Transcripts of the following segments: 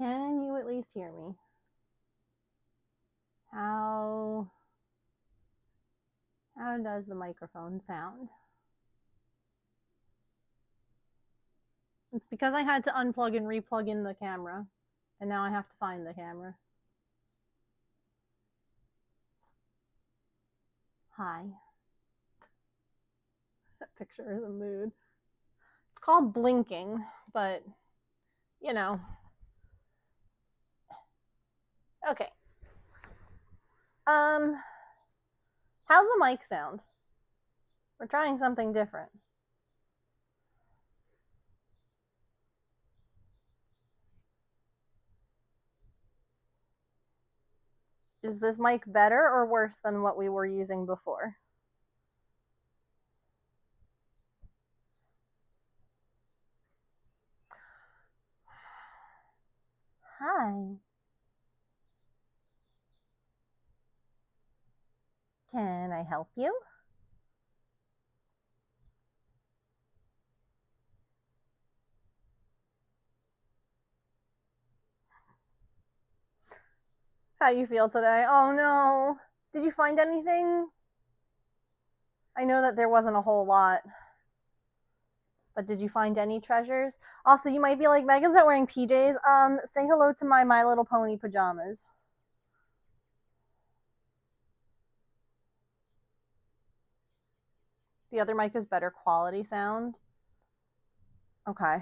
Can you at least hear me? How does the microphone sound? It's because I had to unplug and replug in the camera, and now I have to find the camera. Hi. That picture is a mood. It's called blinking, but you know. Okay. How's the mic sound? We're trying something different. Is this mic better or worse than what we were using before? Hi. Can I help you? How you feel today? Oh no. Did you find anything? I know that there wasn't a whole lot. But did you find any treasures? Also, you might be like, Megan's not wearing PJs. Say hello to my Little Pony pajamas. The other mic is better quality sound. Okay.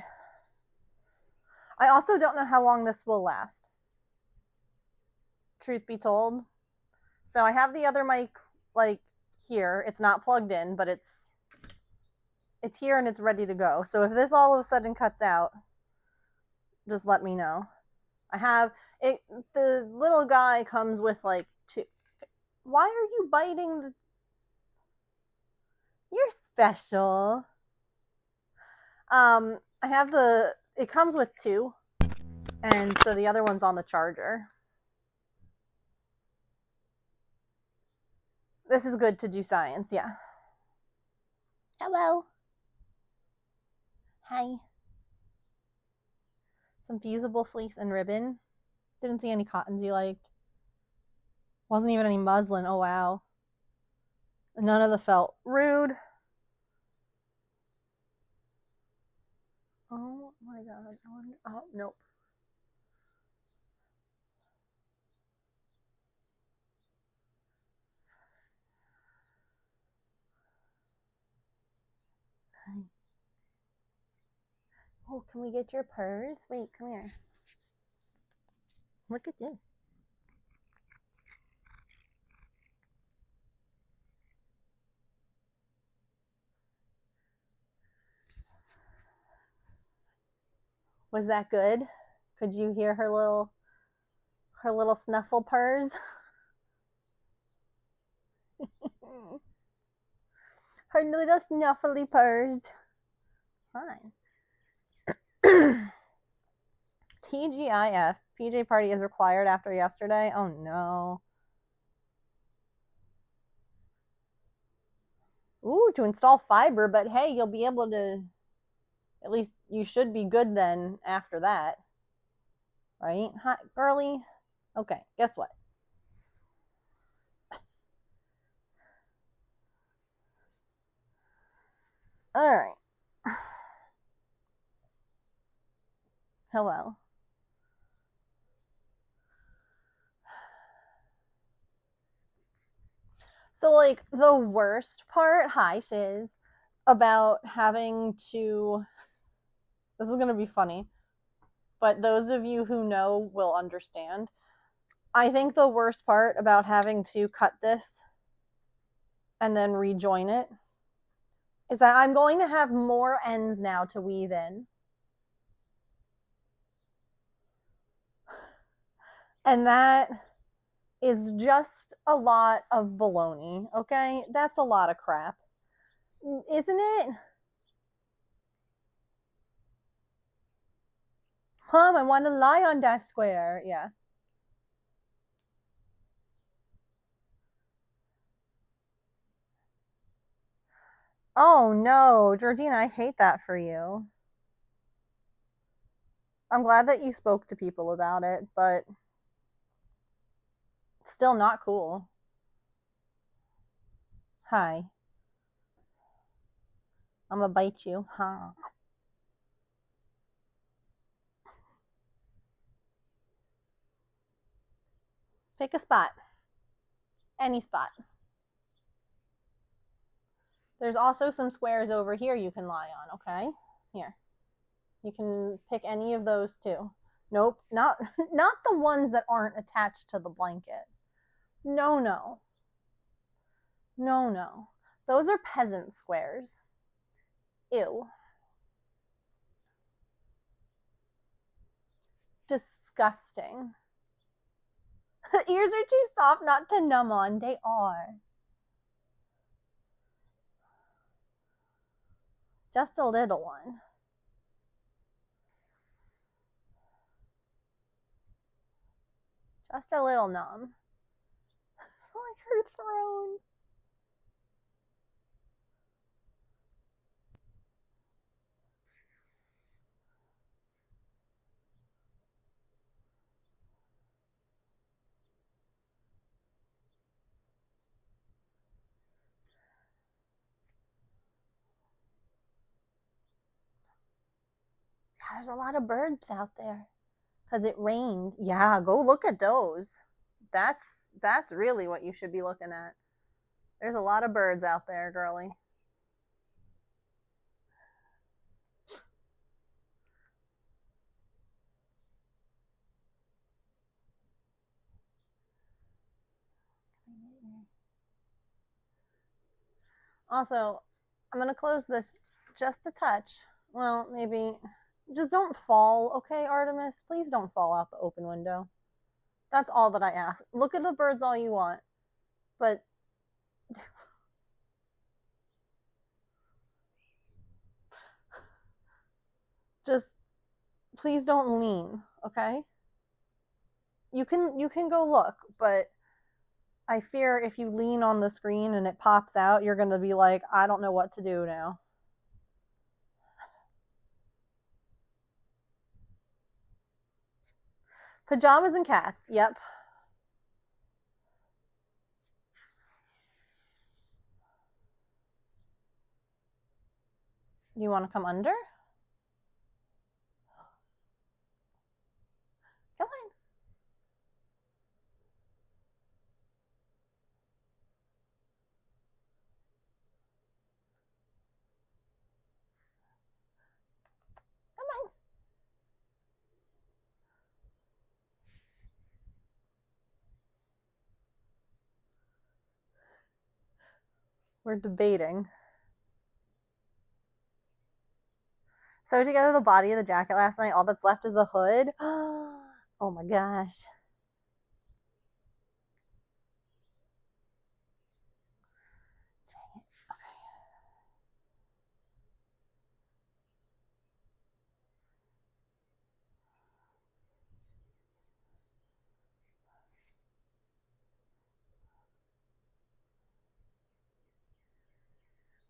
I also don't know how long this will last. Truth be told. So I have the other mic like here. It's not plugged in, but it's here and it's ready to go. So if this all of a sudden cuts out, just let me know. I have it. The little guy comes with like two. Why are you biting the? You're special. I have the. It comes with two, and so the other one's on the charger. This is good to do science, yeah. Hello. Hi. Some fusible fleece and ribbon. Didn't see any cottons you liked. Wasn't even any muslin. Oh, wow. None of the felt. Rude. Oh, my God. Oh, nope. Oh, can we get your purse? Wait, come here. Look at this. Was that good? Could you hear her little snuffle purrs? Her little snuffly purrs. Fine. TGIF. PJ party is required after yesterday. Oh no. Ooh, to install fiber, but hey, you'll be able to. At least you should be good then after that. Right? Hi, girly. Okay, guess what? All right. Hello. So, like, the worst part, hi, Shiz, about having to. This is going to be funny, but those of you who know will understand. I think the worst part about having to cut this and then rejoin it is that I'm going to have more ends now to weave in. And that is just a lot of baloney, okay? That's a lot of crap. Isn't it? Mom, I want to lie on that square. Yeah. Oh no, Georgina, I hate that for you. I'm glad that you spoke to people about it, but still not cool. Hi. I'm gonna bite you. Huh. Pick a spot. Any spot. There's also some squares over here you can lie on, okay? Here. You can pick any of those too. Nope, not not the ones that aren't attached to the blanket. No, no. No, no. Those are peasant squares. Ew. Disgusting. The ears are too soft not to numb on. They are. Just a little one. Just a little numb. Like her throne. Yeah, there's a lot of birds out there. Because it rained. Yeah, go look at those. That's really what you should be looking at. There's a lot of birds out there, girly. Also, I'm gonna close this just a touch. Well, maybe just don't fall, okay, Artemis? Please don't fall out the open window. That's all that I ask. Look at the birds all you want, but just please don't lean, okay? You can go look, but I fear if you lean on the screen and it pops out, you're gonna be like, I don't know what to do now. Pajamas and cats. Yep. You want to come under? Come on. Come on. We're debating. Sewed together the body of the jacket last night. All that's left is the hood. Oh my gosh.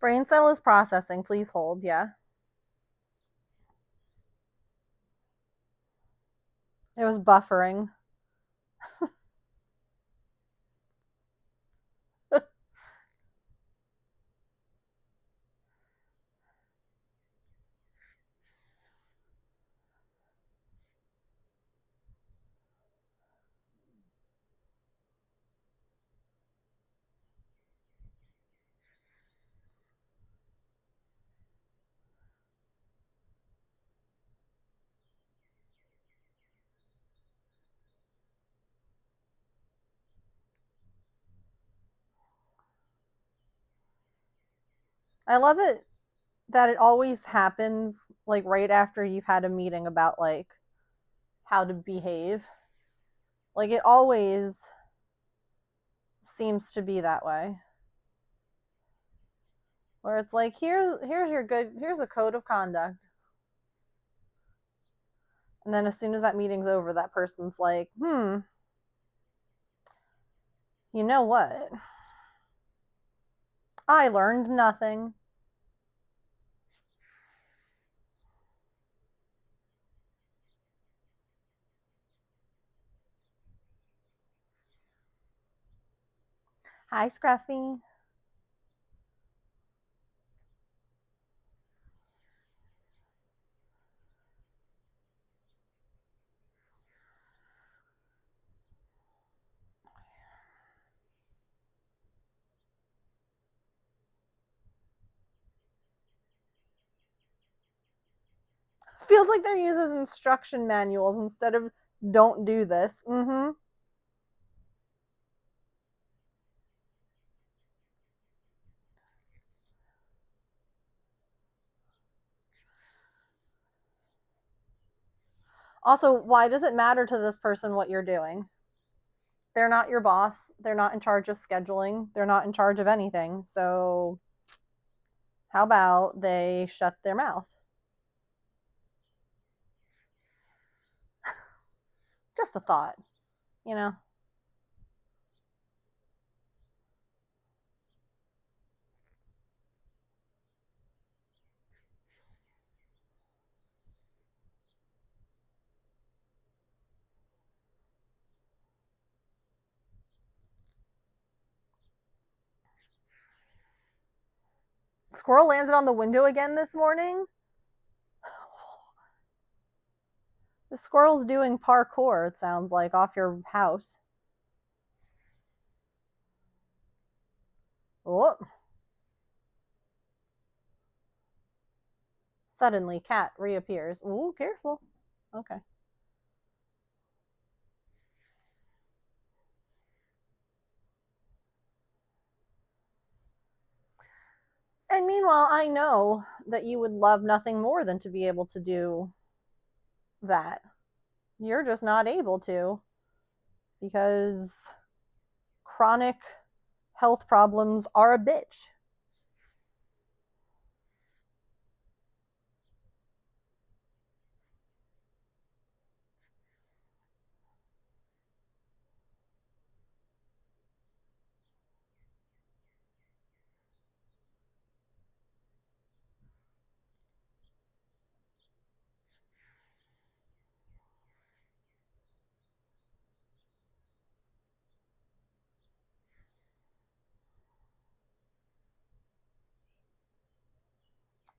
Brain cell is processing. Please hold. Yeah. It was buffering. I love it that it always happens like right after you've had a meeting about like how to behave. Like it always seems to be that way. Where it's like here's a code of conduct. And then as soon as that meeting's over, that person's like, you know what? I learned nothing. Hi, Scruffy. Feels like they're using instruction manuals instead of don't do this. Mm-hmm. Also, why does it matter to this person what you're doing? They're not your boss. They're not in charge of scheduling. They're not in charge of anything. So, how about they shut their mouth? Just a thought, you know? Squirrel landed on the window again this morning. The squirrel's doing parkour, it sounds like, off your house. Oh. Suddenly, cat reappears. Ooh, careful. Okay. And meanwhile, I know that you would love nothing more than to be able to do that. You're just not able to because chronic health problems are a bitch.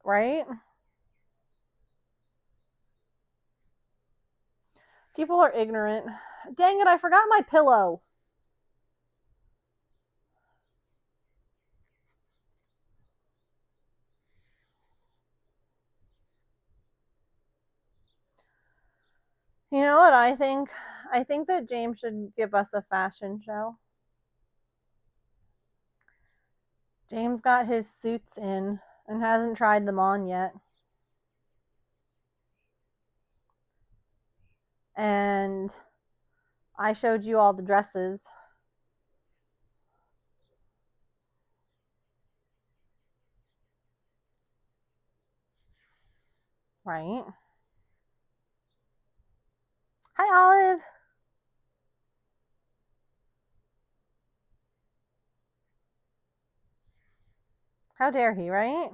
Right? People are ignorant. Dang it, I forgot my pillow. You know what I think? I think that James should give us a fashion show. James got his suits in and hasn't tried them on yet. And I showed you all the dresses. Right? Hi, Olive. How dare he, right?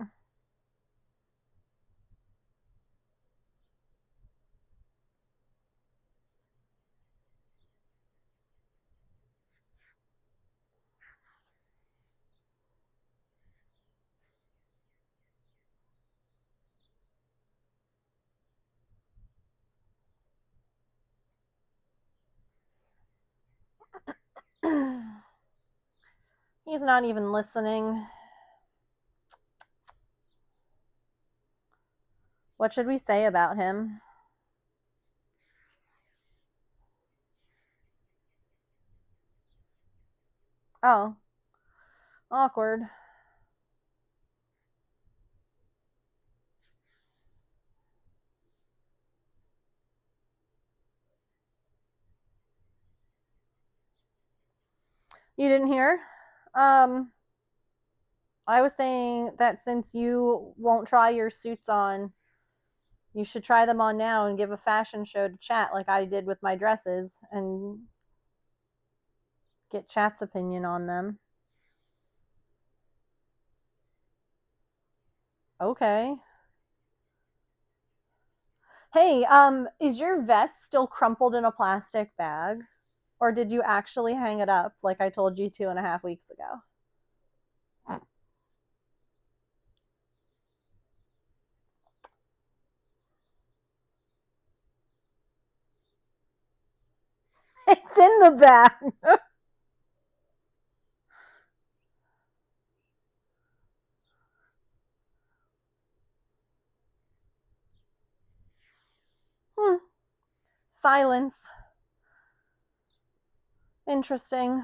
He's not even listening. What should we say about him? Oh, awkward. You didn't hear? Um, I was saying that since you won't try your suits on, you should try them on now and give a fashion show to chat like I did with my dresses and get chat's opinion on them. Okay. Hey, is your vest still crumpled in a plastic bag? Or did you actually hang it up like I told you 2.5 weeks ago? It's in the bag. Silence. Interesting.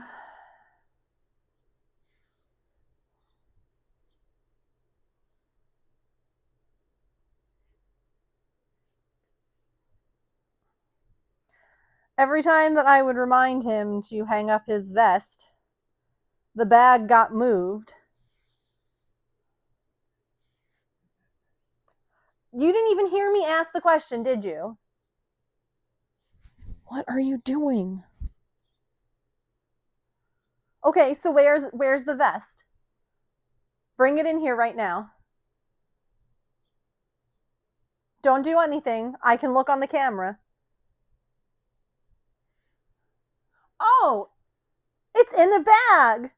Every time that I would remind him to hang up his vest, the bag got moved. You didn't even hear me ask the question, did you? What are you doing? Okay, so where's the vest? Bring it in here right now. Don't do anything. I can look on the camera. Oh, it's in the bag.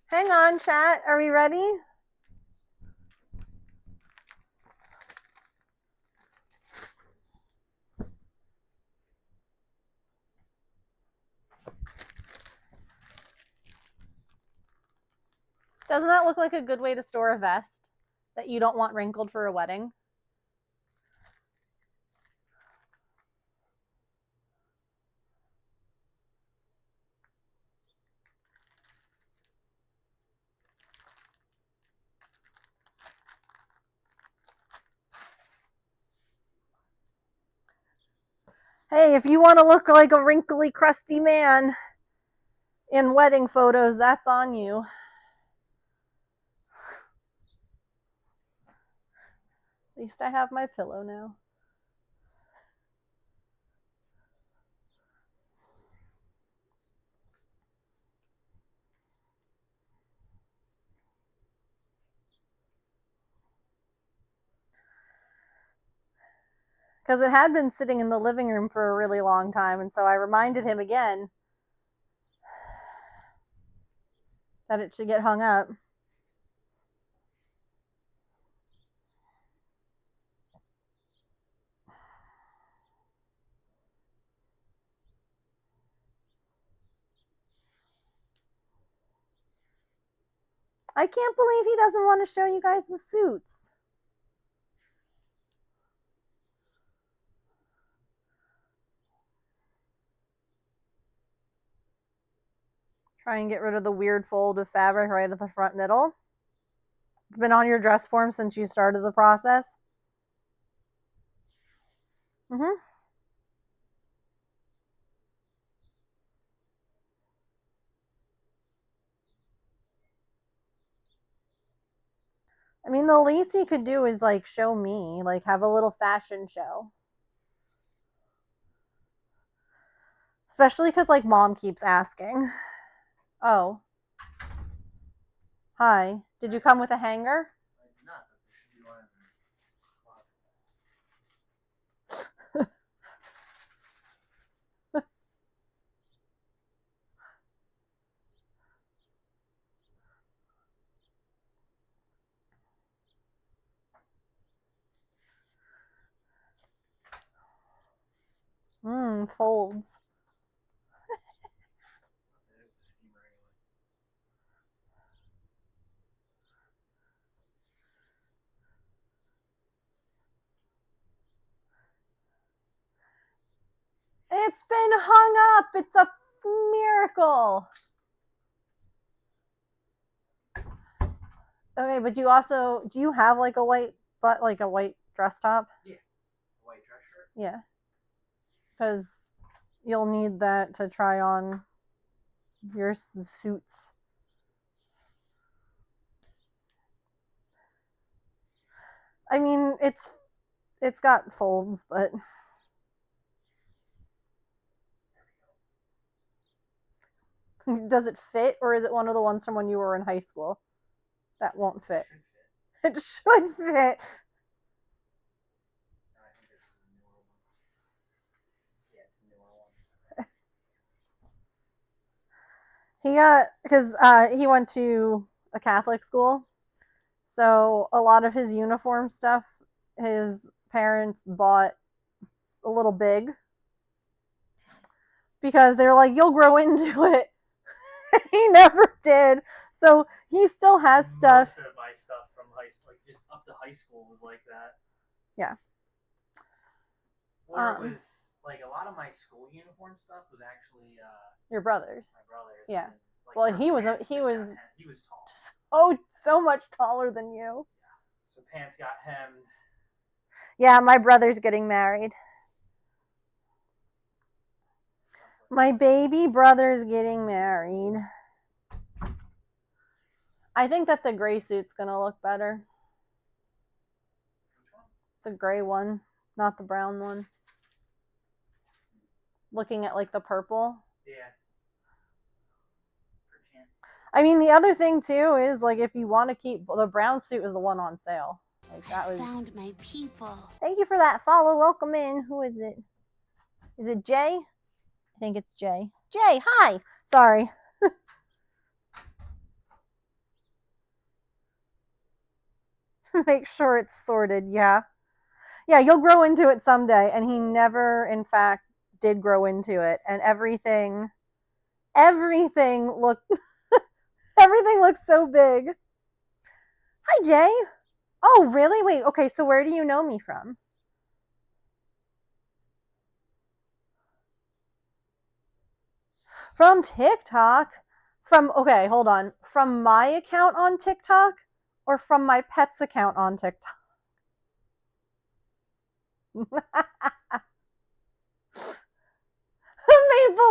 Hang on, chat. Are we ready? Doesn't that look like a good way to store a vest that you don't want wrinkled for a wedding? Hey, if you want to look like a wrinkly, crusty man in wedding photos, that's on you. At least I have my pillow now. Because it had been sitting in the living room for a really long time, and so I reminded him again that it should get hung up. I can't believe he doesn't want to show you guys the suits. Try and get rid of the weird fold of fabric right at the front middle. It's been on your dress form since you started the process. Mm-hmm. I mean, the least you could do is like show me, like have a little fashion show. Especially because like mom keeps asking. Oh. Hi. Did you come with a hanger? Folds. It's been hung up. It's a miracle. Okay, but do you have like a white dress top? Yeah. White dress shirt? Yeah. Because you'll need that to try on your suits. I mean, it's got folds, but does it fit, or is it one of the ones from when you were in high school that won't fit? It should fit. No, I think this is a newer one. Yeah, it's a newer one. He got, because he went to a Catholic school, so a lot of his uniform stuff, his parents bought a little big because they were like, "You'll grow into it." He never did. So he still has stuff. Most of my stuff from high school, like just up to high school, was like that. Yeah. Or it was like a lot of my school uniform stuff was actually your brother's. my brother's. Yeah. Like, well, he was tall. Oh, so much taller than you. Yeah. So pants got hemmed. Yeah, my brother's getting married. My baby brother's getting married. I think that the gray suit's gonna look better. The gray one, not the brown one. Looking at like the purple. Yeah. I mean, the other thing too is like if you want to keep the brown suit was the one on sale. Like that was. Found my people. Thank you for that follow. Welcome in. Who is it? Is it Jay? I think it's Jay. Jay, hi. Sorry. Make sure it's sorted. Yeah. Yeah, you'll grow into it someday. And he never, in fact, did grow into it. And everything looked, everything looks so big. Hi, Jay. Oh, really? Wait, okay, so where do you know me from? From TikTok? Okay, hold on. From my account on TikTok or from my pet's account on TikTok? Maple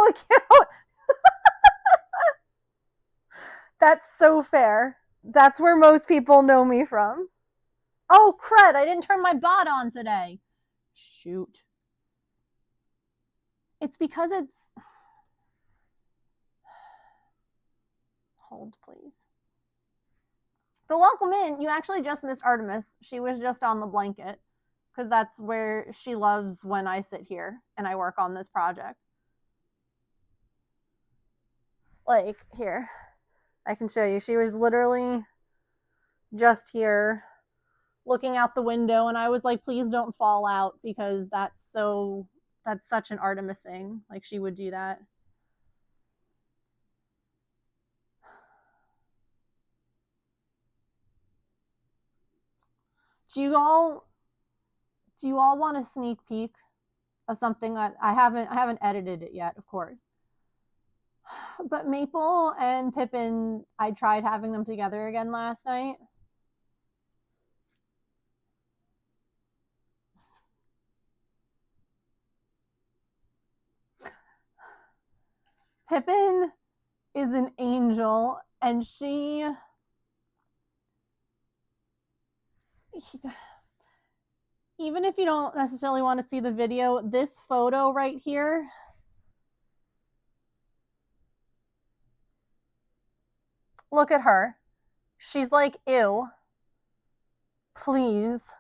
account. That's so fair. That's where most people know me from. Oh, crud. I didn't turn my bot on today. Shoot. It's because it's. Hold, please. But welcome in. You actually just missed Artemis. She was just on the blanket because that's where she loves when I sit here and I work on this project. Like, here. I can show you. She was literally just here looking out the window and I was like, please don't fall out because that's such an Artemis thing. Like she would do that. Do you all want a sneak peek of something that I haven't edited it yet, of course. But Maple and Pippin, I tried having them together again last night. Pippin is an angel, and even if you don't necessarily want to see the video, this photo right here, look at her. She's like, ew. Please.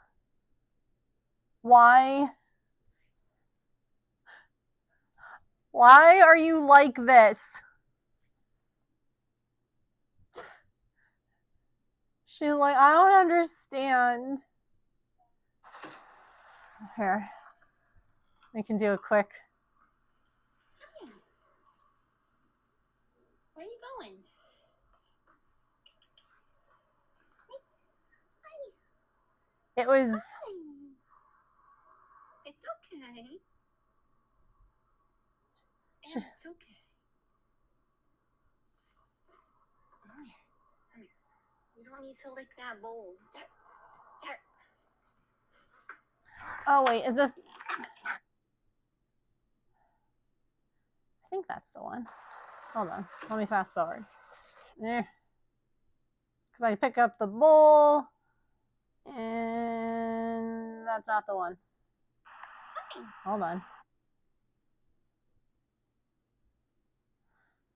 Why? Why are you like this? She's like, I don't understand. Here. We can do a quick. Where are you going? It was. It's okay. It's okay. Come here. Come here. You don't need to lick that bowl. Start. Oh, wait, is this. I think that's the one. Hold on. Let me fast forward. Because I pick up the bowl, and that's not the one. Hold on.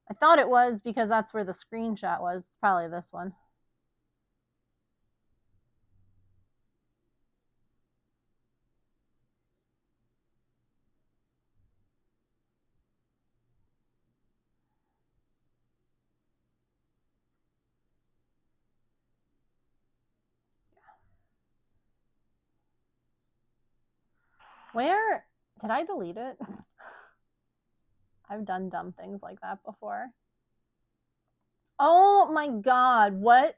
I thought it was because that's where the screenshot was. It's probably this one. Where did I delete it? I've done dumb things like that before. Oh my god, what?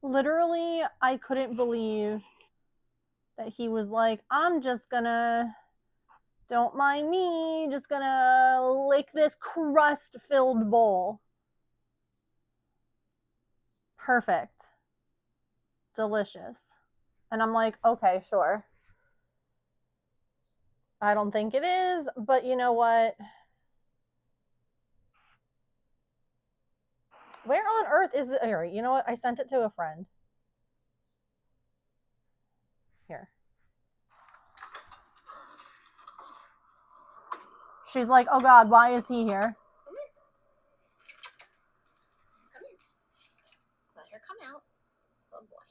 Literally, I couldn't believe that he was like, I'm just gonna, don't mind me, just gonna lick this crust filled bowl. Perfect. Delicious. And I'm like, okay, sure. I don't think it is, but you know what? Where on earth is it? Here, you know what? I sent it to a friend. Here. She's like, oh God, why is he here? Come here. Come here. Let her come out. Oh boy.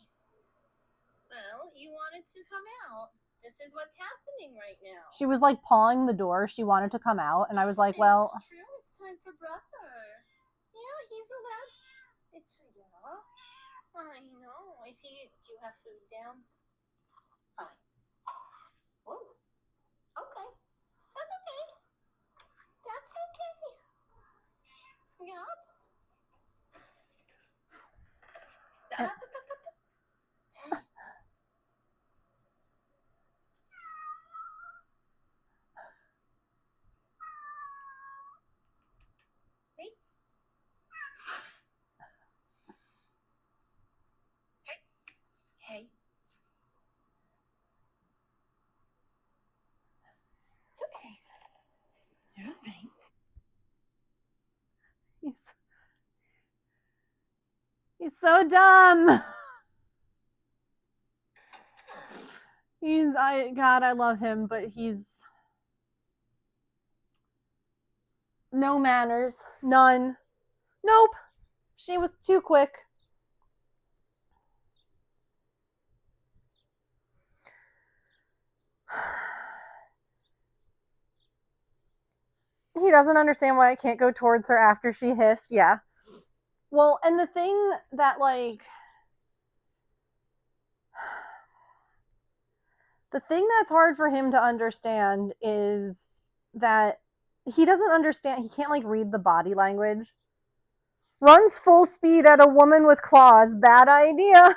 Well, you wanted to come out. This is what's happening right now. She was like pawing the door. She wanted to come out. And I was like, well. It's true. It's time for brother. Yeah, he's allowed. It's, yeah. I know. I see. Do you have food down? Fine. Whoa. Okay. That's okay. That's okay. Yup. Hey. It's okay. You're all right. He's so dumb. God, I love him, but he's no manners. None. Nope. She was too quick. He doesn't understand why I can't go towards her after she hissed. Yeah. Well, and the thing that, like, the thing that's hard for him to understand is that he doesn't understand. He can't, like, read the body language. Runs full speed at a woman with claws. Bad idea.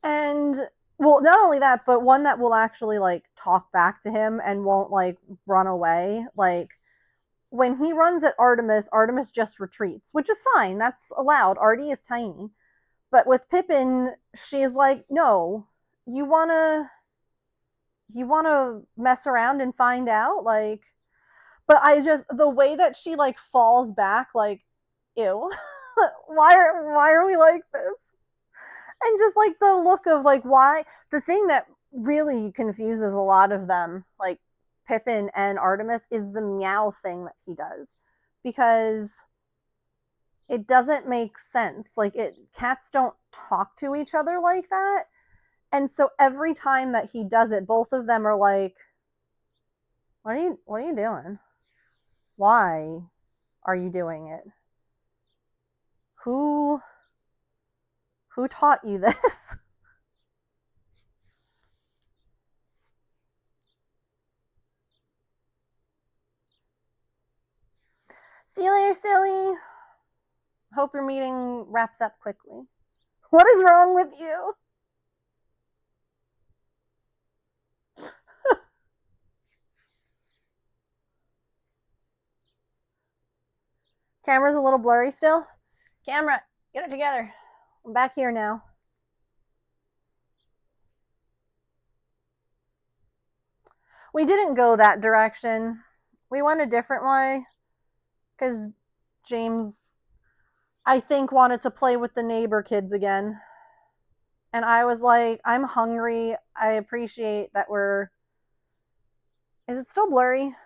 And well, not only that, but one that will actually like talk back to him and won't like run away. Like when he runs at Artemis, Artemis just retreats, which is fine. That's allowed. Artie is tiny. But with Pippin, she's like, no, you wanna mess around and find out? Like, but I just the way that she like falls back, like, ew. Why are we like this? And just like the look of like why the thing that really confuses a lot of them, like Pippin and Artemis, is the meow thing that he does, because it doesn't make sense. Like cats don't talk to each other like that. And so every time that he does it, both of them are like, what are you doing? Why are you doing it? Who taught you this? See you later, silly. Hope your meeting wraps up quickly. What is wrong with you? Camera's a little blurry still. Camera, get it together. I'm back here now. We didn't go that direction. We went a different way because James, I think, wanted to play with the neighbor kids again. And I was like, I'm hungry. I appreciate that we're. Is it still blurry?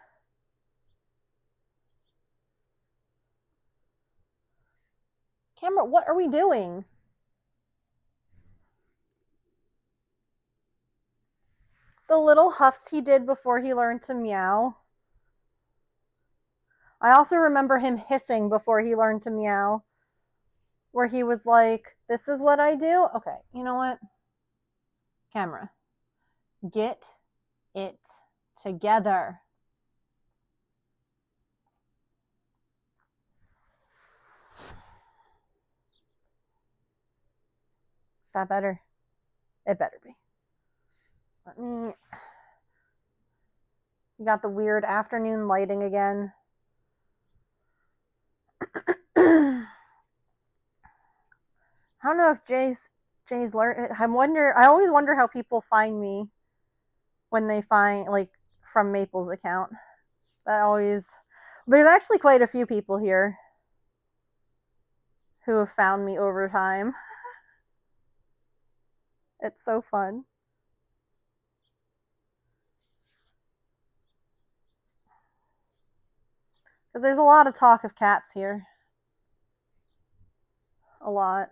Camera, what are we doing? The little huffs he did before he learned to meow. I also remember him hissing before he learned to meow, where he was like, "This is what I do." Okay, you know what? Camera, get it together. Is that better? It better be. Let me. You got the weird afternoon lighting again. I don't know if Jay's learned. I always wonder how people find me when they find like from Maple's account. That always. There's actually quite a few people here who have found me over time. It's so fun. Because there's a lot of talk of cats here. A lot.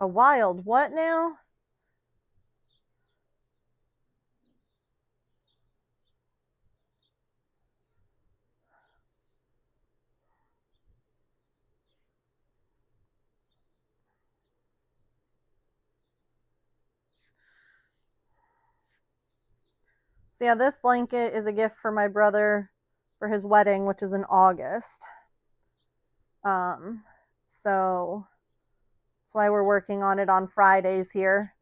A wild what now? So yeah, this blanket is a gift for my brother for his wedding, which is in August. So that's why we're working on it on Fridays here.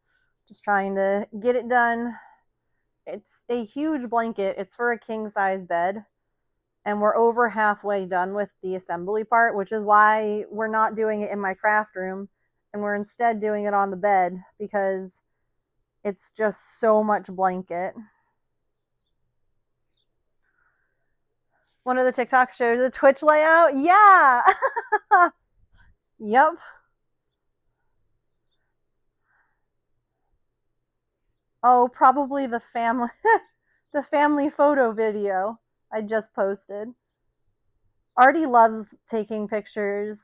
Just trying to get it done. It's a huge blanket. It's for a king size bed. And we're over halfway done with the assembly part, which is why we're not doing it in my craft room and we're instead doing it on the bed because it's just so much blanket. One of the TikTok shows the Twitch layout. Yeah. Yep. Oh, probably the family the family photo video I just posted. Artie loves taking pictures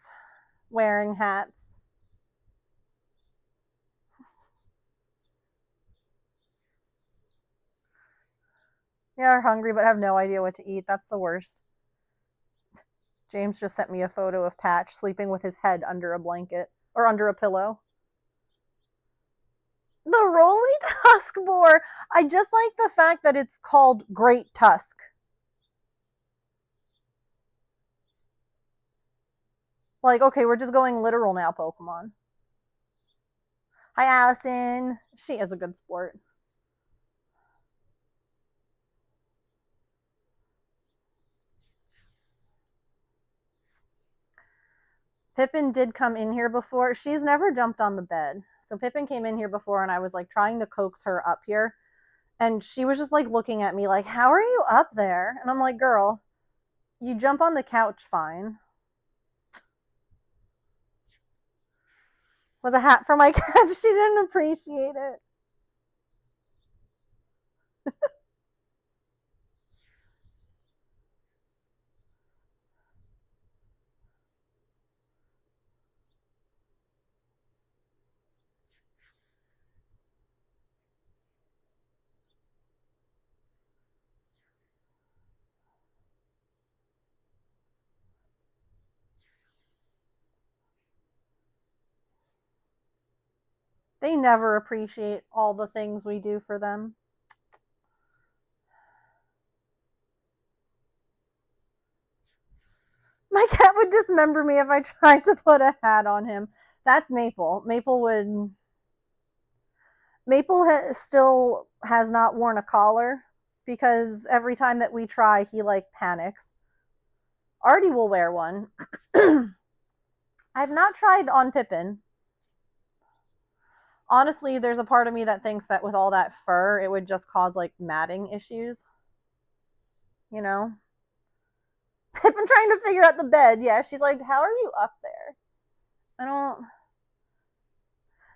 wearing hats. Yeah, are hungry but have no idea what to eat. That's the worst. James just sent me a photo of Patch sleeping with his head under a blanket or under a pillow. The Rolly Tusk boar. I just like the fact that it's called Great Tusk. Like, okay, we're just going literal now, Pokemon. Hi, Allison. She is a good sport. Pippin did come in here before. She's never jumped on the bed. So Pippin came in here before and I was like trying to coax her up here. And she was just like looking at me like, how are you up there? And I'm like, girl, you jump on the couch fine. Was a hat for my cat. She didn't appreciate it. They never appreciate all the things we do for them. My cat would dismember me if I tried to put a hat on him. That's Maple. Maple still has not worn a collar because every time that we try, he like panics. Artie will wear one. I've not tried on Pippin. Honestly, there's a part of me that thinks that with all that fur, it would just cause like matting issues. You know? Pippin trying to figure out the bed. Yeah, she's like, how are you up there? I don't.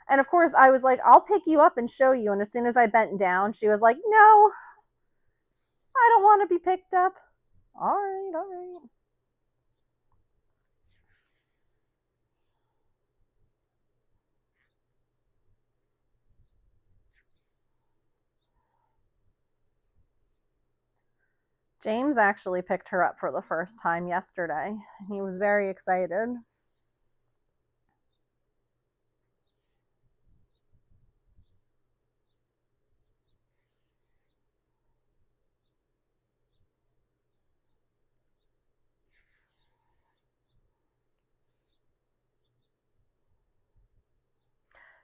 And of course, I was like, I'll pick you up and show you. And as soon as I bent down, she was like, no, I don't want to be picked up. All right, all right. James actually picked her up for the first time yesterday. He was very excited.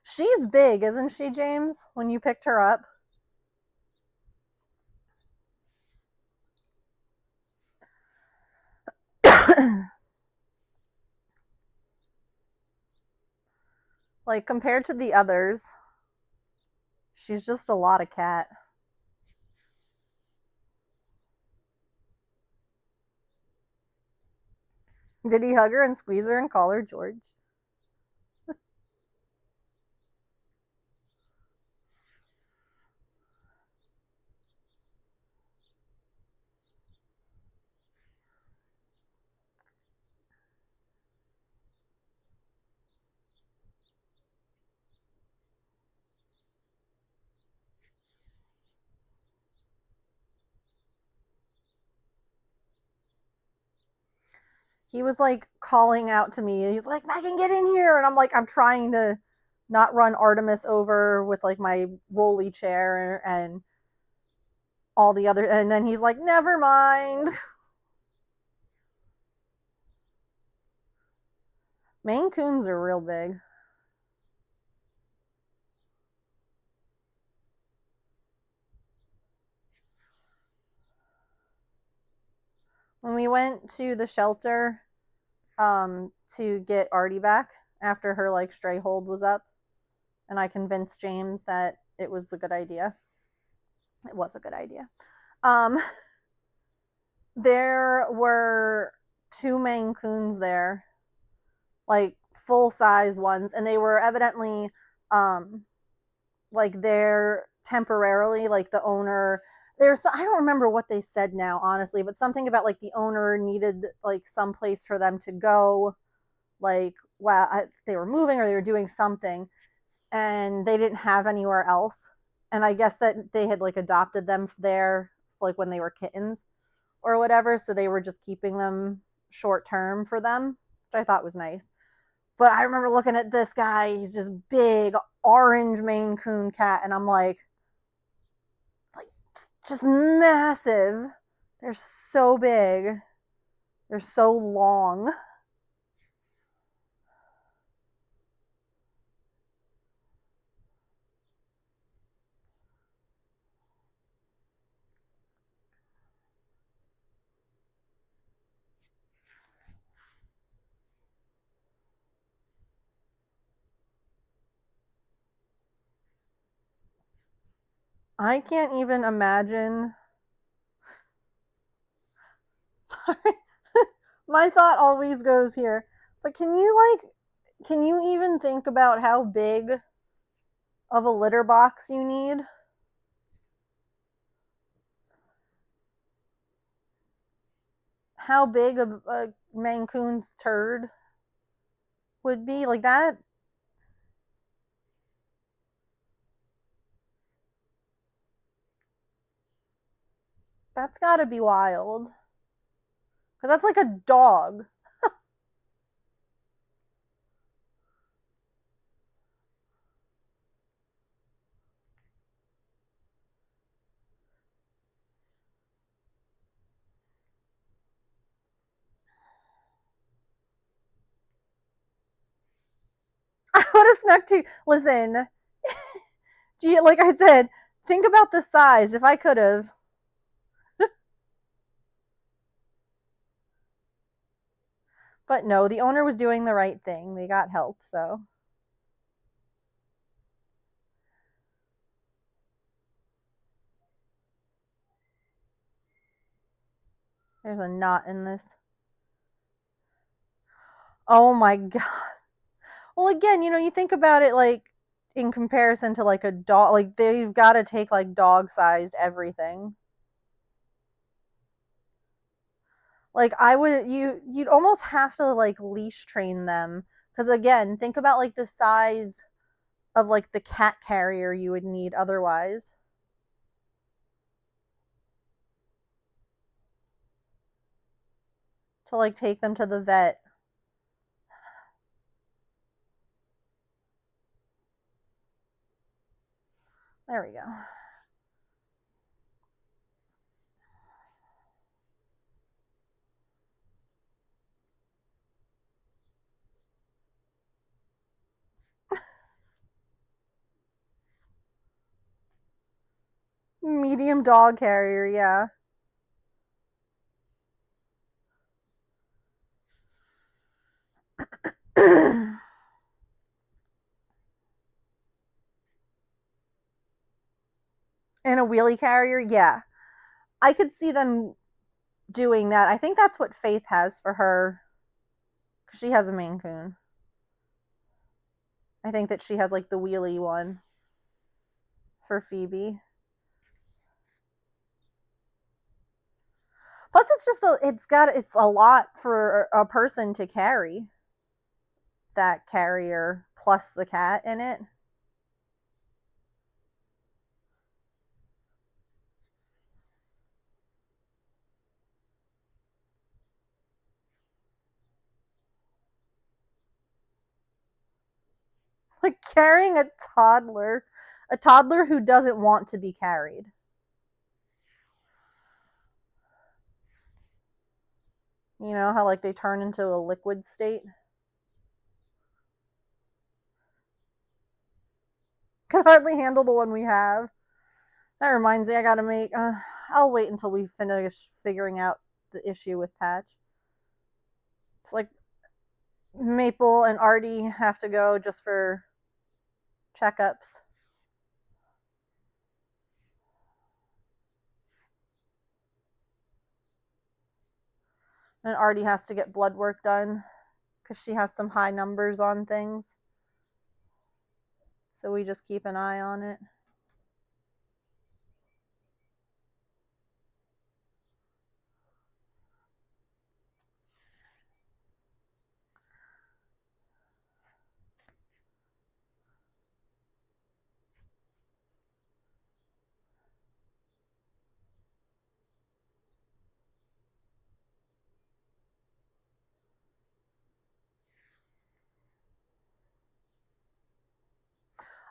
She's big, isn't she, James, when you picked her up? Like, compared to the others, she's just a lot of cat. Did he hug her and squeeze her and call her George? He was like calling out to me. He's like, Megan, get in here. And I'm like, I'm trying to not run Artemis over with like my rolly chair and all the other. And then he's like, never mind. Maine Coons are real big. When we went to the shelter to get Artie back after her like stray hold was up, and I convinced James that it was a good idea. It was a good idea. Um, there were two Maine Coons there, like full sized ones, and they were evidently like they're temporarily like the owner. There's I don't remember what they said now, honestly, but something about like the owner needed like some place for them to go, like they were moving or they were doing something, and they didn't have anywhere else. And I guess that they had like adopted them there, like when they were kittens or whatever. So they were just keeping them short term for them, which I thought was nice. But I remember looking at this guy. He's this big orange Maine Coon cat, and I'm like just massive. They're so big. They're so long. I can't even imagine. Sorry. My thought always goes here. But can you even think about how big of a litter box you need? How big a Maine Coon's turd would be? Like that? That's gotta be wild. Because that's like a dog. I would have snuck to. Listen, gee, like I said, think about the size. If I could have. But no, the owner was doing the right thing. They got help, so. There's a knot in this. Oh my god. Well, again, you think about it like in comparison to like a dog, like they've got to take like dog sized everything. Like you'd almost have to like leash train them because again, think about like the size of like the cat carrier you would need otherwise. to like take them to the vet. There we go. Medium dog carrier, yeah. And a wheelie carrier, yeah. I could see them doing that. I think that's what Faith has for her, because she has a Maine Coon. I think that she has like the wheelie one for Phoebe. Plus, it's a lot for a person to carry. That carrier plus the cat in it. Like carrying a toddler who doesn't want to be carried. You know how like they turn into a liquid state? Can hardly handle the one we have. That reminds me, I gotta make. I'll wait until we finish figuring out the issue with Patch. It's like Maple and Artie have to go just for checkups. And Artie has to get blood work done because she has some high numbers on things. So we just keep an eye on it.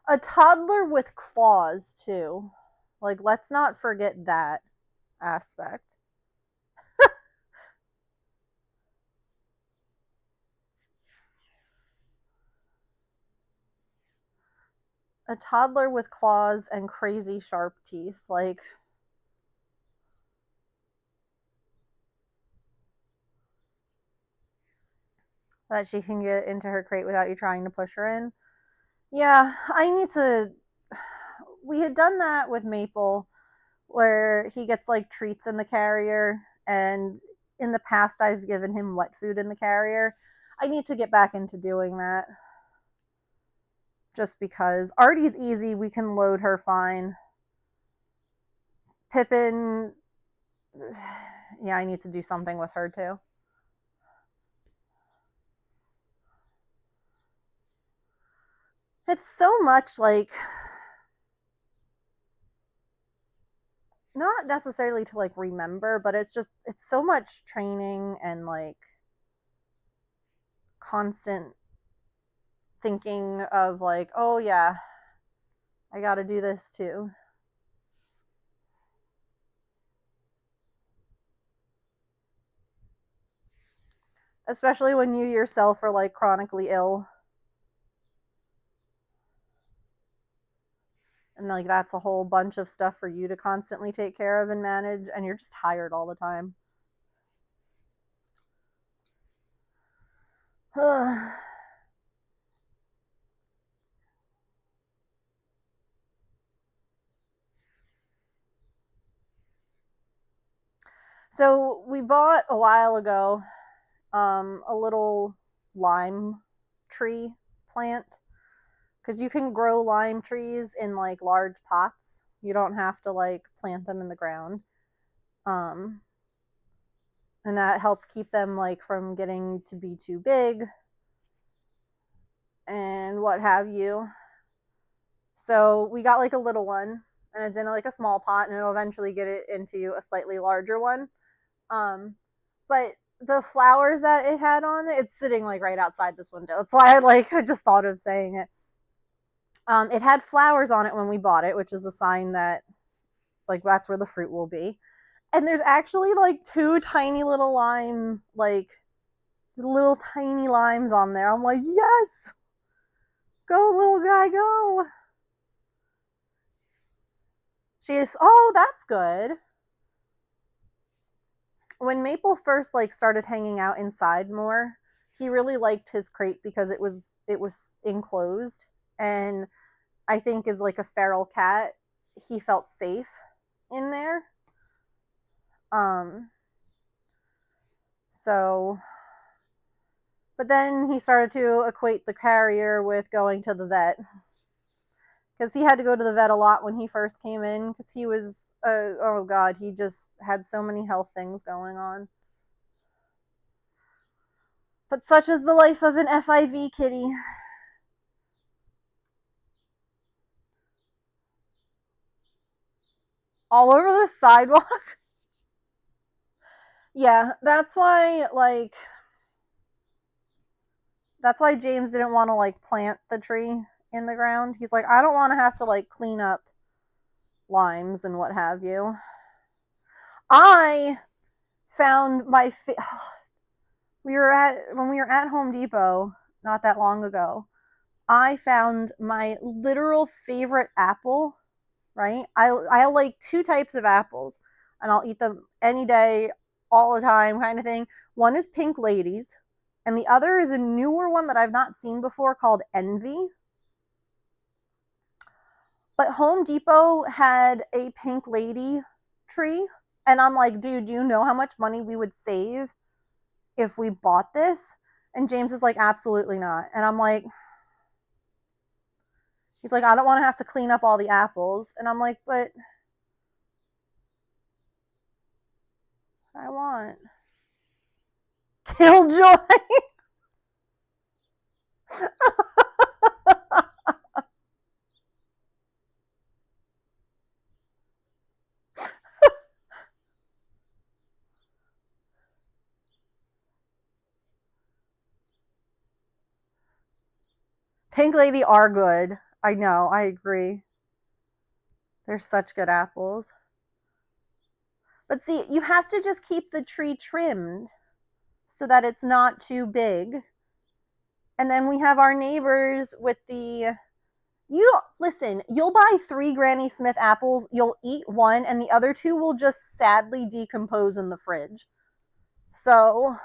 A toddler with claws, too. Like, let's not forget that aspect. A toddler with claws and crazy sharp teeth. Like, that she can get into her crate without you trying to push her in. Yeah, I need to. We had done that with Maple, where he gets like treats in the carrier, and in the past I've given him wet food in the carrier. I need to get back into doing that. Just because Artie's easy, we can load her fine. Pippin, yeah, I need to do something with her too. It's so much like, not necessarily to like remember, but it's so much training and like constant thinking of like, oh yeah, I gotta do this too. Especially when you yourself are like chronically ill. And like that's a whole bunch of stuff for you to constantly take care of and manage, and you're just tired all the time. So we bought a while ago a little lime tree plant, because you can grow lime trees in like large pots. You don't have to like plant them in the ground. Um, and that helps keep them like from getting to be too big and what have you. So we got like a little one, and it's in like a small pot, and it'll eventually get it into a slightly larger one. But the flowers that it had on it, it's sitting like right outside this window. That's why I just thought of saying it. It had flowers on it when we bought it, which is a sign that like that's where the fruit will be. And there's actually like two tiny little little tiny limes on there. I'm like, yes, go little guy, go. She is. Oh, that's good. When Maple first like started hanging out inside more, he really liked his crate because it was enclosed, and I think as like a feral cat, he felt safe in there. Um so but then he started to equate the carrier with going to the vet because he had to go to the vet a lot when he first came in because he was oh god, he just had so many health things going on. But such is the life of an FIV kitty. All over the sidewalk. Yeah, that's why James didn't want to like plant the tree in the ground. He's like, I don't want to have to like clean up limes and what have you. I found we were at when we were at Home Depot not that long ago. I found my literal favorite apple, right? I like two types of apples and I'll eat them any day, all the time kind of thing. One is Pink Ladies and the other is a newer one that I've not seen before called Envy. But Home Depot had a Pink Lady tree and I'm like, dude, do you know how much money we would save if we bought this? And James is like, absolutely not. And I'm like, he's like, I don't want to have to clean up all the apples. And I'm like, but I want Killjoy. Pink Lady are good. I know, I agree. They're such good apples. But see, you have to just keep the tree trimmed so that it's not too big. And then we have our neighbors with the you don't listen, you'll buy 3 Granny Smith apples, you'll eat one and the other 2 will just sadly decompose in the fridge. So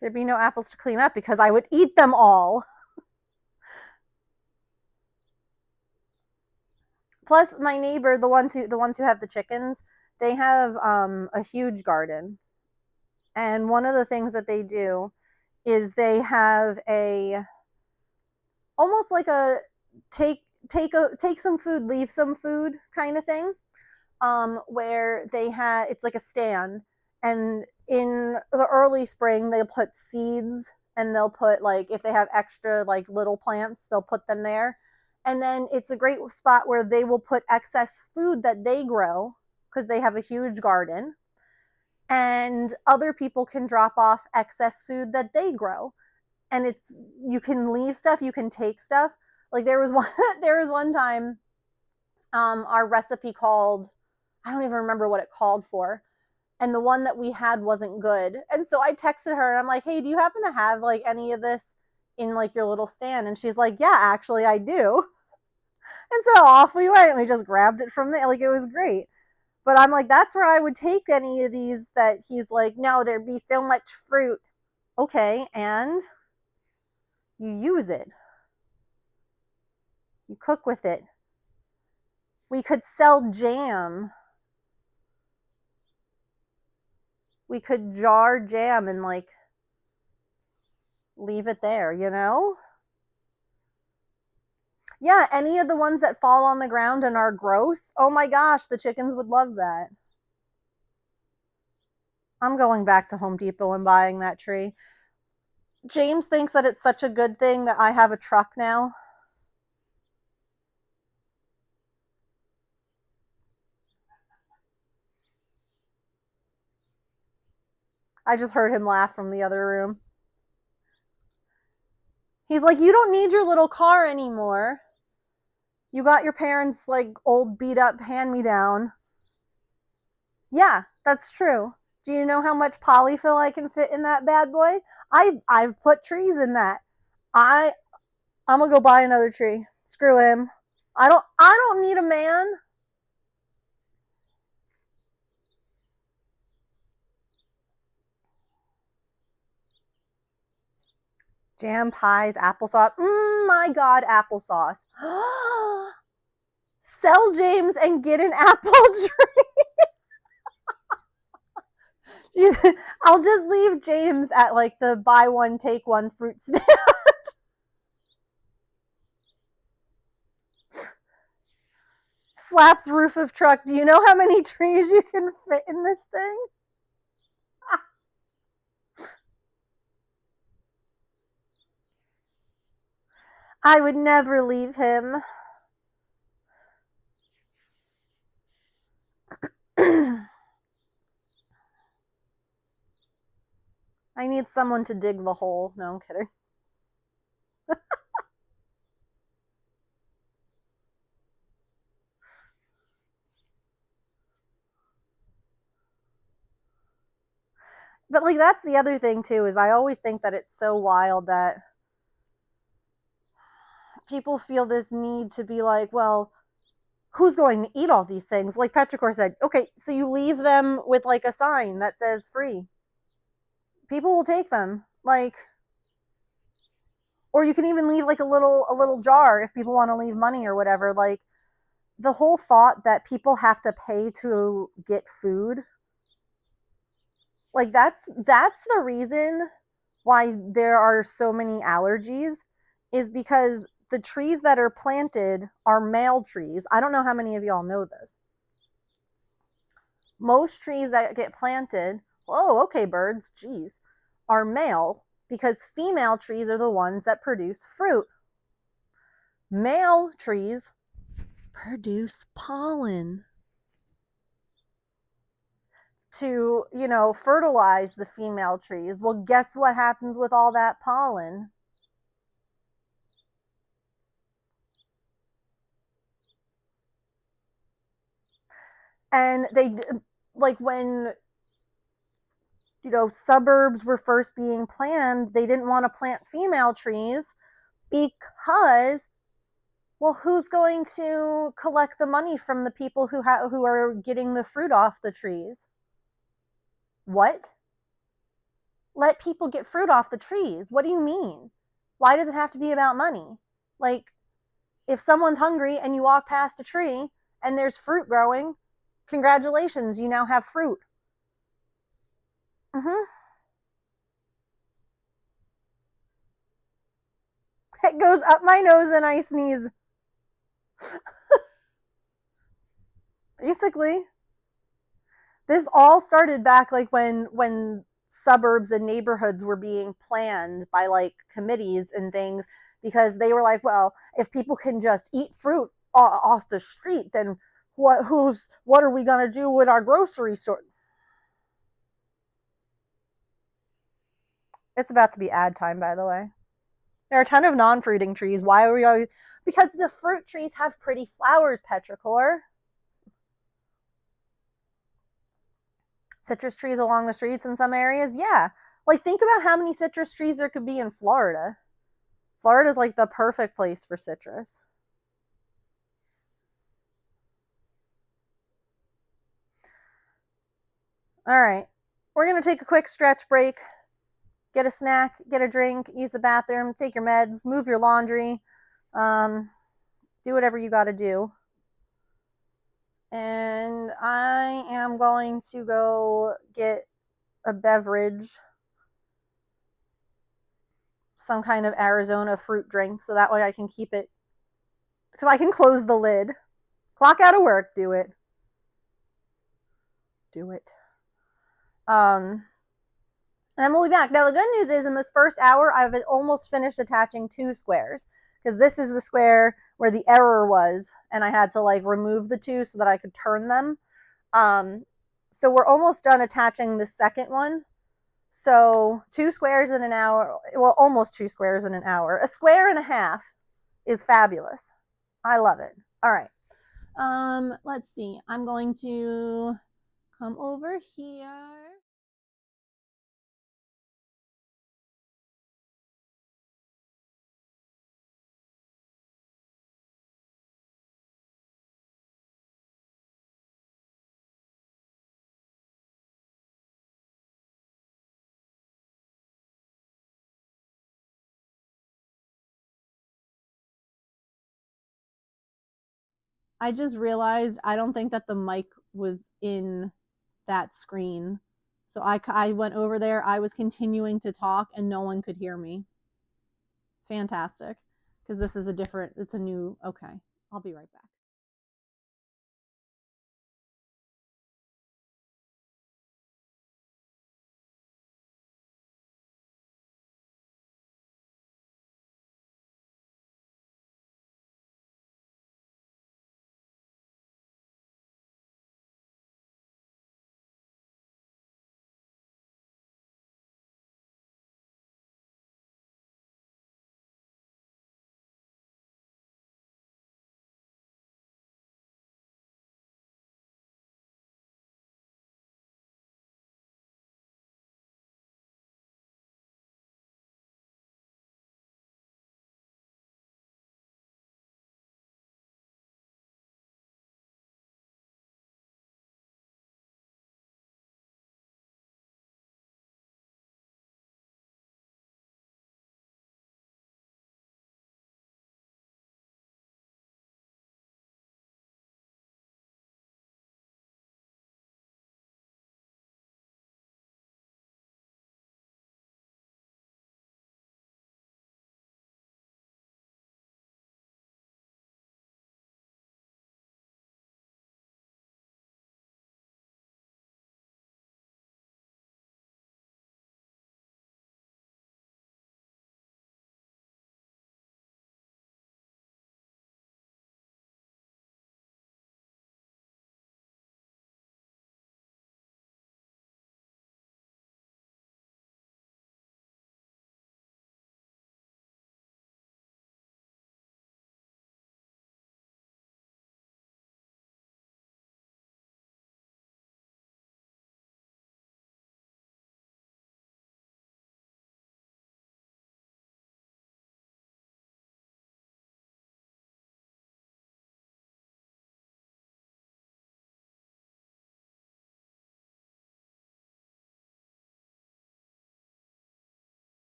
there'd be no apples to clean up because I would eat them all. Plus, my neighbor, the ones who have the chickens, they have a huge garden, and one of the things that they do is they have a almost like a take some food, leave some food kind of thing. Where they had it's like a stand, and in the early spring they'll put seeds and they'll put like if they have extra like little plants they'll put them there, and then it's a great spot where they will put excess food that they grow because they have a huge garden, and other people can drop off excess food that they grow, and it's you can leave stuff, you can take stuff. Like there was one there was one time our recipe called, I don't even remember what it called for, and the one that we had wasn't good. And so I texted her and I'm like, hey, do you happen to have like any of this in like your little stand? And she's like, yeah, actually I do. And so off we went and we just grabbed it from there. Like it was great. But I'm like, that's where I would take any of these that he's like, no, there'd be so much fruit. Okay, and you use it. You cook with it. We could sell jam. We could jar jam and like leave it there, you know? Yeah, any of the ones that fall on the ground and are gross. Oh my gosh, the chickens would love that. I'm going back to Home Depot and buying that tree. James thinks that it's such a good thing that I have a truck now. I just heard him laugh from the other room. He's like, "You don't need your little car anymore. You got your parents' like old beat up hand me down." Yeah, that's true. Do you know how much polyfill I can fit in that bad boy? I've put trees in that. I I'm gonna go buy another tree. Screw him. I don't need a man. Jam pies, applesauce. My god, applesauce. Sell James and get an apple tree. I'll just leave James at like the buy one take one fruit stand. Slaps roof of truck. Do you know how many trees you can fit in this thing? I would never leave him. I need someone to dig the hole. No, I'm kidding. But like that's the other thing too is I always think that it's so wild that people feel this need to be like, well, who's going to eat all these things? Like Petrichor said, okay, so you leave them with like a sign that says free. People will take them. Like or you can even leave like a little jar if people want to leave money or whatever. Like the whole thought that people have to pay to get food, like that's the reason why there are so many allergies is because the trees that are planted are male trees. I don't know how many of y'all know this. Most trees that get planted, oh, okay, birds, geez, are male because female trees are the ones that produce fruit. Male trees produce pollen to, fertilize the female trees. Well, guess what happens with all that pollen? And they, like, when, suburbs were first being planned, they didn't want to plant female trees because, well, who's going to collect the money from the people who are getting the fruit off the trees? What? Let people get fruit off the trees. What do you mean? Why does it have to be about money? Like, if someone's hungry and you walk past a tree and there's fruit growing, congratulations, you now have fruit. Mm-hmm. It goes up my nose and I sneeze. Basically, this all started back like when suburbs and neighborhoods were being planned by like committees and things because they were like, well, if people can just eat fruit off the street, then what are we gonna do with our grocery store? It's about to be ad time, by the way. There are a ton of non-fruiting trees. Why are we all? Because the fruit trees have pretty flowers, Petrichor. Citrus trees along the streets in some areas, yeah. Like think about how many citrus trees there could be in Florida. Florida's like the perfect place for citrus. All right. We're going to take a quick stretch break, get a snack, get a drink, use the bathroom, take your meds, move your laundry, do whatever you got to do. And I am going to go get a beverage, some kind of Arizona fruit drink, so that way I can keep it because I can close the lid. Clock out of work. Do it. Do it. And then we'll be back. Now, the good news is in this first hour, I've almost finished attaching 2 squares because this is the square where the error was, and I had to like remove the 2 so that I could turn them. So we're almost done attaching the second one. So 2 squares in an hour, well, almost 2 squares in an hour. A square and a half is fabulous. I love it. All right. Let's see. I'm going to come over here. I just realized I don't think that the mic was in that screen. So I went over there. I was continuing to talk and no one could hear me. Fantastic. Because this is it's a new, okay. I'll be right back.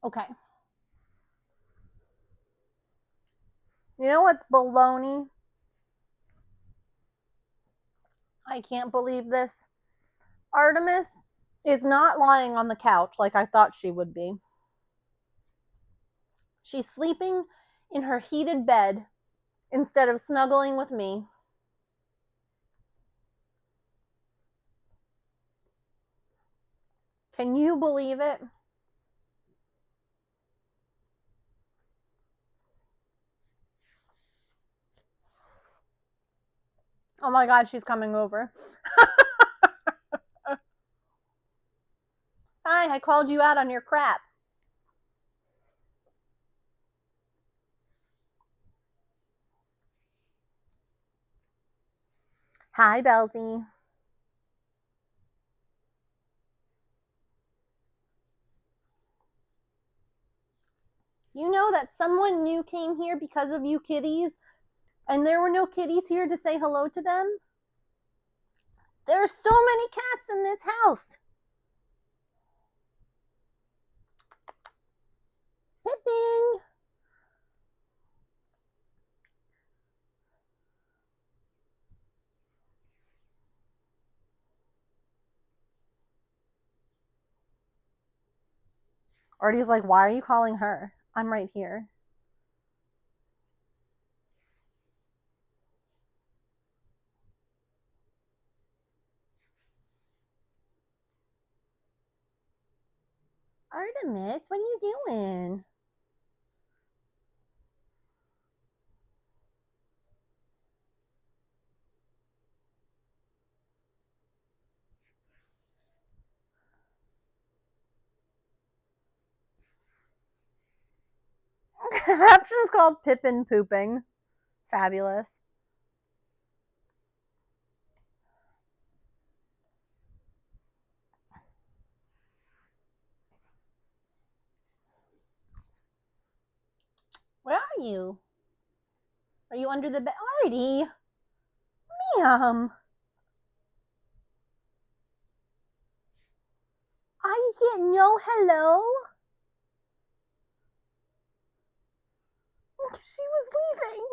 Okay. You know what's baloney? I can't believe this. Artemis is not lying on the couch like I thought she would be. She's sleeping in her heated bed instead of snuggling with me. Can you believe it? Oh my God, she's coming over. Hi, I called you out on your crap. Hi, Belzy. You know that someone new came here because of you kitties, and there were no kitties here to say hello to them? There's so many cats in this house. Pippin. Artie's like, why are you calling her? I'm right here. Artemis, what are you doing? Caption's called Pippin Pooping. Fabulous. Where are you? Are you under the bed? Artie! Ma'am! I get no hello? She was leaving.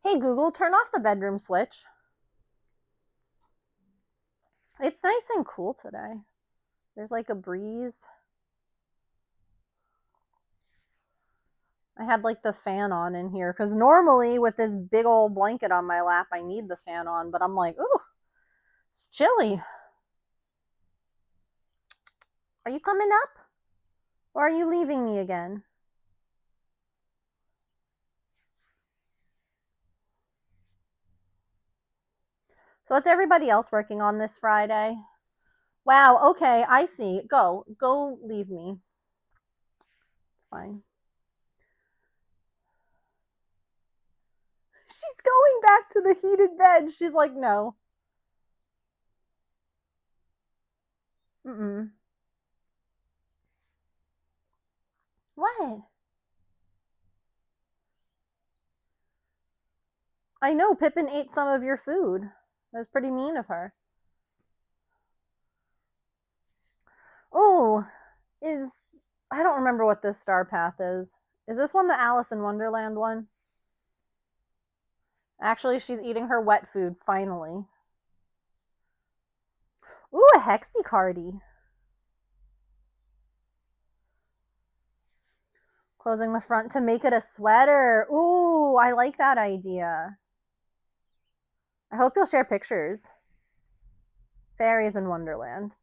Hey Google, turn off the bedroom switch. It's nice and cool today. There's like a breeze. I had like the fan on in here because normally with this big old blanket on my lap, I need the fan on, but I'm like, ooh, it's chilly. Are you coming up? Or are you leaving me again? So what's everybody else working on this Friday? Wow, okay, I see. Go leave me. It's fine. She's going back to the heated bed. She's like, no. Mm-mm. What? I know Pippin ate some of your food. That's pretty mean of her. Oh, I don't remember what this star path is. Is this one the Alice in Wonderland one? Actually, she's eating her wet food, finally. Ooh, a Hexie-cardy. Closing the front to make it a sweater. Ooh, I like that idea. I hope you'll share pictures. Fairies in Wonderland.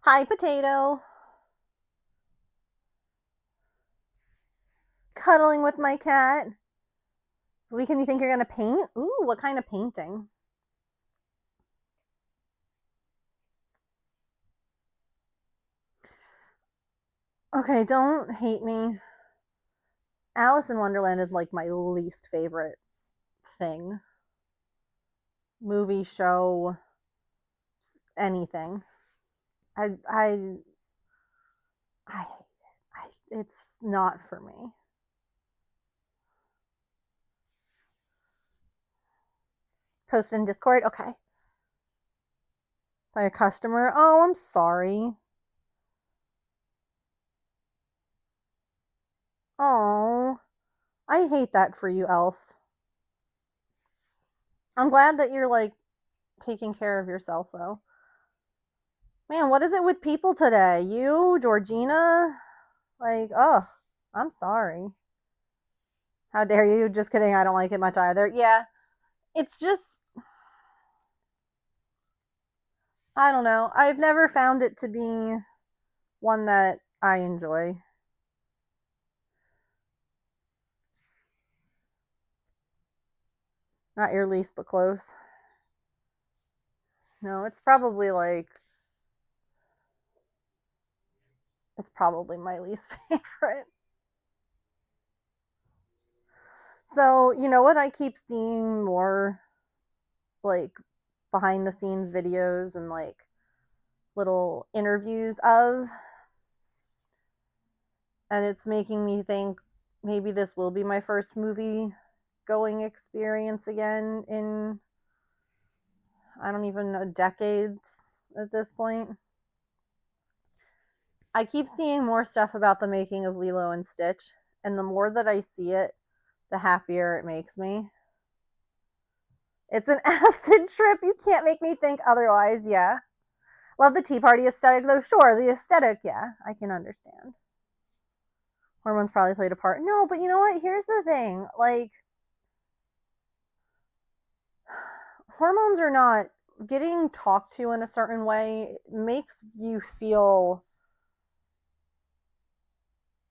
Hi, Potato. Cuddling with my cat. This weekend, you think you're going to paint? Ooh, what kind of painting? Okay, don't hate me. Alice in Wonderland is like my least favorite thing. Movie, show, anything. I it's not for me. Post in Discord? Okay. By a customer? Oh, I'm sorry. Oh, I hate that for you, Elf. I'm glad that you're like taking care of yourself though. Man, what is it with people today? You, Georgina? Like, oh, I'm sorry. How dare you? Just kidding. I don't like it much either. Yeah, it's just, I don't know. I've never found it to be one that I enjoy. Not your least, but close. No, it's probably my least favorite. So, you know what I keep seeing more like behind the scenes videos and like little interviews of, and it's making me think maybe this will be my first movie going experience again in, I don't even know, decades at this point. I keep seeing more stuff about the making of Lilo and Stitch, and the more that I see it, the happier it makes me. It's an acid trip. You can't make me think otherwise. Yeah. Love the Tea Party aesthetic, though. Sure, the aesthetic, yeah, I can understand. Hormones probably played a part. No, but you know what? Here's the thing. Like, hormones are not, getting talked to in a certain way makes you feel,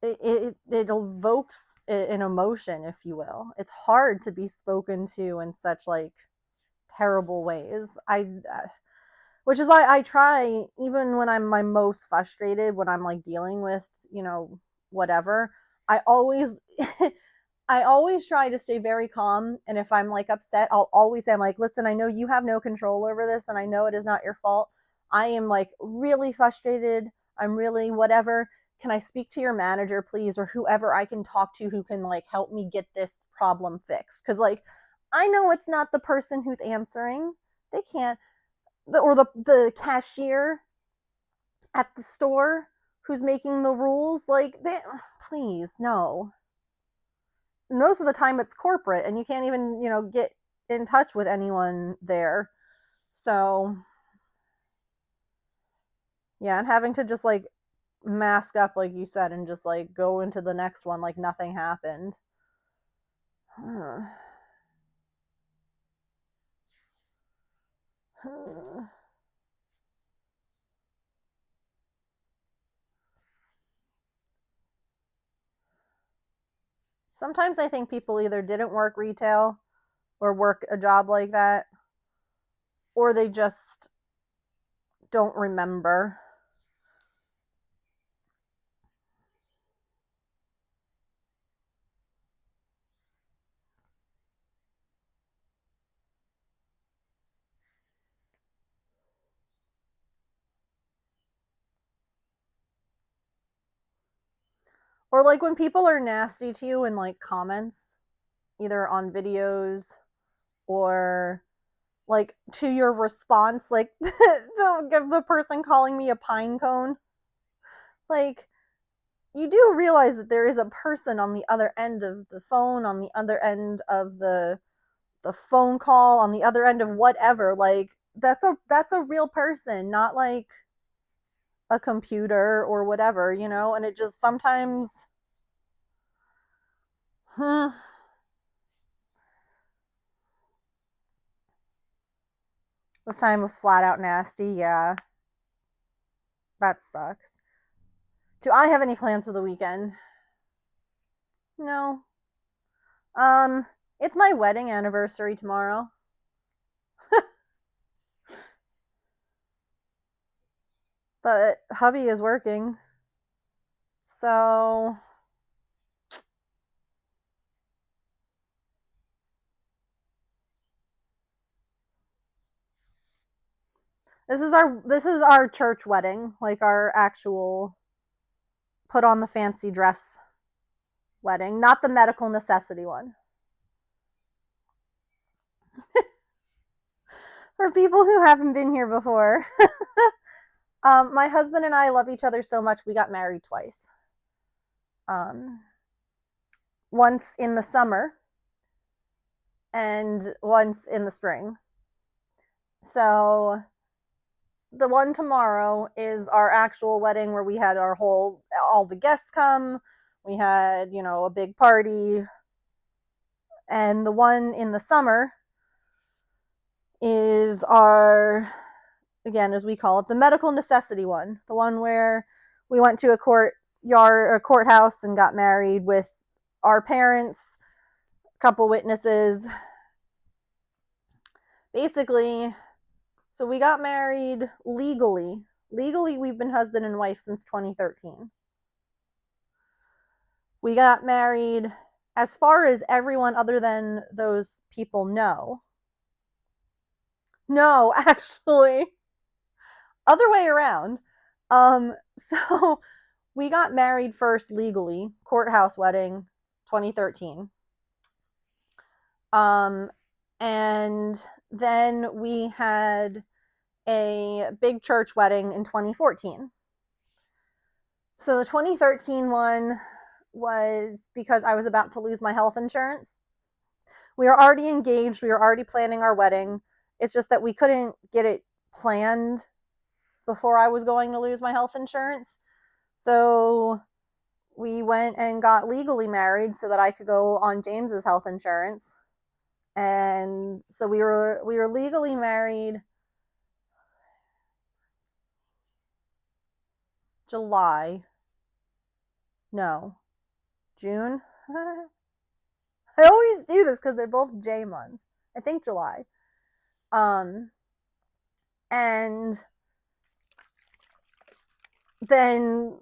it evokes an emotion, if you will. It's hard to be spoken to in such like terrible ways. Which is why I try, even when I'm my most frustrated, when I'm like dealing with, whatever, I always I always try to stay very calm. And if I'm like upset, I'll always say, I'm like, listen, I know you have no control over this, and I know it is not your fault. I am like really frustrated. I'm really whatever. Can I speak to your manager, please, or whoever I can talk to who can like help me get this problem fixed? Because like, I know it's not the person who's answering. They can't, or the cashier at the store who's making the rules. Like, please, no. Most of the time it's corporate and you can't even, get in touch with anyone there. So, yeah, and having to just like mask up, like you said, and just like go into the next one like nothing happened. Sometimes I think people either didn't work retail or work a job like that, or they just don't remember. Or like when people are nasty to you in like comments, either on videos or like to your response, like the person calling me a pine cone. Like, you do realize that there is a person on the other end of the phone, on the other end of the phone call, on the other end of whatever. Like, that's a real person, not like a computer or whatever, and it just sometimes, this time was flat out nasty. Yeah, that sucks. Do I have any plans for the weekend? No. Um, it's my wedding anniversary tomorrow. But hubby is working. So this is our church wedding, like our actual put on the fancy dress wedding, not the medical necessity one. For people who haven't been here before, my husband and I love each other so much we got married twice. Once in the summer and once in the spring. So the one tomorrow is our actual wedding where we had all the guests come. We had, a big party. And the one in the summer is our, again, as we call it, the medical necessity one. The one where we went to a courthouse and got married with our parents, a couple witnesses. Basically, so we got married legally. Legally, we've been husband and wife since 2013. We got married as far as everyone other than those people know. No, actually, other way around. So we got married first legally, courthouse wedding, 2013. And then we had a big church wedding in 2014. So the 2013 one was because I was about to lose my health insurance. We were already engaged. We were already planning our wedding. It's just that we couldn't get it planned before I was going to lose my health insurance. So we went and got legally married so that I could go on James's health insurance. And so we were legally married July. No, June. I always do this because they're both J months. I think July. And then,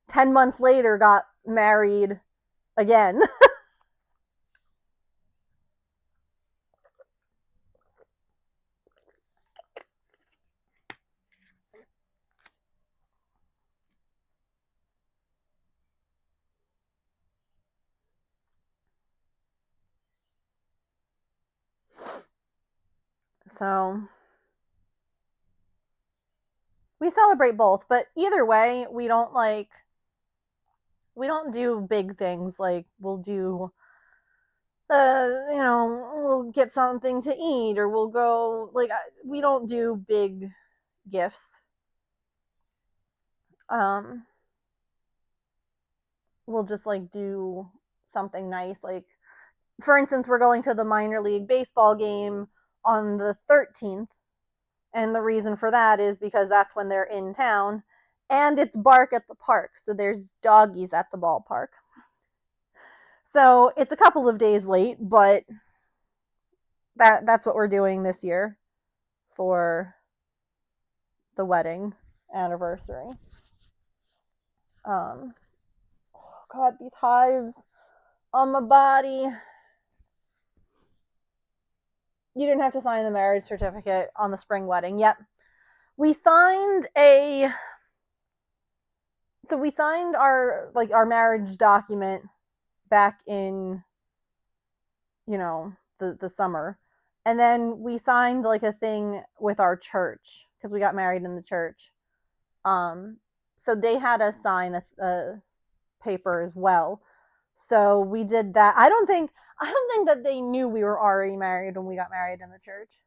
10 months later got married again. So we celebrate both, but either way, we don't do big things. Like we'll do we'll get something to eat, or we'll go, we don't do big gifts. We'll just do something nice. Like, for instance, we're going to the minor league baseball game on the 13th. And the reason for that is because that's when they're in town and it's bark at the park. So there's doggies at the ballpark. So it's a couple of days late, but that's what we're doing this year for the wedding anniversary. Oh God, these hives on my body. You didn't have to sign the marriage certificate on the spring wedding. Yep. We signed our marriage document back in, the summer. And then we signed a thing with our church because we got married in the church. So they had us sign a paper as well. So we did that. I don't think that they knew we were already married when we got married in the church.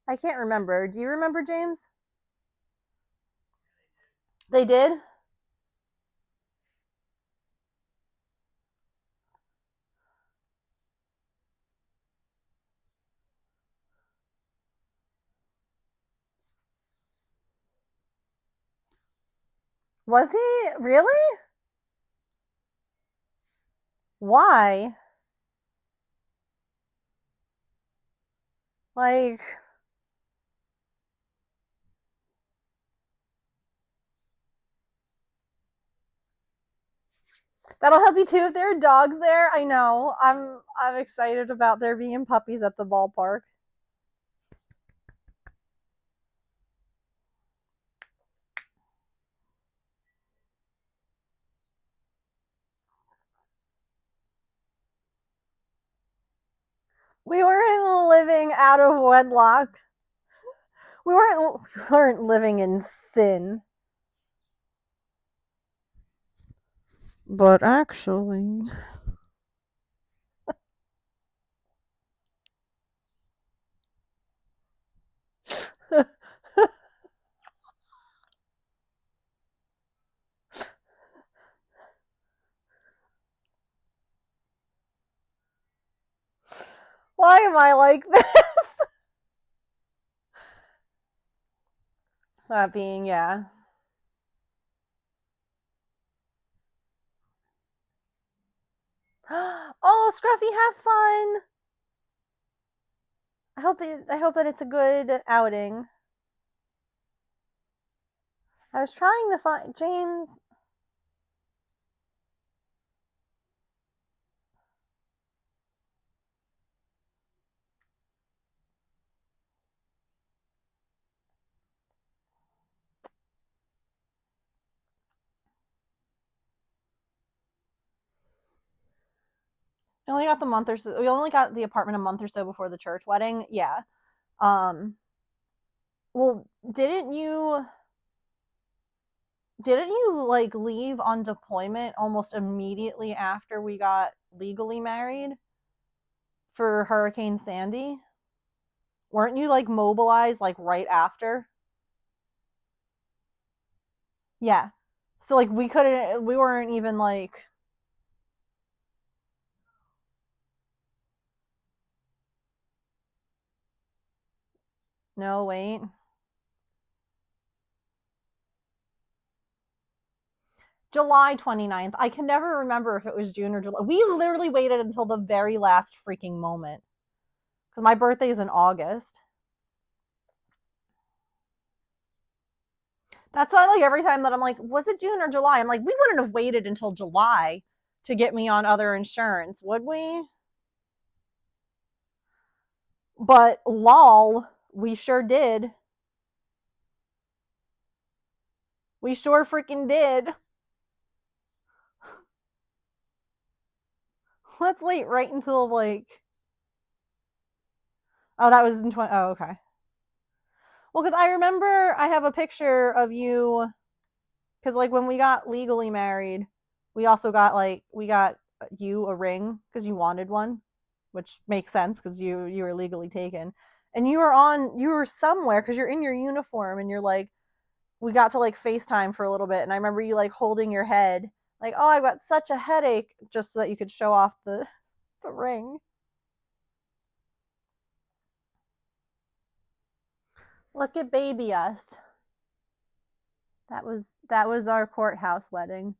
I can't remember. Do you remember, James? They did? Was he? Really? Why? Like, that'll help you too if there are dogs there. I know. I'm excited about there being puppies at the ballpark. We weren't living out of wedlock. We weren't living in sin. But actually. Why am I like this? That being, yeah. Oh, Scruffy, have fun. I hope that it's a good outing. I was trying to find James. We only got the month or so. We only got the apartment a month or so before the church wedding. Yeah. Um. Well, didn't you like leave on deployment almost immediately after we got legally married for Hurricane Sandy? Weren't you like mobilized like right after? Yeah. So like we weren't even like no, wait. July 29th. I can never remember if it was June or July. We literally waited until the very last freaking moment. Cuz my birthday is in August. That's why like every time that I'm like, was it June or July? I'm like, we wouldn't have waited until July to get me on other insurance, would we? But lol, we sure did. We sure freaking did. Let's wait right until like oh, that was in 20. Oh, okay. Well, because I remember I have a picture of you because like when we got legally married, we also got like we got you a ring because you wanted one, which makes sense because you were legally taken, and you were somewhere because you're in your uniform and you're like we got to like FaceTime for a little bit, and I remember you like holding your head like oh I've got such a headache just so that you could show off the ring. Look at baby us. That was our courthouse wedding.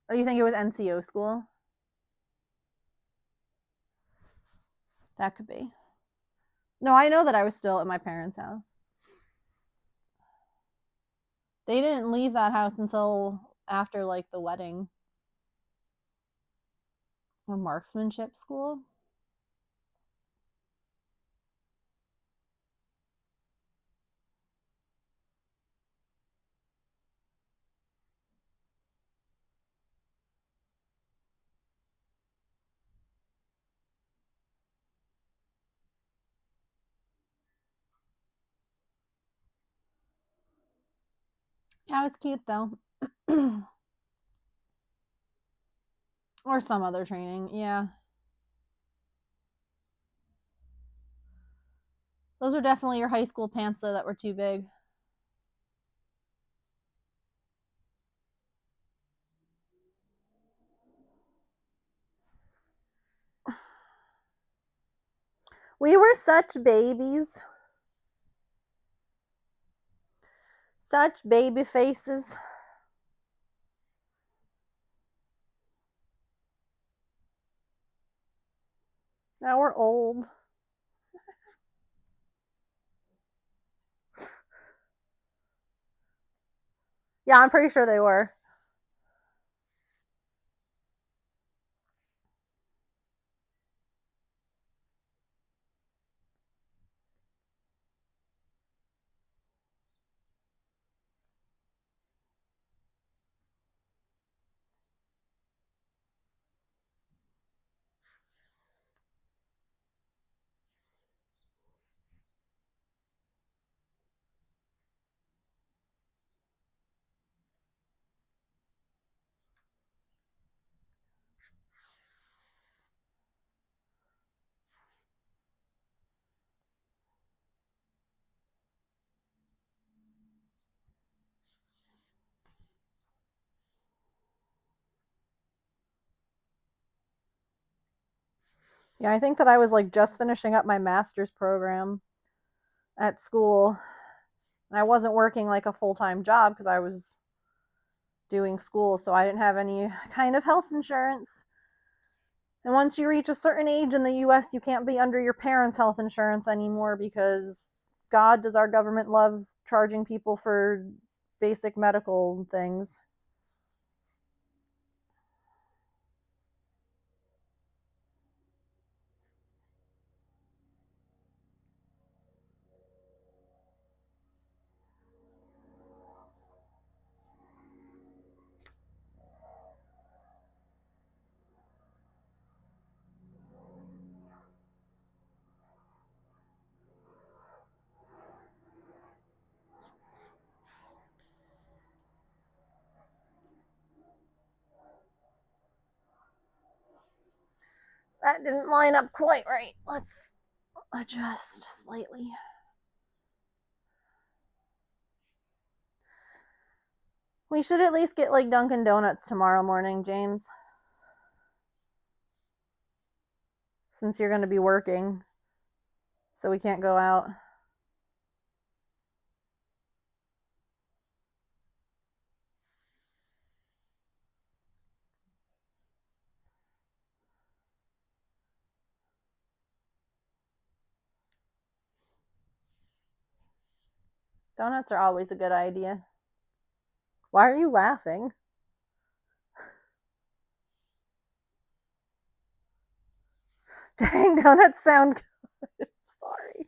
Oh, you think it was NCO school? That could be. No, I know that I was still at my parents' house. They didn't leave that house until after like the wedding. Or marksmanship school. Yeah, it was cute though. Or some other training. Yeah. Those are definitely your high school pants though that were too big. We were such babies. Such baby faces. Now we're old. Yeah, I'm pretty sure they were. Yeah, I think that I was like just finishing up my master's program at school. And I wasn't working like a full-time job because I was doing school, so I didn't have any kind of health insurance. And once you reach a certain age in the US, you can't be under your parents' health insurance anymore because God, does our government love charging people for basic medical things. That didn't line up quite right. Let's adjust slightly. We should at least get like Dunkin' Donuts tomorrow morning, James. Since you're going to be working, so we can't go out. Donuts are always a good idea. Why are you laughing? Dang, donuts sound good. Sorry.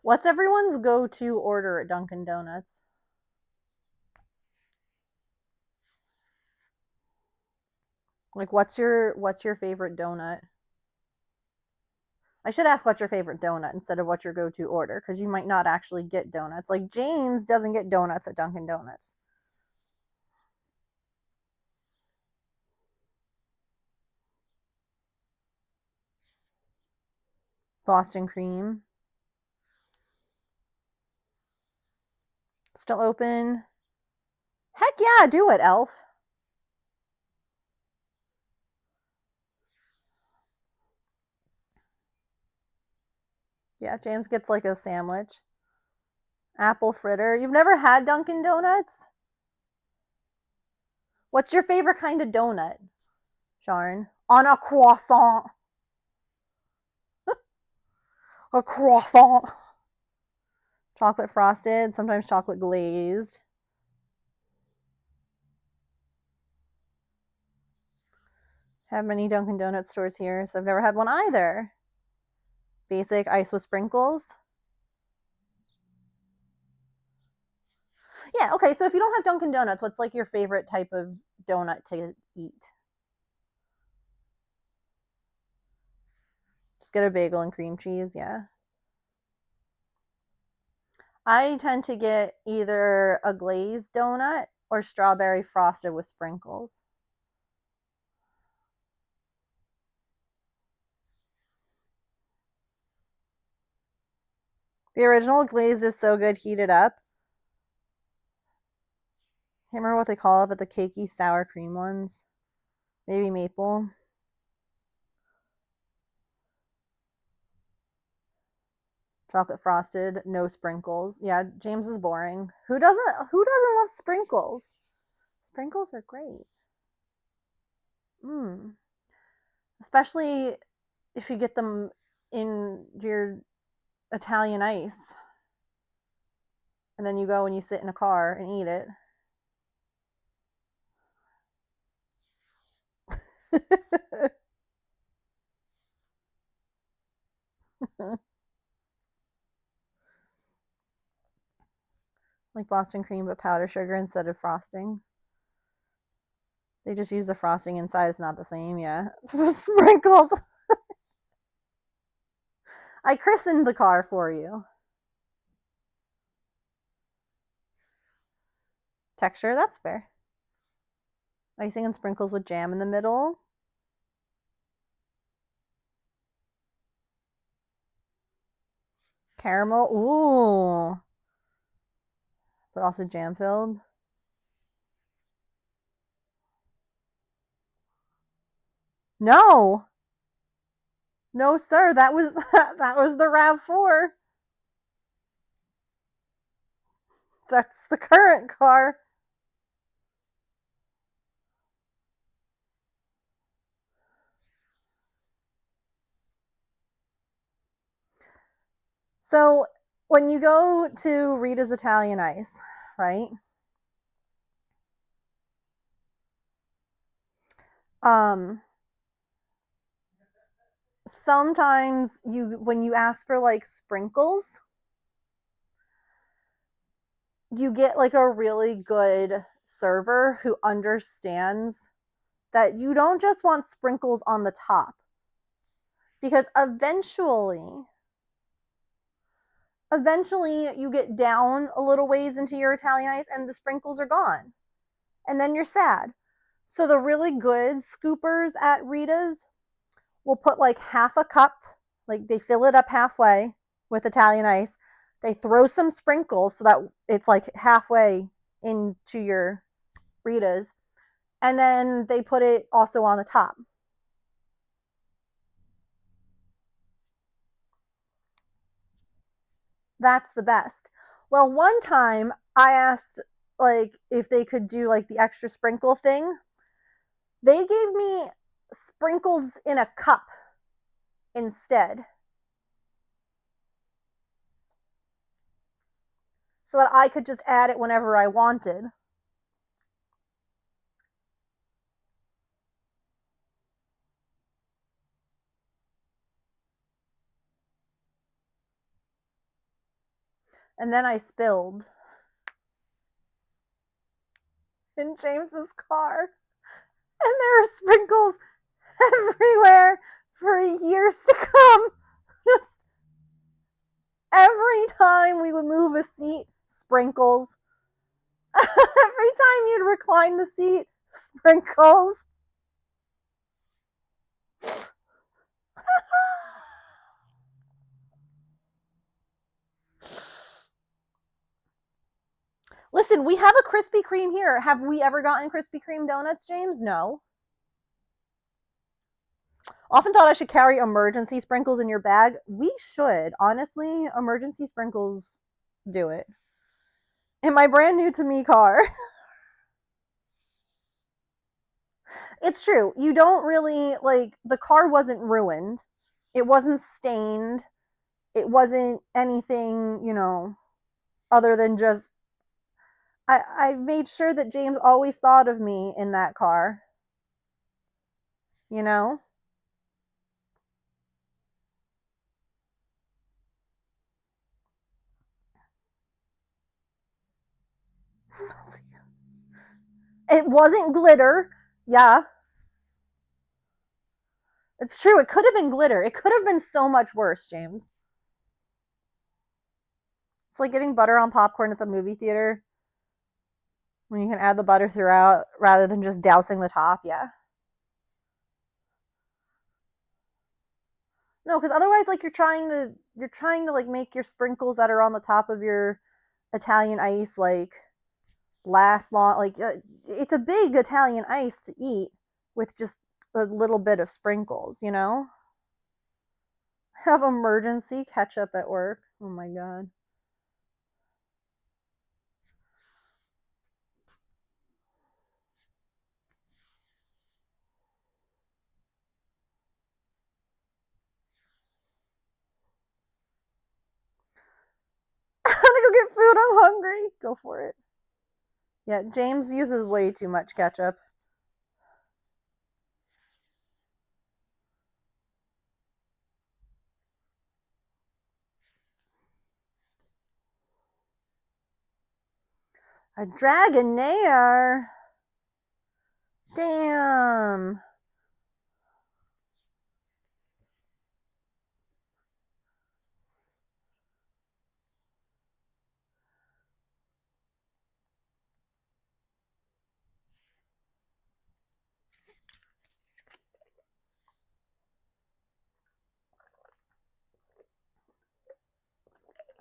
What's everyone's go-to order at Dunkin' Donuts? Like what's your favorite donut? I should ask what's your favorite donut instead of what's your go-to order because you might not actually get donuts. Like James doesn't get donuts at Dunkin' Donuts. Boston cream. Still open. Heck yeah, do it, Elf. Yeah, James gets like a sandwich. Apple fritter. You've never had Dunkin' Donuts? What's your favorite kind of donut, Sharn? On a croissant. A croissant. Chocolate frosted, sometimes chocolate glazed. Have many Dunkin' Donuts stores here, so I've never had one either. Basic ice with sprinkles. Yeah, okay, so if you don't have Dunkin' Donuts, what's like your favorite type of donut to eat? Just get a bagel and cream cheese, yeah. I tend to get either a glazed donut or strawberry frosted with sprinkles. The original glazed is so good heated up. Can't remember what they call it, but the cakey sour cream ones. Maybe maple. Chocolate frosted, no sprinkles. Yeah, James is boring. Who doesn't love sprinkles? Sprinkles are great. Mm. Especially if you get them in your Italian ice. And then you go and you sit in a car and eat it. Like Boston cream, but powder sugar instead of frosting. They just use the frosting inside. It's not the same, yeah. Sprinkles. I christened the car for you. Texture, that's fair. Icing and sprinkles with jam in the middle. Caramel, ooh. But also jam filled. No. No, sir, that was that was the RAV4. That's the current car. So when you go to Rita's Italian Ice, right? Sometimes when you ask for like sprinkles, you get like a really good server who understands that you don't just want sprinkles on the top, because eventually you get down a little ways into your Italian ice and the sprinkles are gone, and then you're sad. So the really good scoopers at Rita's will put like half a cup, like they fill it up halfway with Italian ice. They throw some sprinkles so that it's like halfway into your Rita's, and then they put it also on the top. That's the best. Well, one time I asked like if they could do like the extra sprinkle thing. They gave me sprinkles in a cup instead, so that I could just add it whenever I wanted. And then I spilled in James's car, and there are sprinkles everywhere for years to come. Just every time we would move a seat, sprinkles. Every time you'd recline the seat, sprinkles. Listen, we have a Krispy Kreme here. Have we ever gotten Krispy Kreme donuts, James? No. Often thought I should carry emergency sprinkles in your bag. We should. Honestly, emergency sprinkles do it. In my brand new to me car. It's true. You don't really, like, the car wasn't ruined. It wasn't stained. It wasn't anything, other than just I made sure that James always thought of me in that car. You know? It wasn't glitter. Yeah. It's true. It could have been glitter. It could have been so much worse, James. It's like getting butter on popcorn at the movie theater when you can add the butter throughout rather than just dousing the top. Yeah. No, because otherwise, like you're trying to like make your sprinkles that are on the top of your Italian ice like last long. Like it's a big Italian ice to eat with just a little bit of sprinkles. Have emergency ketchup at work. Oh my god. I'm gonna go get food. I'm hungry. Go for it. Yeah, James uses way too much ketchup. A Dragonair. Damn.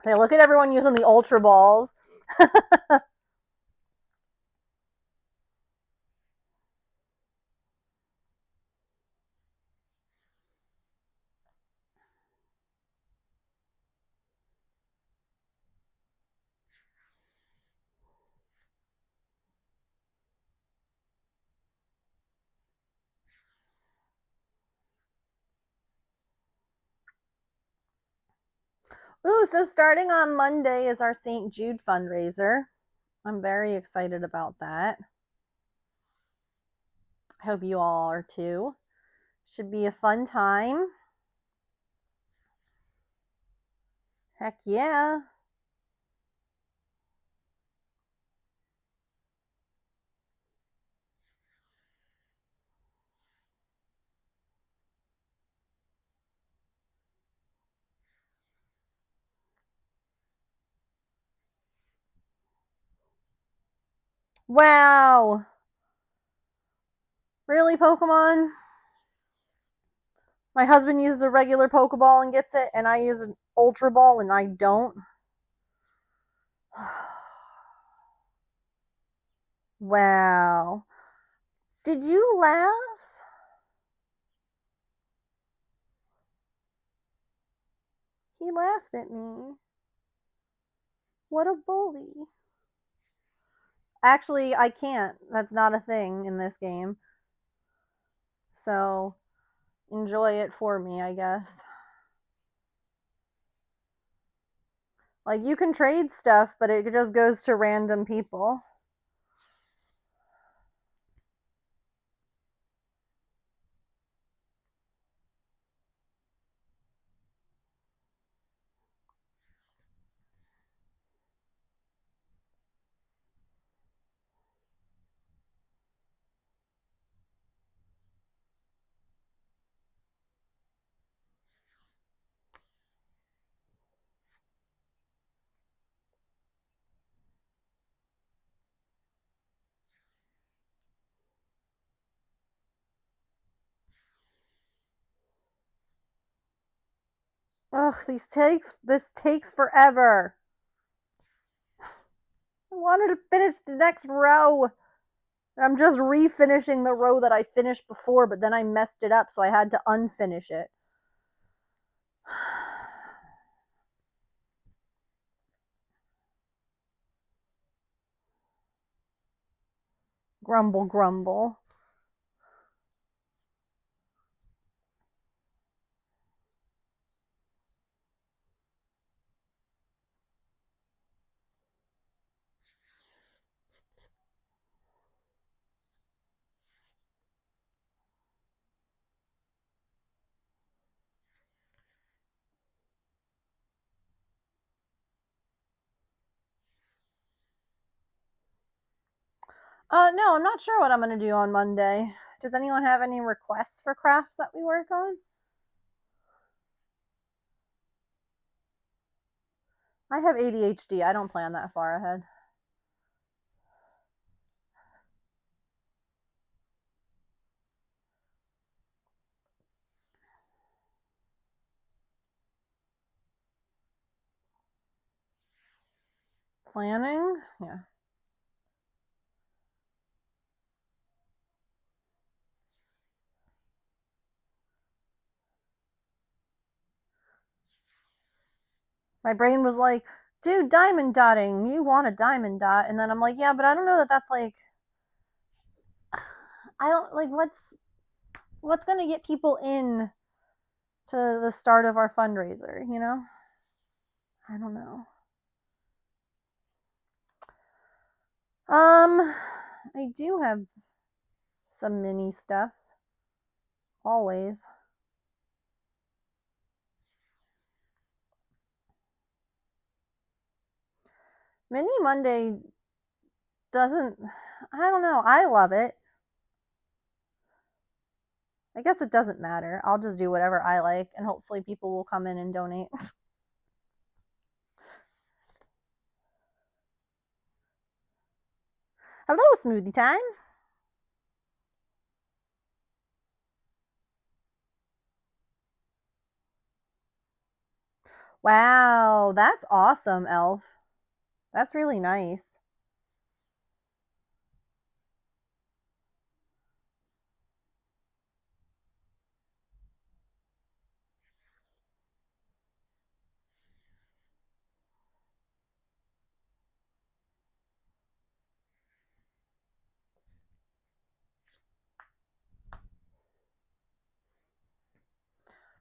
Hey, look at everyone using the Ultra Balls. Ooh, so starting on Monday is our St. Jude fundraiser. I'm very excited about that. I hope you all are too. Should be a fun time. Heck yeah. Wow. Really, Pokemon? My husband uses a regular Pokeball and gets it, and I use an Ultra Ball and I don't. Wow. Did you laugh? He laughed at me. What a bully. Actually, I can't. That's not a thing in this game. So, enjoy it for me, I guess. Like, you can trade stuff, but it just goes to random people. Ugh, this takes forever. I wanted to finish the next row. I'm just refinishing the row that I finished before, but then I messed it up, so I had to unfinish it. Grumble, grumble. No, I'm not sure what I'm going to do on Monday. Does anyone have any requests for crafts that we work on? I have ADHD. I don't plan that far ahead. Planning? Yeah. My brain was like, dude, diamond dotting. You want a diamond dot. And then I'm like, yeah, but I don't know that that's like, I don't like what's going to get people in to the start of our fundraiser, you know? I don't know. I do have some mini stuff. Always. Mini Monday doesn't, I don't know. I love it. I guess it doesn't matter. I'll just do whatever I like, and hopefully people will come in and donate. Hello, smoothie time. Wow, that's awesome, Elf. That's really nice.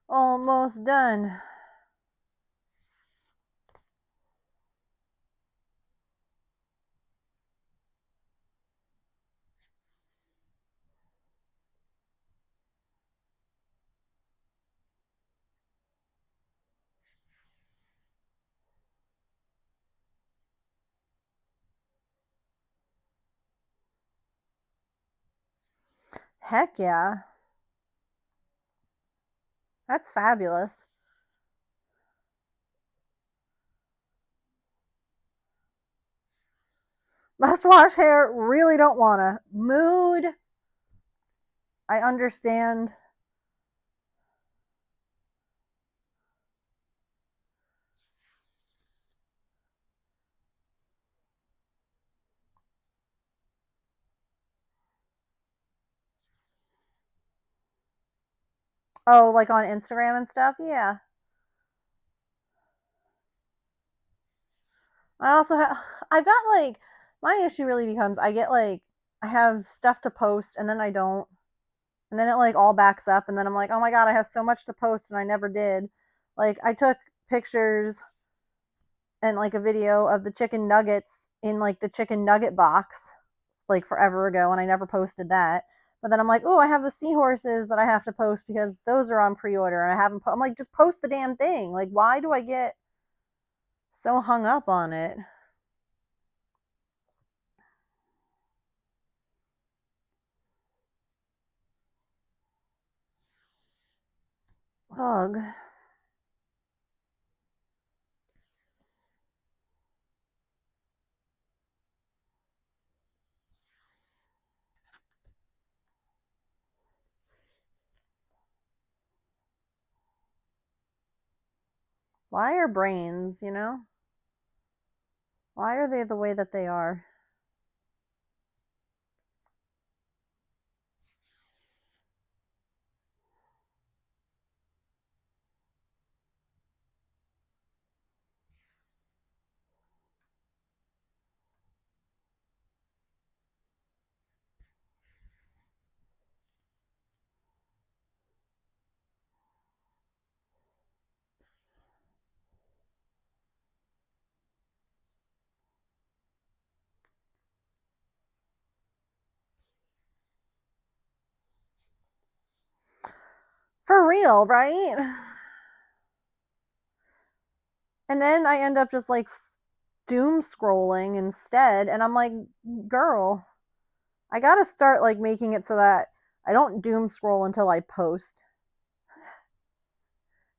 Almost done. Heck yeah. That's fabulous. Must wash hair, really don't wanna. Mood, I understand. Oh, like on Instagram and stuff? Yeah. I also have, I've got like, my issue really becomes I get like, I have stuff to post and then I don't. And then it like all backs up. And then I'm like, oh my God, I have so much to post and I never did. Like, I took pictures and like a video of the chicken nuggets in like the chicken nugget box like forever ago and I never posted that. But then I'm like, oh, I have the seahorses that I have to post because those are on pre-order and I haven't. I'm like, just post the damn thing. Like, why do I get so hung up on it? Ugh. Why are brains, you know? Why are they the way that they are? For real, right? And then I end up just like doom scrolling instead. And I'm like, girl, I gotta start like making it so that I don't doom scroll until I post.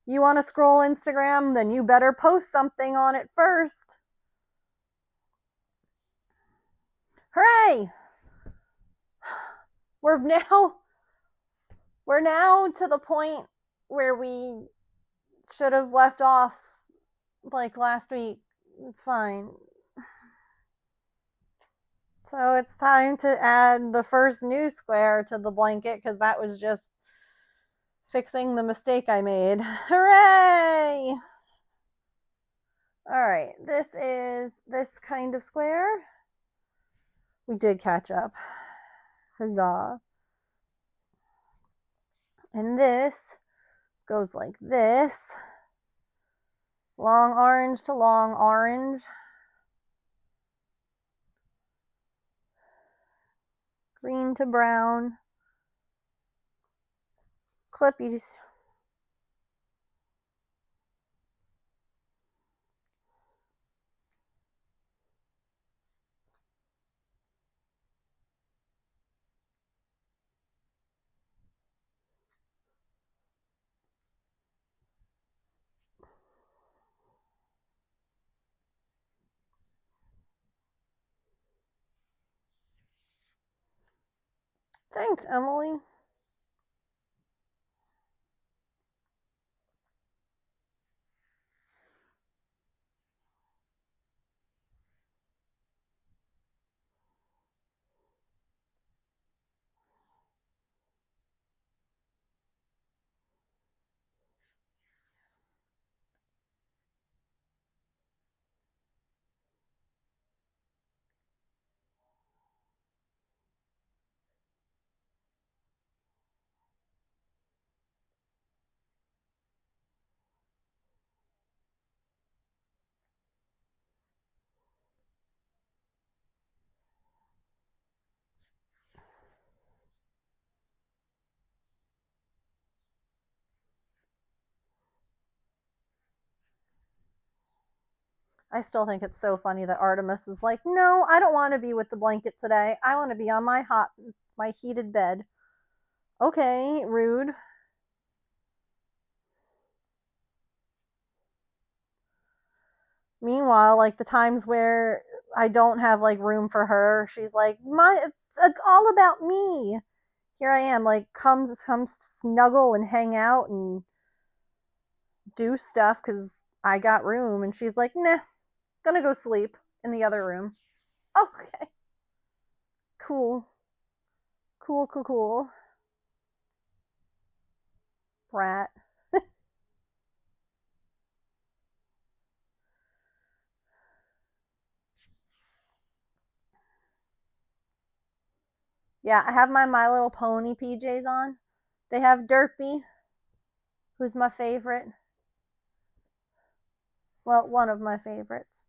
You wanna scroll Instagram? Then you better post something on it first. Hooray! We're now we're now to the point where we should have left off like last week. It's fine. So it's time to add the first new square to the blanket because that was just fixing the mistake I made. Hooray! All right, this is this kind of square. We did catch up. Huzzah. And this goes like this. Long orange to long orange. Green to brown. Clippies. Thanks, Emily. I still think it's so funny that Artemis is like, no, I don't want to be with the blanket today. I want to be on my heated bed. Okay, rude. Meanwhile, like the times where I don't have like room for her, she's like, it's all about me. Here I am, like come snuggle and hang out and do stuff because I got room, and she's like, nah, gonna go sleep in the other room. Okay, cool, cool. Brat. Yeah, I have my My Little Pony PJs on. They have Derpy, who's my favorite. Well, one of my favorites.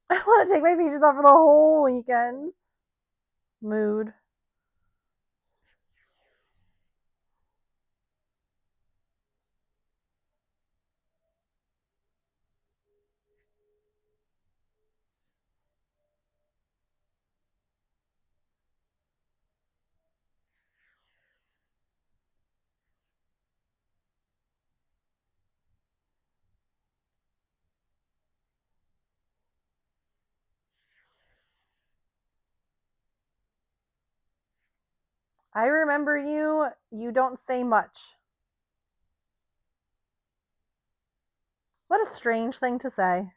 I want to take my PJs off for the whole weekend. Mood. I remember you. You don't say much. What a strange thing to say.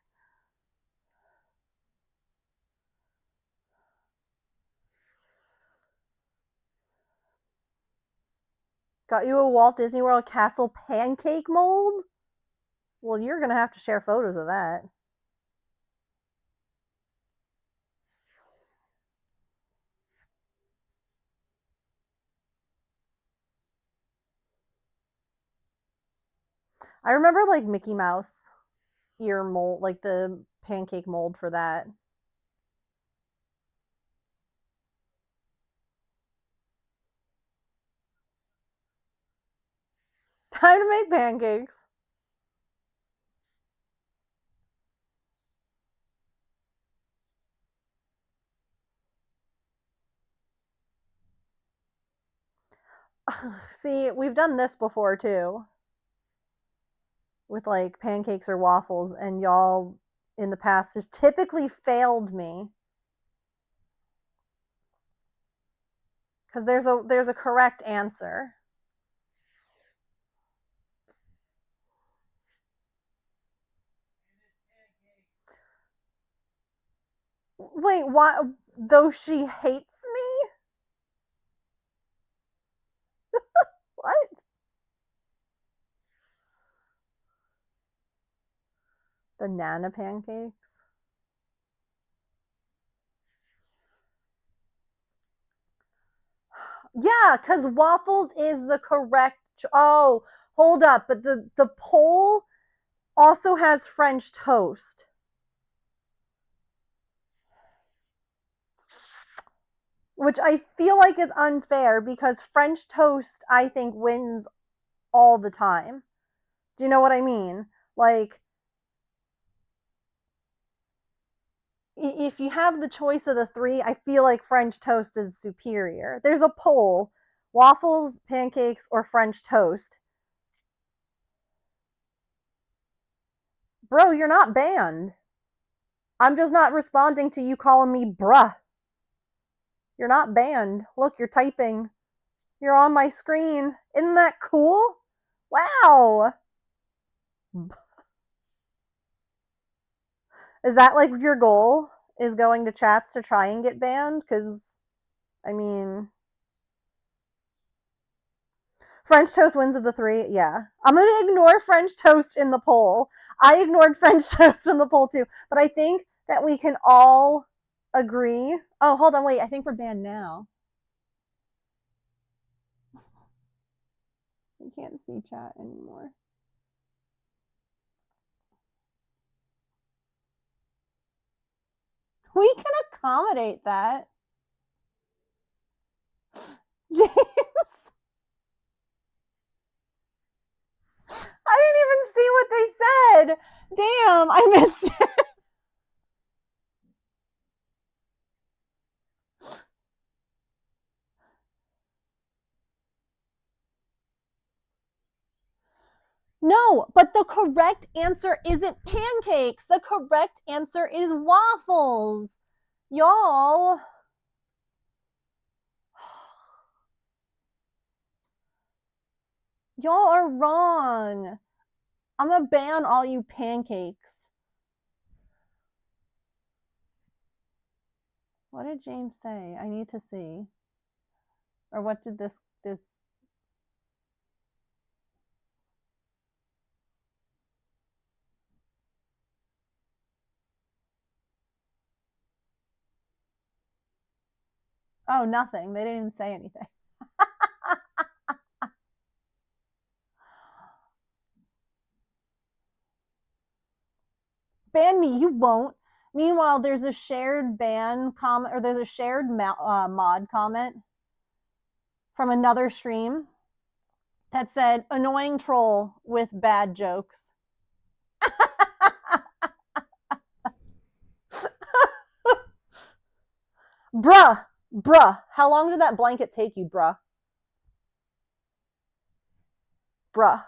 Got you a Walt Disney World Castle pancake mold? Well, you're gonna have to share photos of that. I remember like Mickey Mouse ear mold, like the pancake mold for that. Time to make pancakes. See, we've done this before too, with like pancakes or waffles, and y'all in the past have typically failed me because there's a correct answer. Wait, what? Though she hates me? What? The Nana pancakes? Yeah, because waffles is the correct. Oh, hold up. But the poll also has French toast. Which I feel like is unfair because French toast, I think, wins all the time. Do you know what I mean? Like, if you have the choice of the three, I feel like French toast is superior. There's a poll: waffles, pancakes, or French toast. Bro, you're not banned. I'm just not responding to you calling me bruh. You're not banned. Look, you're typing. You're on my screen. Isn't that cool? Wow. Is that like your goal? Is going to chats to try and get banned? Because, I mean, French toast wins of the three. Yeah. I'm going to ignore French toast in the poll. I ignored French toast in the poll too. But I think that we can all Agree. Oh, hold on, wait. I think we're banned now. I can't see chat anymore. We can accommodate that. James. I didn't even see what they said. Damn, I missed it. No, but the correct answer isn't pancakes. The correct answer is waffles. Y'all. Y'all are wrong. I'm gonna ban all you pancakes. What did James say? I need to see. Or what did this Oh, nothing. They didn't even say anything. Ban me, you won't. Meanwhile, there's a shared ban comment, or there's a shared mod comment from another stream that said, annoying troll with bad jokes. Bruh, how long did that blanket take you, bruh? Bruh.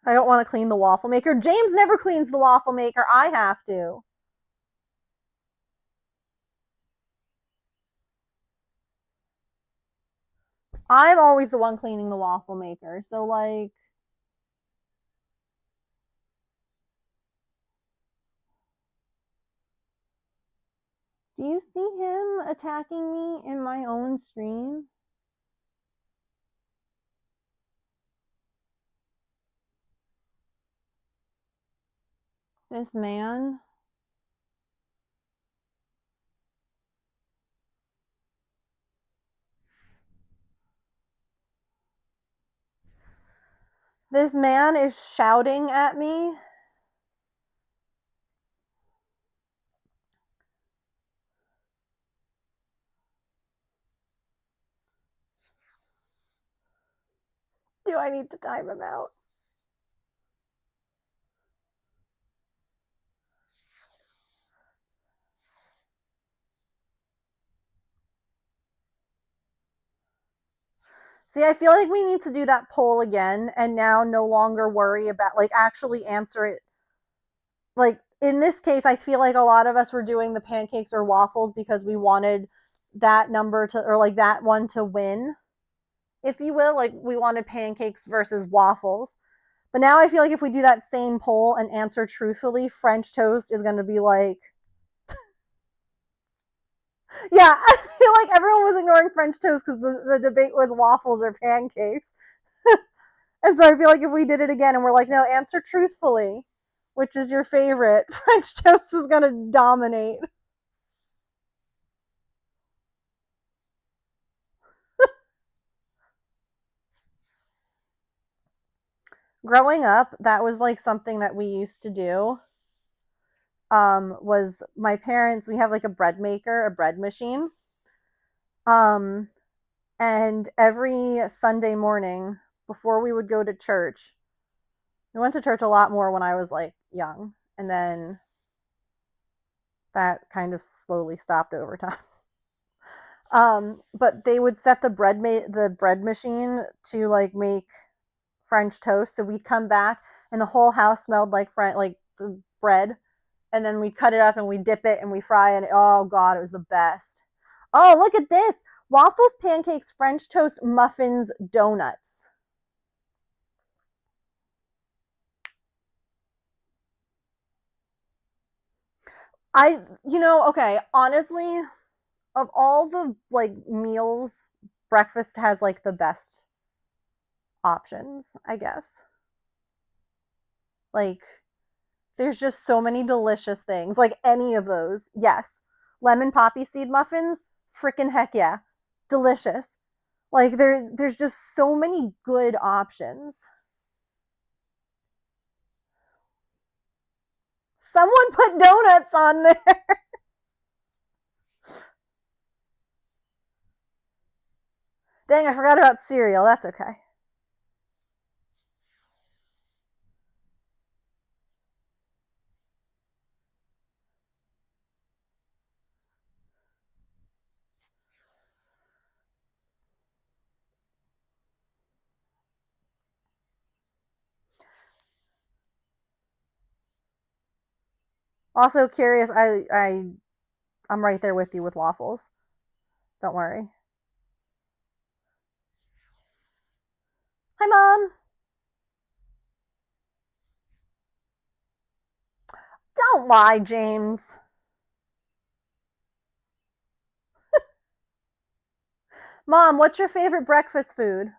I don't want to clean the waffle maker. James never cleans the waffle maker. I have to. I'm always the one cleaning the waffle maker. So, like, do you see him attacking me in my own stream? This man. This man is shouting at me. Do I need to time him out? See, I feel like we need to do that poll again and now no longer worry about, like, actually answer it. Like, in this case, I feel like a lot of us were doing the pancakes or waffles because we wanted that number to, or like that one to win, if you will. Like, we wanted pancakes versus waffles. But now I feel like if we do that same poll and answer truthfully, French toast is going to be like, yeah, I feel like everyone was ignoring French toast because the debate was waffles or pancakes. And so I feel like if we did it again and we're like, no, answer truthfully, which is your favorite, French toast is going to dominate. Growing up, that was like something that we used to do. Was my parents, we have like a bread maker, a bread machine. And every Sunday morning before we would go to church, we went to church a lot more when I was like young, and then that kind of slowly stopped over time. But they would set the bread machine to like make French toast. So we'd come back and the whole house smelled like the bread, and then we'd cut it up and we dip it and we fry it. And oh god, it was the best. Oh, look at this: waffles, pancakes, French toast, muffins, donuts. Okay, honestly, of all the like meals, breakfast has like the best options, I guess. Like there's just so many delicious things. Like any of those. Yes. Lemon poppy seed muffins, freaking heck yeah. Delicious. Like there's just so many good options. Someone put donuts on there. Dang, I forgot about cereal. That's okay. Also curious, I'm right there with you with waffles. Don't worry. Hi mom. Don't lie, James. Mom, what's your favorite breakfast food?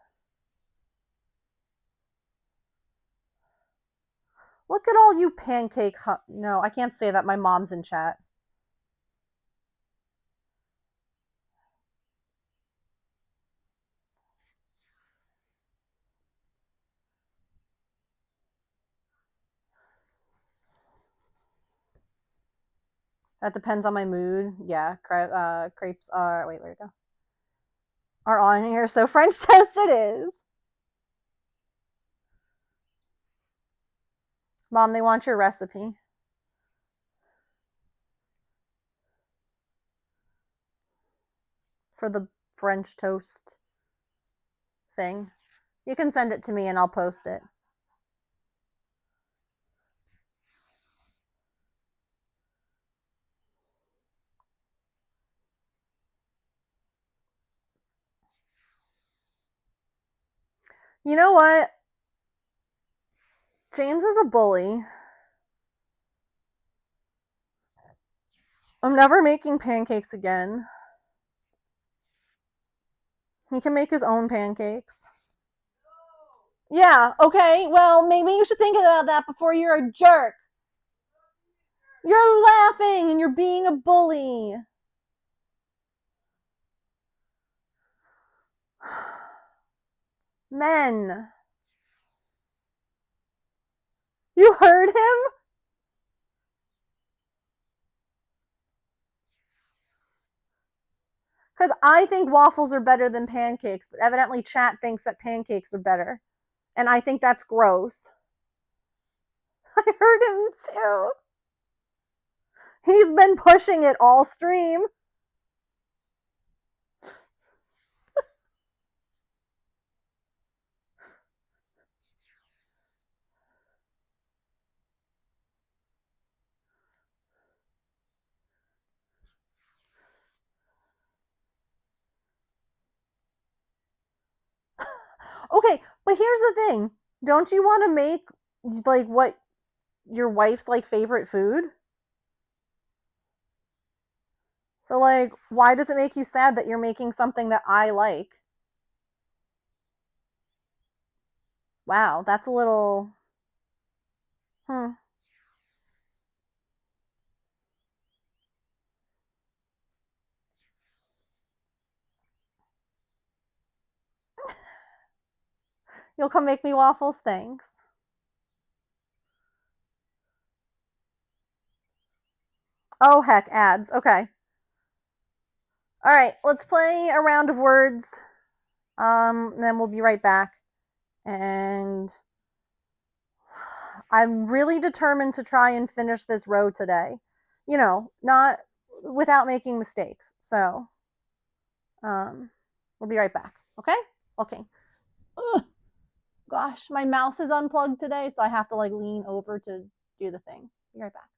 Look at all you pancake. No, I can't say that. My mom's in chat. That depends on my mood. Yeah, crepes are. Wait, where'd it go? Are on here. So French toast it is. Mom, they want your recipe for the French toast thing. You can send it to me and I'll post it. You know what? James is a bully. I'm never making pancakes again. He can make his own pancakes. Yeah, okay. Well, maybe you should think about that before you're a jerk. You're laughing and you're being a bully. Men. You heard him? Because I think waffles are better than pancakes, but evidently chat thinks that pancakes are better. And I think that's gross. I heard him too. He's been pushing it all stream. Okay, but here's the thing. Don't you want to make like what your wife's like favorite food? So like why does it make you sad that you're making something that I like? Wow, that's a little hmm. You'll come make me waffles, thanks. Oh heck, ads. Okay. All right, let's play a round of words. And then we'll be right back. And I'm really determined to try and finish this row today. Not without making mistakes. So, um, we'll be right back. Okay? Okay. Ugh. Gosh, my mouse is unplugged today, so I have to like lean over to do the thing. Be right back.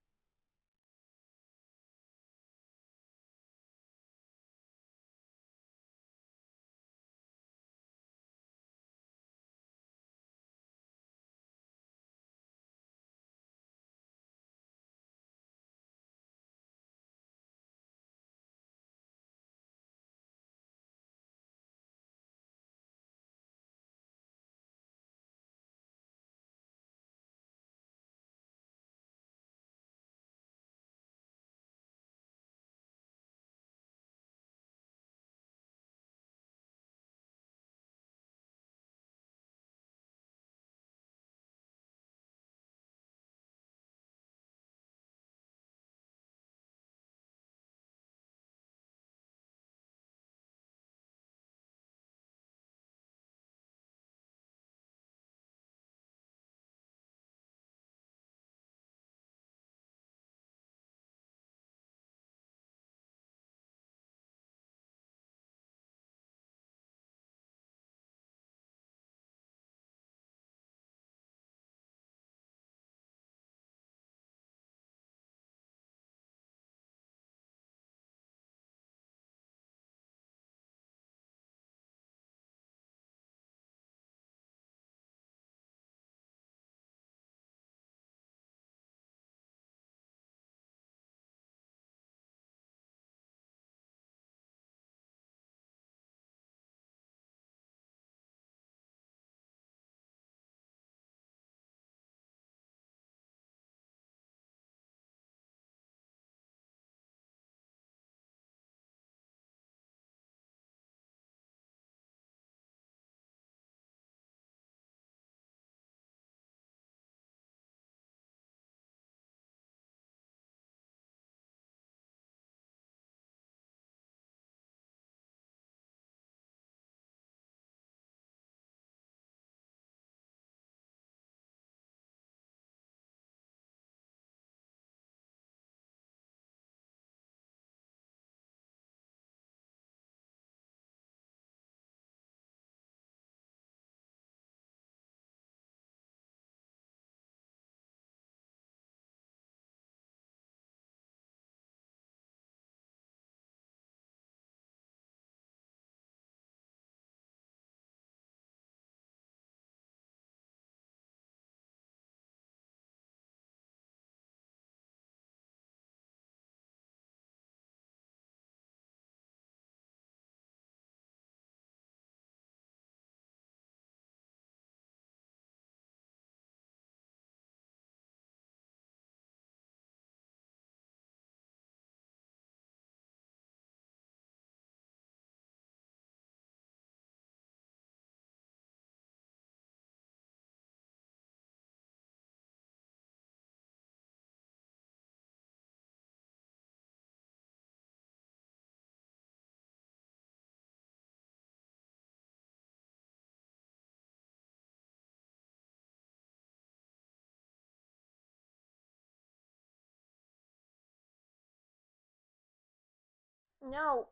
No.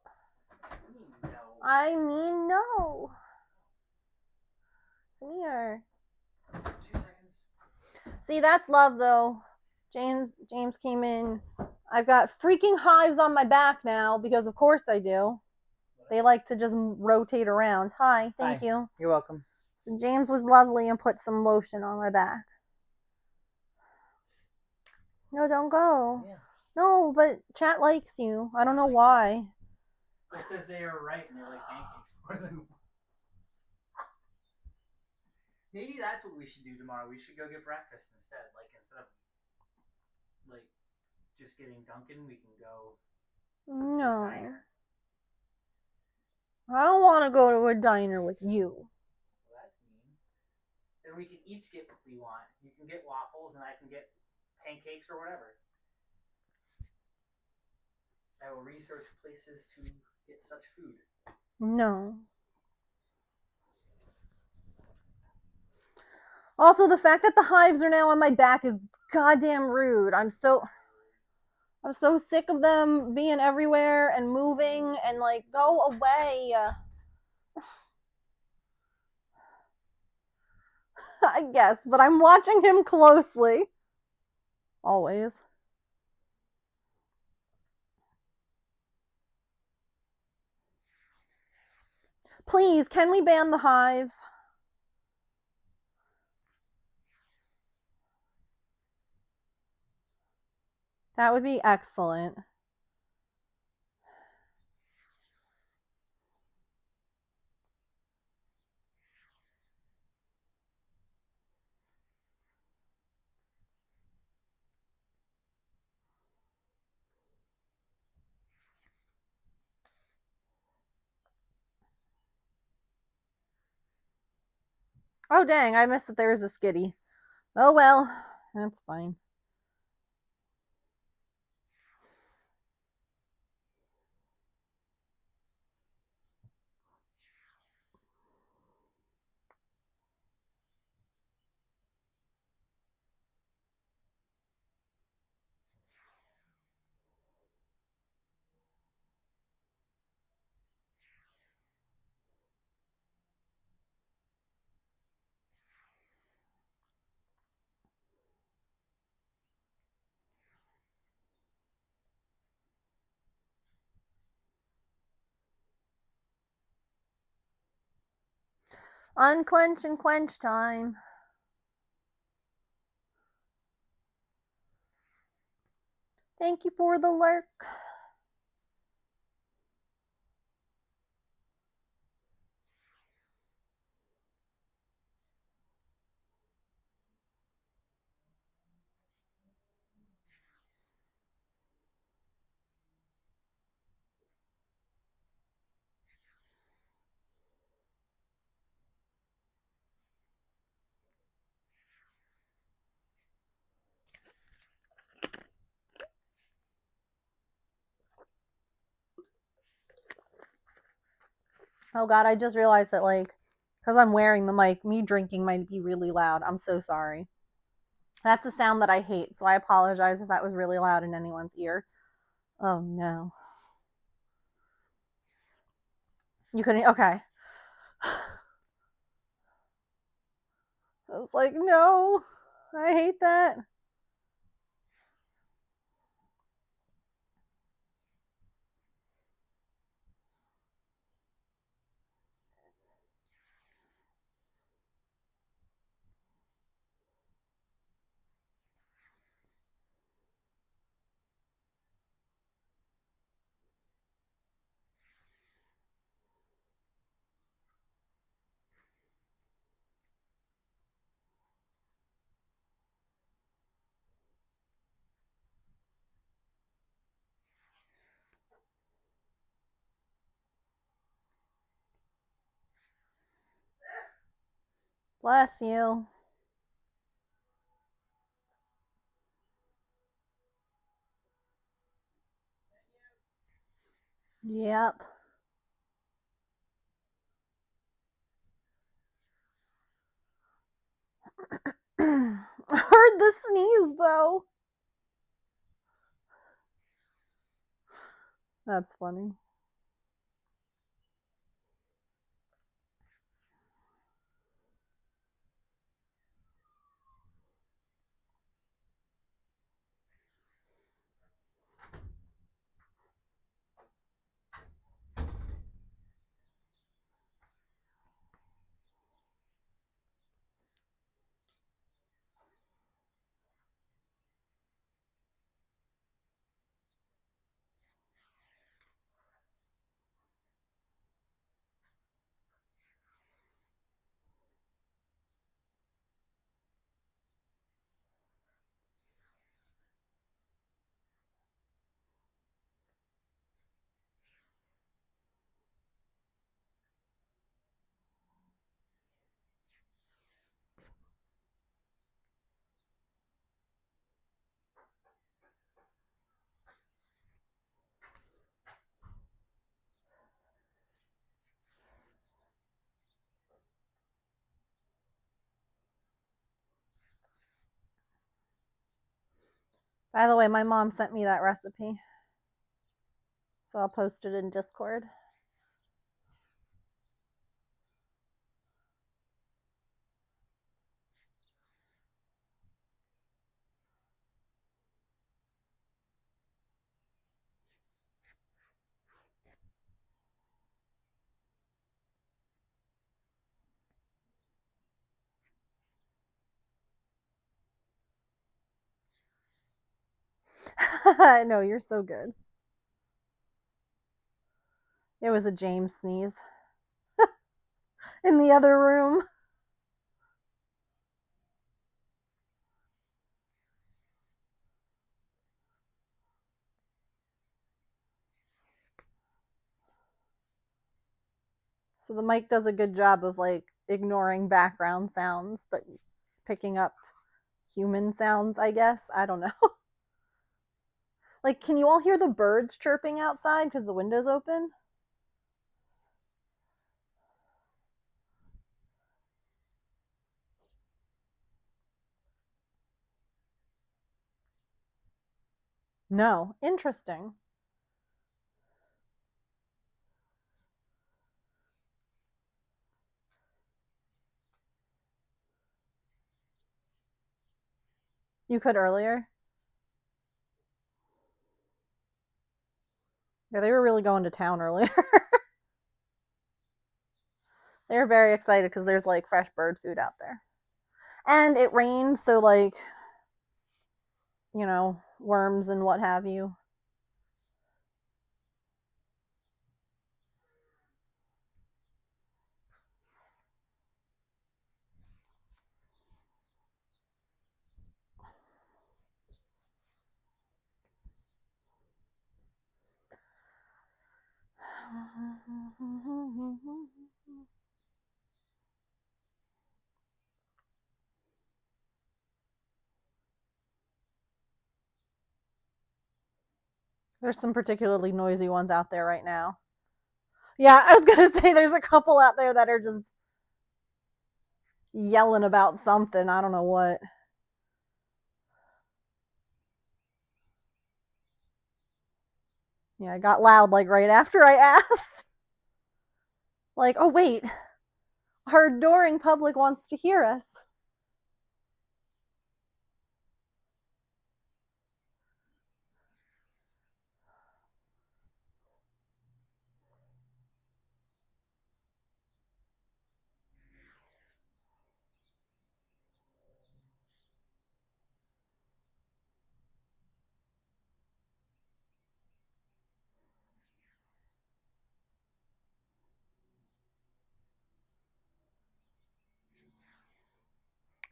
What do you mean, no? I mean no. Come here. 2 seconds. See, that's love though. James came in. I've got freaking hives on my back now because of course I do. They like to just rotate around. Hi, thank you. You're welcome. So James was lovely and put some lotion on my back. No, don't go. Yeah. No, but chat likes you. I don't know why. Because they are right and they like pancakes more than. Maybe that's what we should do tomorrow. We should go get breakfast instead. Like instead of like just getting Dunkin', we can go to a No. diner. I don't want to go to a diner with you. Well, that's mean. Then we can each get what we want. You can get waffles and I can get pancakes or whatever. I will research places to get such food. No. Also, the fact that the hives are now on my back is goddamn rude. I'm so sick of them being everywhere and moving and like go away. I guess, but I'm watching him closely. Always. Please, can we ban the hives? That would be excellent. Oh dang, I missed that there was a skitty. Oh well, that's fine. Unclench and quench time. Thank you for the lurk. Oh god, I just realized that like because I'm wearing the mic, me drinking might be really loud. I'm so sorry. That's a sound that I hate, so I apologize if that was really loud in anyone's ear. Oh no. You couldn't okay. I was like, no. I hate that. Bless you. Yep. I heard the sneeze though. That's funny. By the way, my mom sent me that recipe. So I'll post it in Discord. I know, you're so good. It was a James sneeze in the other room. So the mic does a good job of like ignoring background sounds, but picking up human sounds, I guess. I don't know. Like, can you all hear the birds chirping outside because the window's open? No. Interesting. You could earlier? Yeah, they were really going to town earlier. They were very excited because there's like fresh bird food out there. And it rained, so like, worms and what have you. There's some particularly noisy ones out there right now. Yeah, I was gonna say there's a couple out there that are just yelling about something. I don't know what. Yeah, I got loud like right after I asked. Like, oh wait, our adoring public wants to hear us.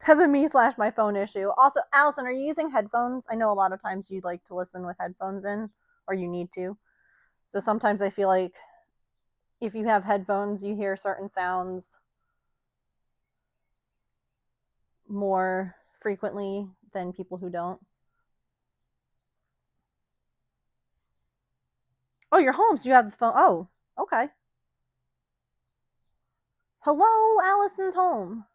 Has a me/my phone issue. Also, Allison, are you using headphones? I know a lot of times you like to listen with headphones in, or you need to. So sometimes I feel like if you have headphones, you hear certain sounds more frequently than people who don't. Oh, you're home, so you have this phone. Oh, okay. Hello, Allison's home.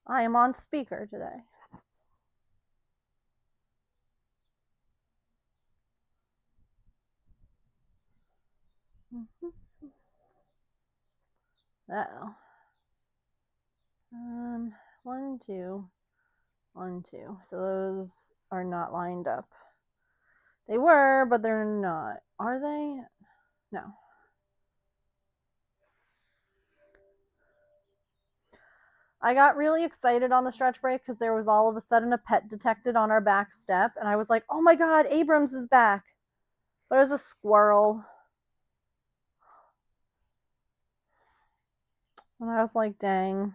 I am on speaker today. Uh-oh. 1, 2, 1, 2. So those are not lined up. They were, but they're not. Are they? No. I got really excited on the stretch break because there was all of a sudden a pet detected on our back step, and I was like, oh my god, Abrams is back. But it was a squirrel. And I was like, dang.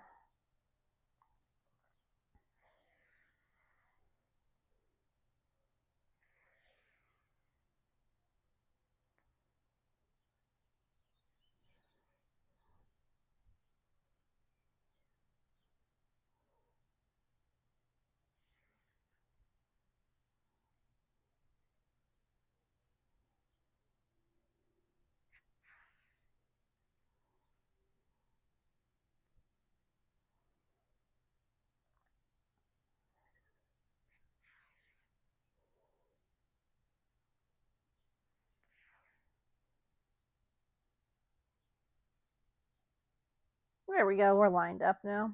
There we go. We're lined up now.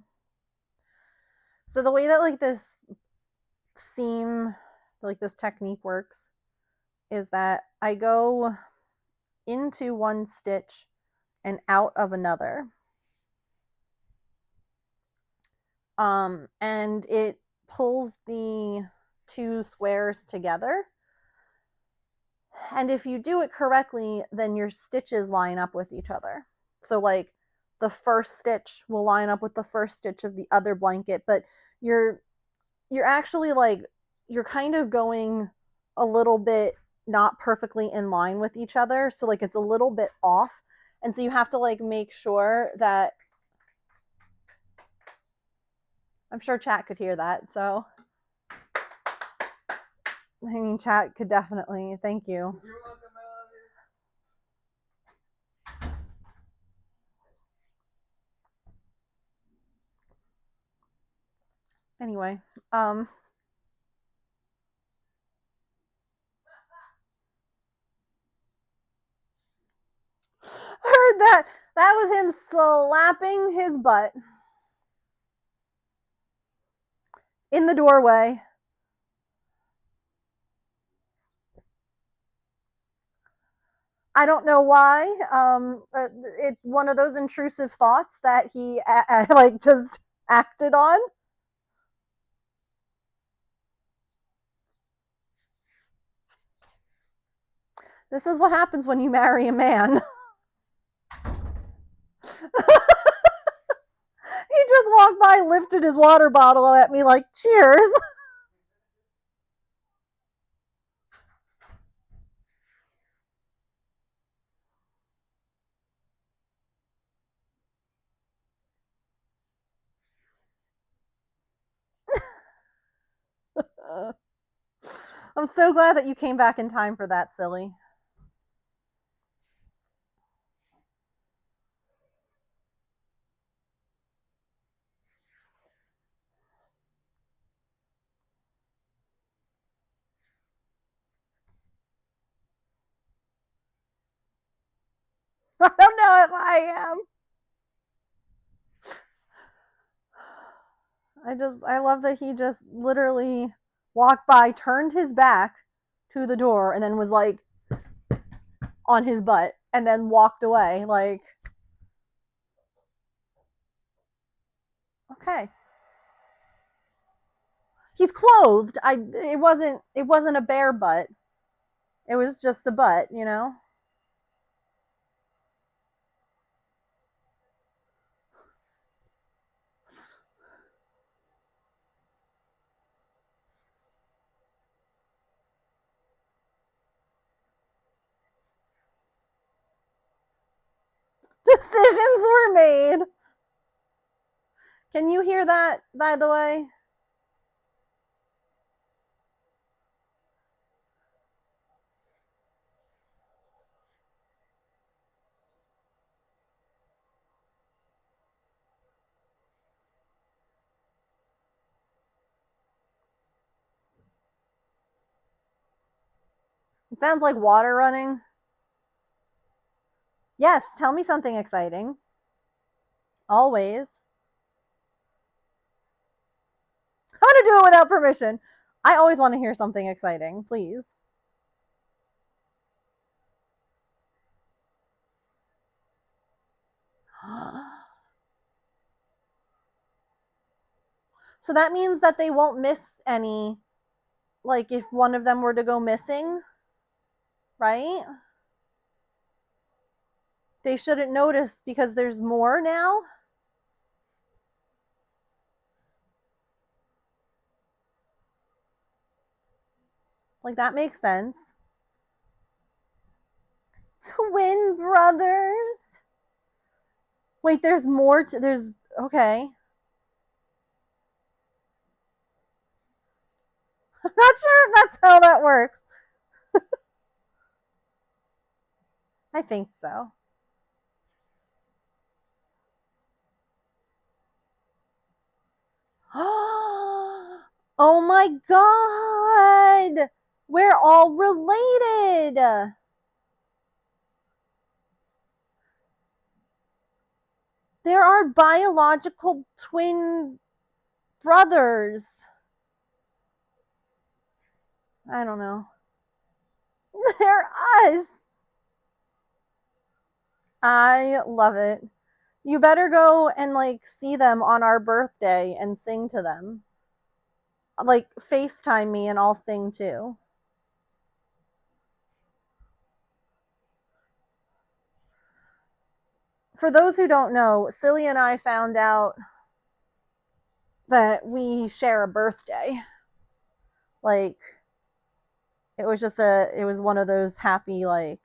So the way that like this seam, like this technique works, is that I go into one stitch and out of another. And it pulls the two squares together. And if you do it correctly, then your stitches line up with each other. So like the first stitch will line up with the first stitch of the other blanket, but you're actually like you're kind of going a little bit not perfectly in line with each other, so like it's a little bit off, and so you have to like make sure that I'm sure chat could hear that, so I mean chat could definitely thank you. You're welcome, I love you. Anyway, heard that. That was him slapping his butt in the doorway. I don't know why. It's one of those intrusive thoughts that he like just acted on. This is what happens when you marry a man. He just walked by, lifted his water bottle at me like, cheers. I'm so glad that you came back in time for that, silly. I don't know if I am. I love that he just literally walked by, turned his back to the door, and then was like on his butt, and then walked away. Like, okay, he's clothed. It wasn't a bare butt. It was just a butt, you know. Decisions were made. Can you hear that, by the way? It sounds like water running. Yes, tell me something exciting. Always. I want to do it without permission. I always want to hear something exciting, please. So that means that they won't miss any, like if one of them were to go missing, right? They shouldn't notice because there's more now. Like that makes sense. Twin brothers. Wait, there's more. There's okay. I'm not sure if that's how that works. I think so. Oh my god! We're all related! There are biological twin brothers. I don't know. They're us. I love it. You better go and like see them on our birthday and sing to them. Like FaceTime me and I'll sing too. For those who don't know, Silly and I found out that we share a birthday. Like it was one of those happy like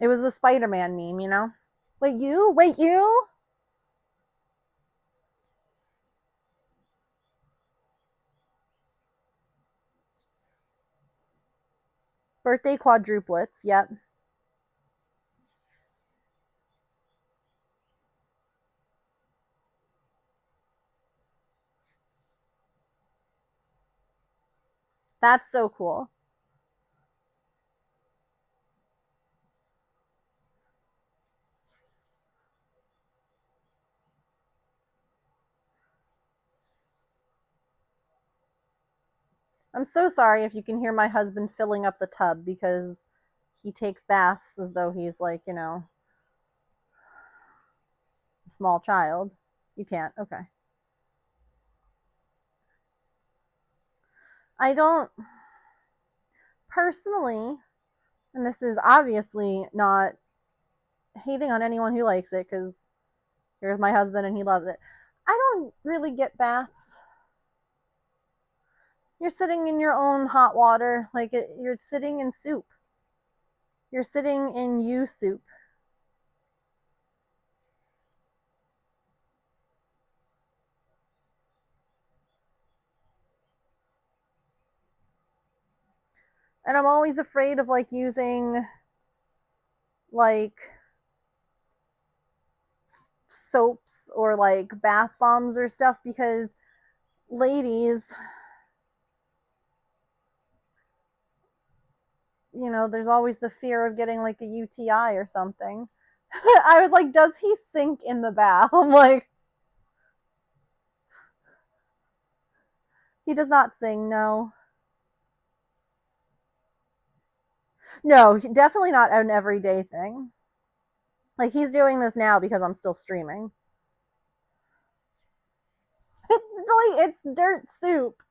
it was the Spider-Man meme, you know? Wait, you? Wait, you? Birthday quadruplets. Yep. That's so cool. I'm so sorry if you can hear my husband filling up the tub because he takes baths as though he's like, you know, a small child. You can't. Okay. I don't personally, and this is obviously not hating on anyone who likes it because here's my husband and he loves it. I don't really get baths. You're sitting in your own hot water, like you're sitting in soup. You're sitting in you soup. And I'm always afraid of like using like soaps or like bath bombs or stuff because ladies, you know, there's always the fear of getting like a UTI or something. I was like, does he sink in the bath? I'm like, he does not sing, no. No, definitely not an everyday thing. Like he's doing this now because I'm still streaming. It's dirt soup.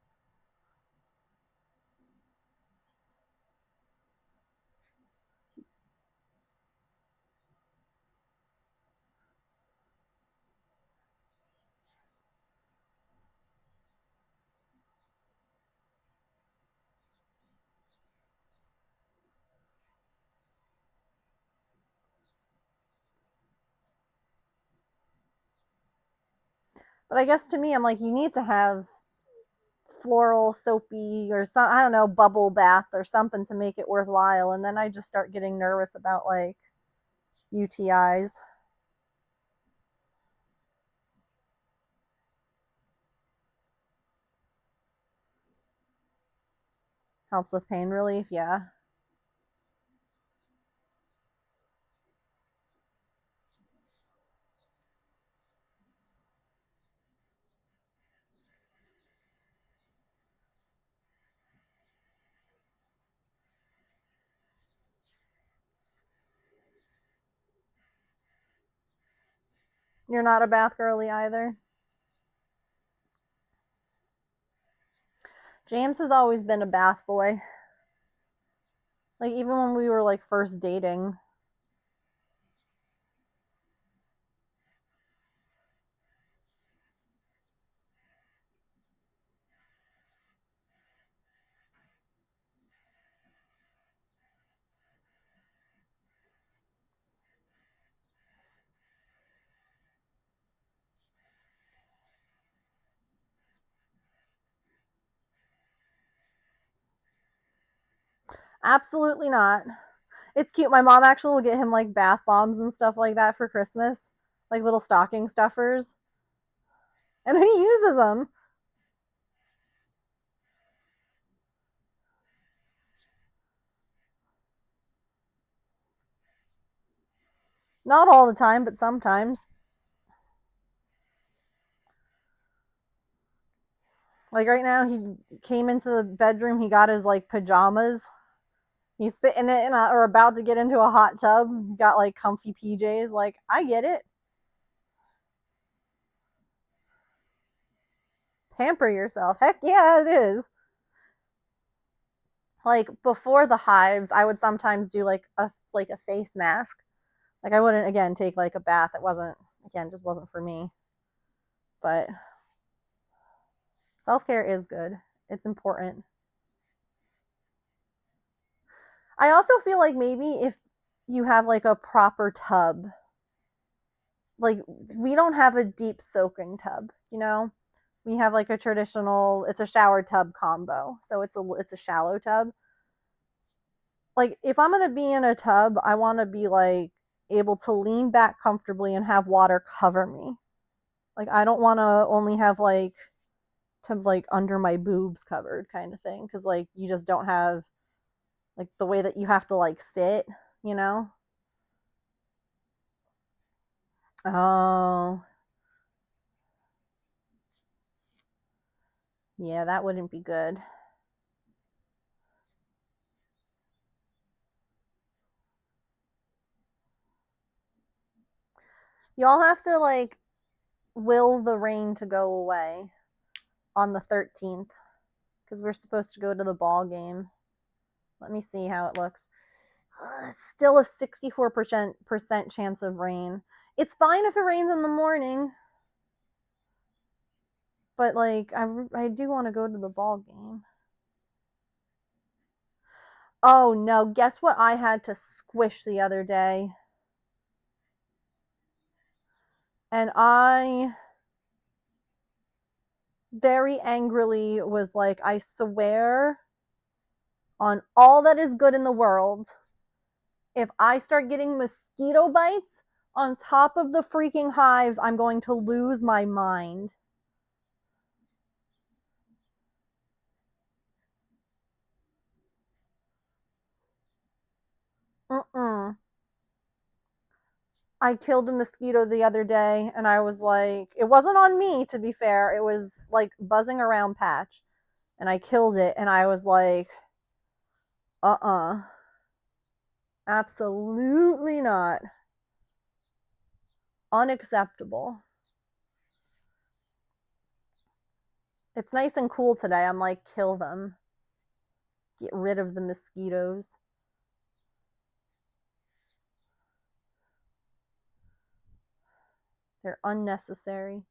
But I guess to me, I'm like, you need to have floral soapy or some, I don't know, bubble bath or something to make it worthwhile. And then I just start getting nervous about like UTIs. Helps with pain relief, yeah. You're not a bath girly either? James has always been a bath boy. Like, even when we were, like, first dating. Absolutely not. It's cute. My mom actually will get him, like, bath bombs and stuff like that for Christmas. Like, little stocking stuffers. And he uses them. Not all the time, but sometimes. Like, right now, he came into the bedroom, he got his, like, pajamas. He's sitting in or about to get into a hot tub. He's got, like, comfy PJs. Like, I get it. Pamper yourself. Heck yeah, it is. Like, before the hives, I would sometimes do, like, a face mask. Like, I wouldn't, again, take, like, a bath. It wasn't, again, just wasn't for me. But self-care is good. It's important. I also feel like maybe if you have, like, a proper tub, like, we don't have a deep soaking tub, you know? We have, like, a traditional, it's a shower tub combo. So it's a shallow tub. Like, if I'm going to be in a tub, I want to be, like, able to lean back comfortably and have water cover me. Like, I don't want to only have, like, to, like, under my boobs covered kind of thing, because, like, you just don't have, like, the way that you have to, like, sit, you know? Oh, yeah, that wouldn't be good. Y'all have to, like, will the rain to go away on the 13th, because we're supposed to go to the ball game. Let me see how it looks. Still a 64% chance of rain. It's fine if it rains in the morning, but, like, I do want to go to the ball game. Oh no, guess what I had to squish the other day? And I very angrily was like, I swear on all that is good in the world, if I start getting mosquito bites on top of the freaking hives, I'm going to lose my mind. Mm-mm. I killed a mosquito the other day, and I was like, it wasn't on me, to be fair. It was, like, buzzing around Patch, and I killed it, and I was like, absolutely not. Unacceptable. It's nice and cool today. I'm like, kill them. Get rid of the mosquitoes. They're unnecessary.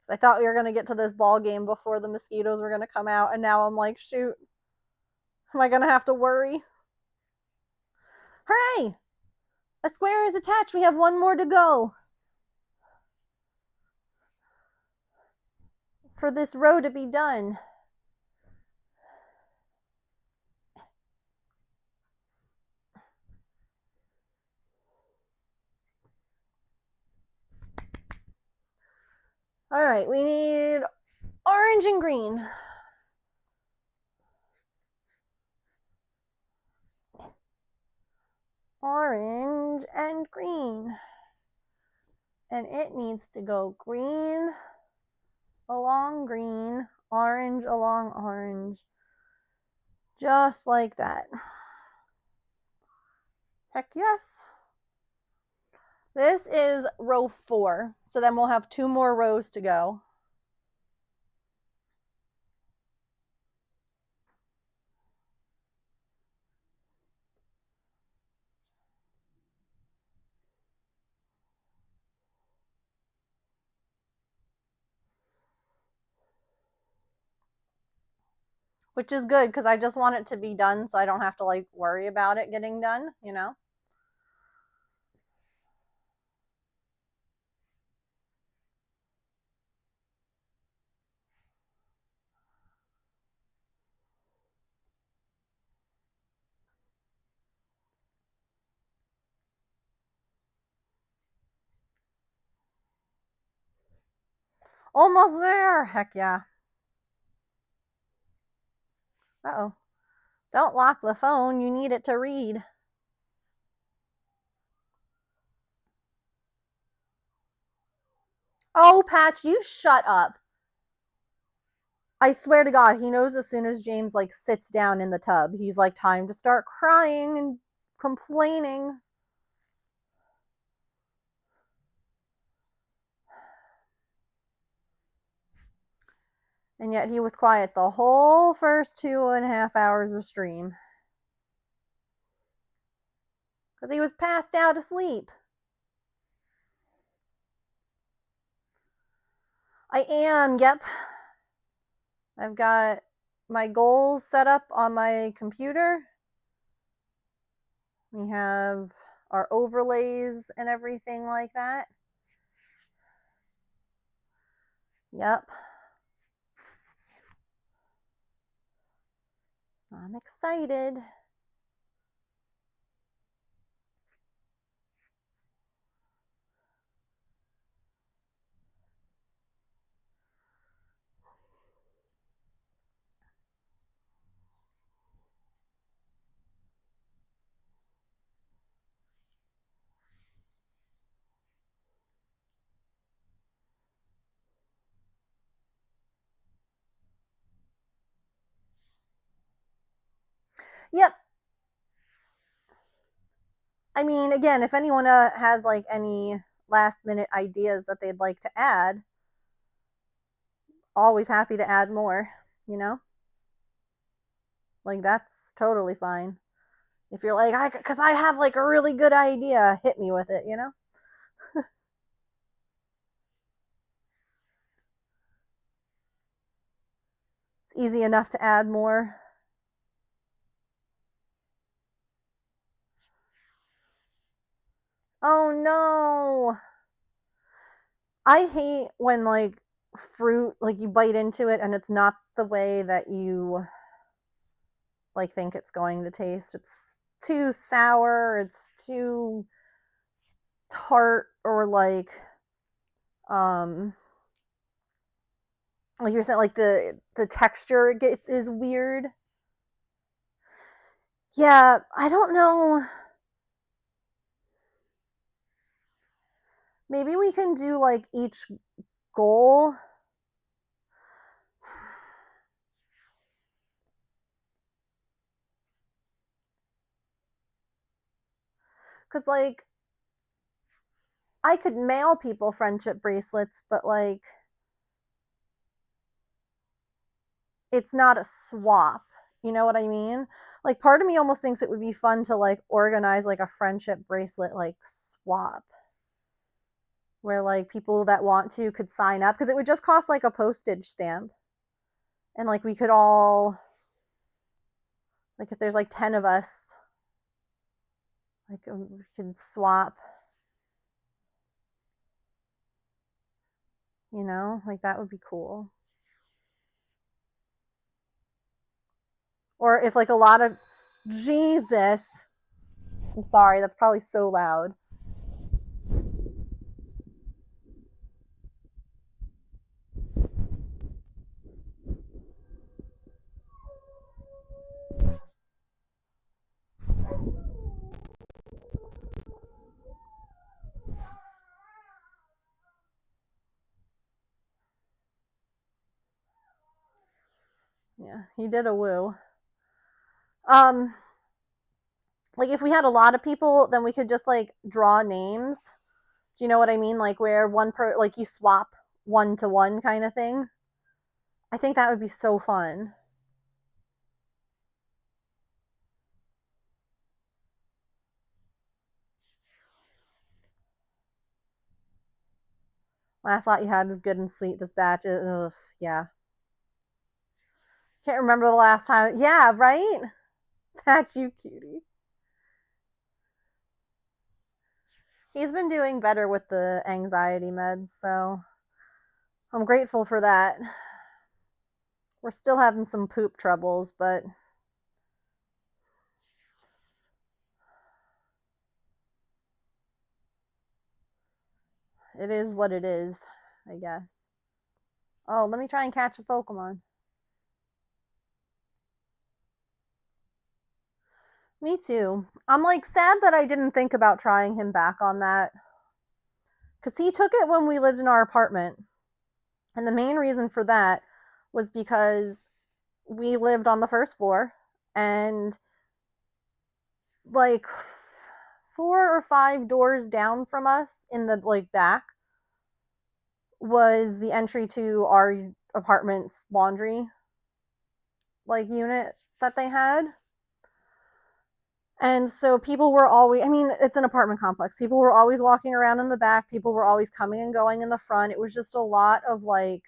I thought we were going to get to this ball game before the mosquitoes were going to come out, and now I'm like, shoot, am I going to have to worry? Hooray! A square is attached. We have one more to go for this row to be done. All right, we need orange and green. Orange and green. And it needs to go green along green orange along orange. Just like that. Heck yes. This is row 4, so then we'll have 2 more rows to go. Which is good because I just want it to be done so I don't have to like worry about it getting done, you know? Almost there. Heck yeah. Uh-oh. Don't lock the phone. You need it to read. Oh, Patch, you shut up. I swear to God, he knows as soon as James like sits down in the tub, he's like, time to start crying and complaining. And yet he was quiet the whole first 2.5 hours of stream. Because he was passed out asleep. I am, yep. I've got my goals set up on my computer. We have our overlays and everything like that. Yep. I'm excited. Yep. I mean, again, if anyone has like any last minute ideas that they'd like to add, always happy to add more, you know? Like, that's totally fine. If you're like, because I have like a really good idea, hit me with it, you know? It's easy enough to add more. Oh no. I hate when like fruit, like you bite into it and it's not the way that you like think it's going to taste. It's too sour, it's too tart, or um like you're saying, like the texture is weird. Yeah, I don't know. Maybe we can do like each goal. Because like I could mail people friendship bracelets, but like it's not a swap. You know what I mean? Like part of me almost thinks it would be fun to like organize like a friendship bracelet like swap where like people that want to could sign up because it would just cost like a postage stamp. And like we could all like if there's like 10 of us like we could swap, you know? Like that would be cool. Or if like a lot of Jesus. I'm sorry, that's probably so loud. Yeah, he did a woo. Um, like if we had a lot of people, then we could just like draw names. Do you know what I mean? Like where like you swap one to one kind of thing. I think that would be so fun. Last lot you had was good and sweet. This batch is, ugh, yeah. Can't remember the last time. Yeah, right? Batch, you cutie. He's been doing better with the anxiety meds, so I'm grateful for that. We're still having some poop troubles, but it is what it is, I guess. Oh, let me try and catch a Pokemon. Me too. I'm like sad that I didn't think about trying him back on that. Because he took it when we lived in our apartment. And the main reason for that was because we lived on the first floor and like 4 or 5 doors down from us in the like back was the entry to our apartment's laundry like unit that they had. And so people were always, I mean, it's an apartment complex. People were always walking around in the back. People were always coming and going in the front. It was just a lot of like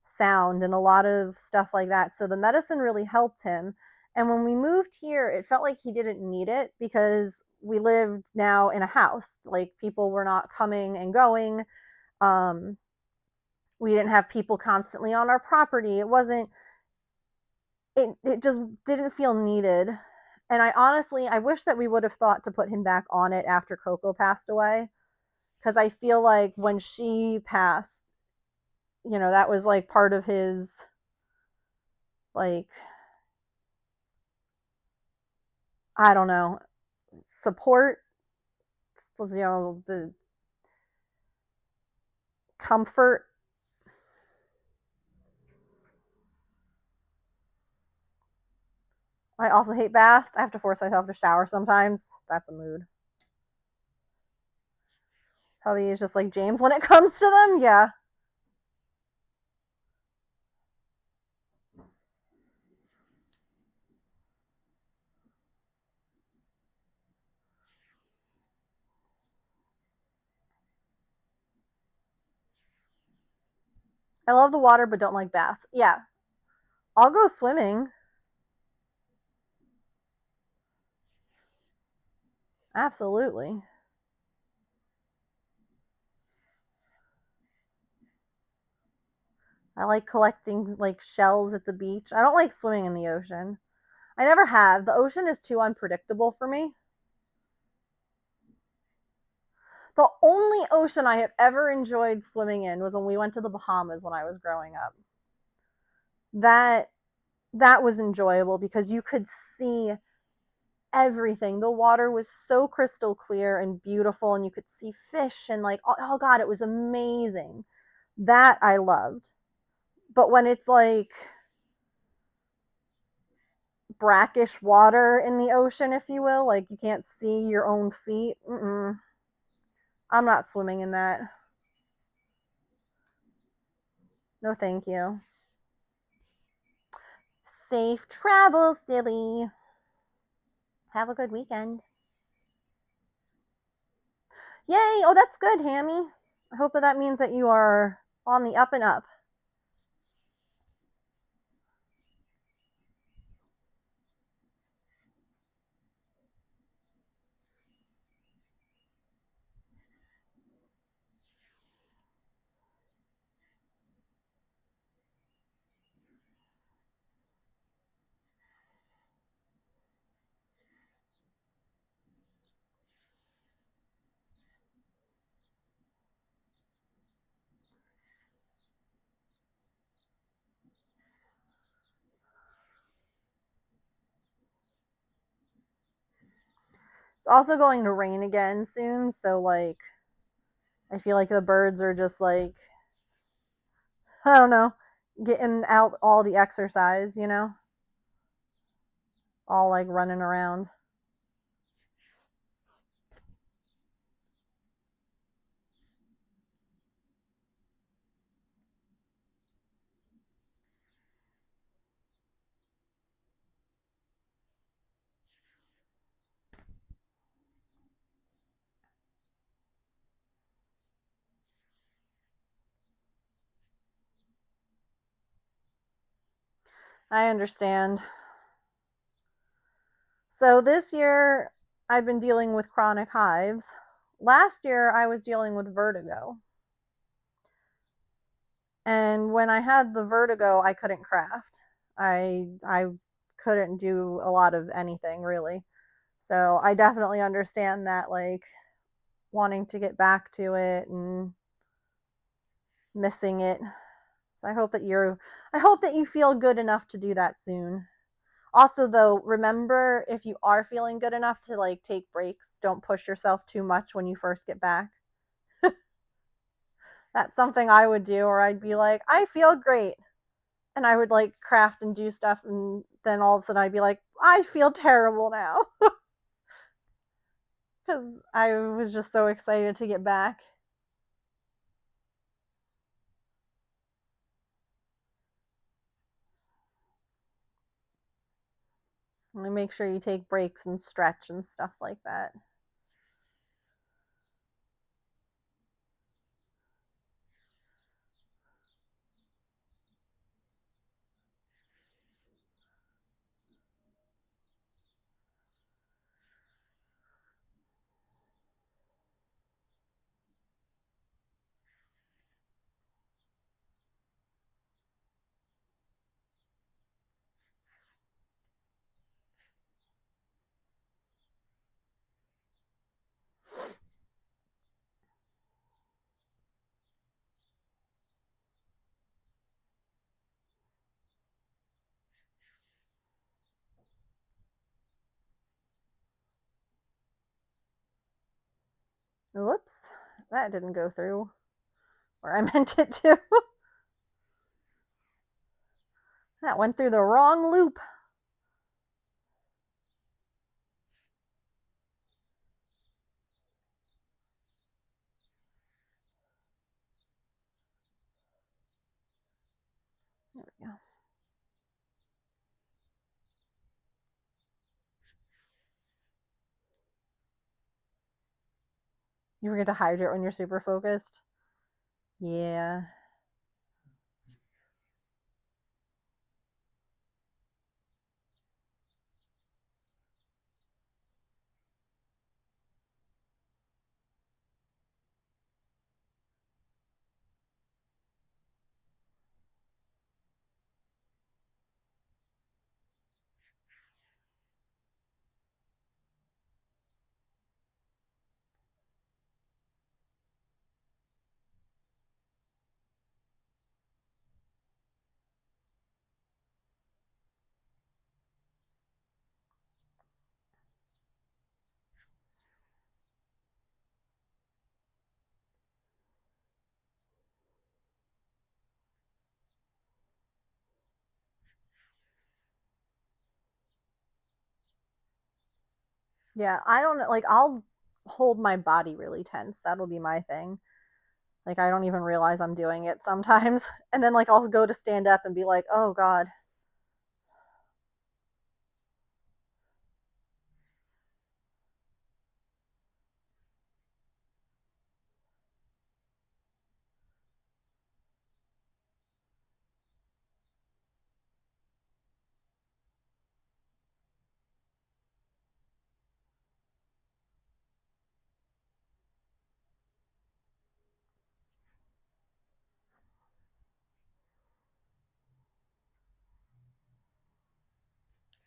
sound and a lot of stuff like that. So the medicine really helped him. And when we moved here, it felt like he didn't need it because we lived now in a house. Like people were not coming and going. Um, we didn't have people constantly on our property. It just didn't feel needed. And I honestly, I wish that we would have thought to put him back on it after Coco passed away. Because I feel like when she passed, that was like part of his, like, I don't know, support, the comfort. I also hate baths. I have to force myself to shower sometimes. That's a mood. Hubby is just like James when it comes to them. Yeah. I love the water, but don't like baths. Yeah. I'll go swimming. Absolutely. I like collecting like shells at the beach. I don't like swimming in the ocean. I never have. The ocean is too unpredictable for me. The only ocean I have ever enjoyed swimming in was when we went to the Bahamas when I was growing up. That that was enjoyable because you could see everything. The water was so crystal clear and beautiful and you could see fish and like oh god, it was amazing. That I loved. But when it's like brackish water in the ocean, if you will, like you can't see your own feet, I'm not swimming in that. No, thank you. Safe travel, silly. Have a good weekend. Yay! Oh, that's good, Hammy. I hope that means that you are on the up and up. It's also going to rain again soon, so like I feel like the birds are just like I don't know, getting out all the exercise, you know, all like running around. I understand. So this year I've been dealing with chronic hives. Last year I was dealing with vertigo. And when I had the vertigo, I couldn't craft. I couldn't do a lot of anything really. So I definitely understand that, like, wanting to get back to it and missing it. So I hope that you feel good enough to do that soon. Also though, remember, if you are feeling good enough to like take breaks, don't push yourself too much when you first get back. That's something I would do, or I'd be like, I feel great. And I would like craft and do stuff, and then all of a sudden I'd be like, I feel terrible now. Because I was just so excited to get back. And make sure you take breaks and stretch and stuff like that. Whoops, that didn't go through where I meant it to. That went through the wrong loop. There we go. You forget to hydrate when you're super focused. Yeah. Yeah, I don't like, I'll hold my body really tense. That'll be my thing. Like, I don't even realize I'm doing it sometimes. And then like I'll go to stand up and be like, "Oh god."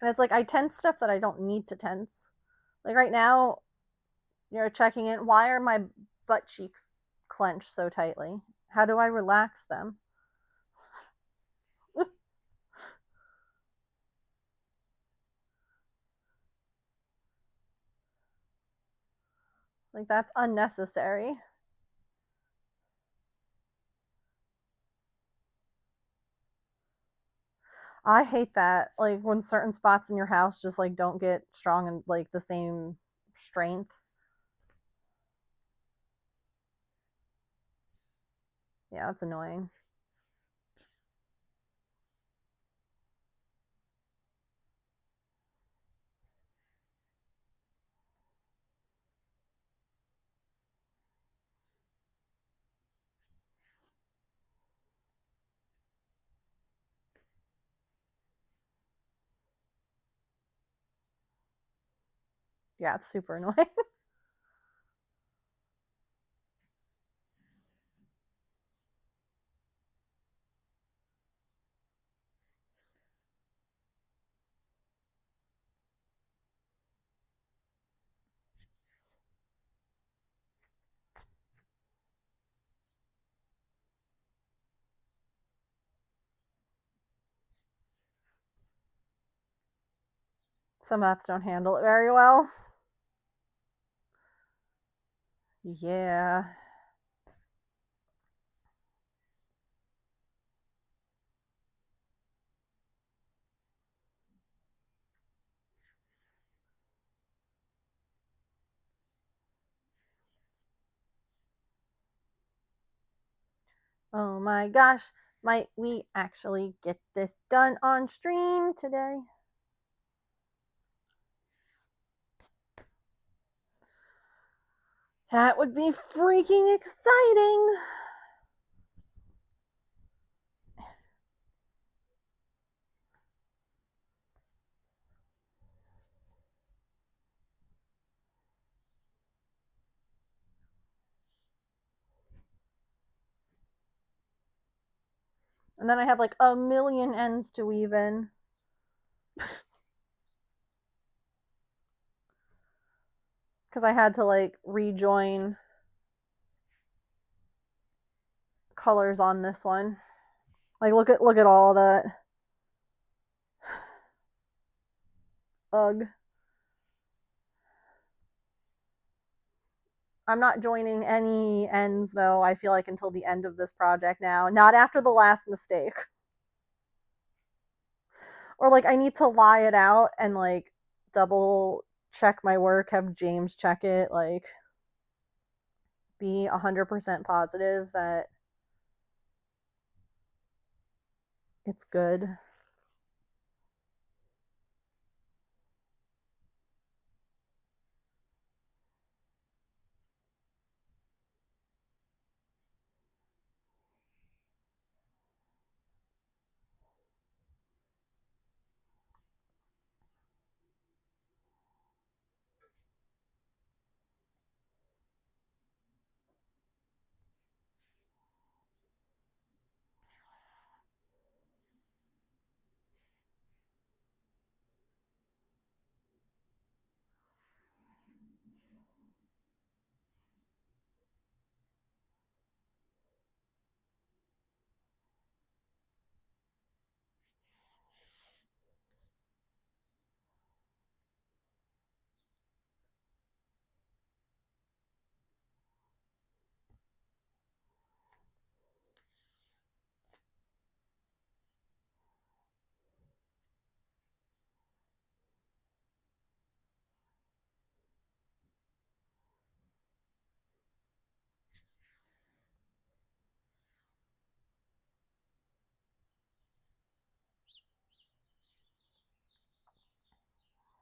And it's like I tense stuff that I don't need to tense. Like right now, you're checking in. Why are my butt cheeks clenched so tightly? How do I relax them? Like, that's unnecessary. I hate that. Like when certain spots in your house just like don't get strong and like the same strength. Yeah, that's annoying. Yeah, it's super annoying. Some apps don't handle it very well. Yeah. Oh my gosh. Might we actually get this done on stream today? That would be freaking exciting. And then I have like a million ends to weave in. Because I had to like rejoin colors on this one. Like look at all that. Ugh. I'm not joining any ends though, I feel like until the end of this project now. Not after the last mistake. Or like I need to lie it out and like double check my work, have James check it, like be 100% positive that it's good.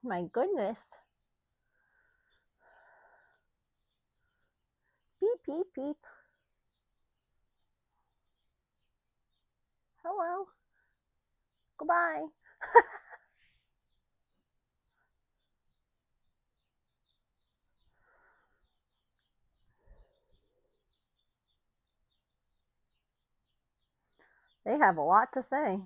My goodness. Beep, beep, beep. Hello. Goodbye. They have a lot to say.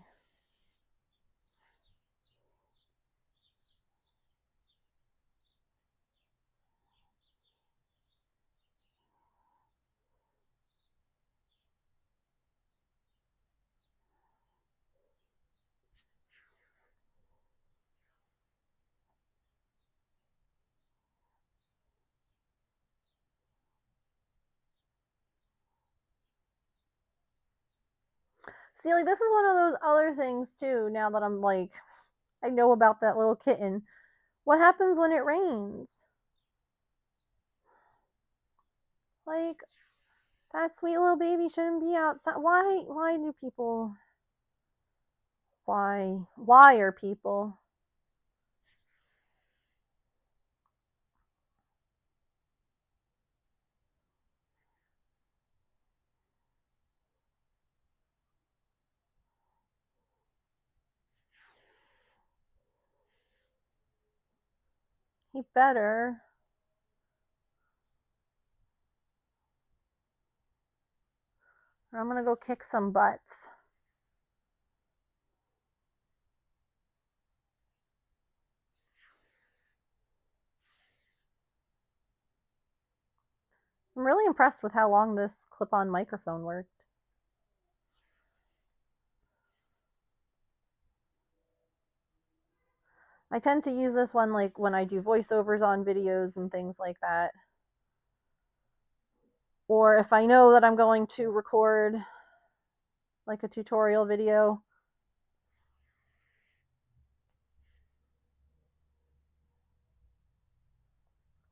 See, like, this is one of those other things too, now that I'm like, I know about that little kitten. What happens when it rains? Like, that sweet little baby shouldn't be outside. Why do people why are people he better. Or I'm gonna go kick some butts. I'm really impressed with how long this clip-on microphone worked. I tend to use this one like when I do voiceovers on videos and things like that. Or if I know that I'm going to record like a tutorial video.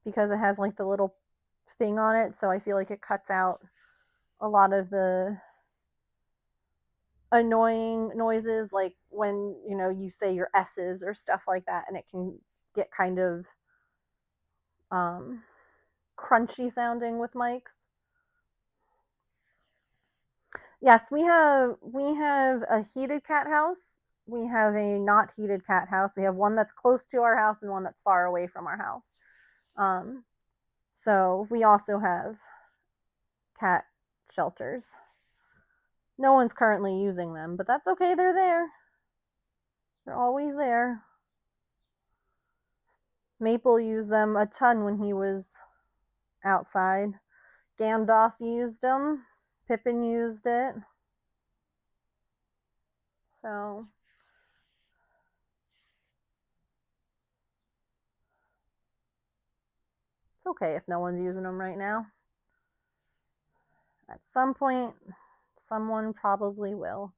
Because it has like the little thing on it, so I feel like it cuts out a lot of the annoying noises, like when you say your s's or stuff like that, and it can get kind of um, crunchy sounding with mics. Yes, we have a heated cat house. We have a not heated cat house. We have one that's close to our house and one that's far away from our house. So we also have cat shelters. No one's currently using them, but that's okay. They're there. They're always there. Maple used them a ton when he was outside. Gandalf used them. Pippin used it. So it's okay if no one's using them right now. At some point, someone probably will.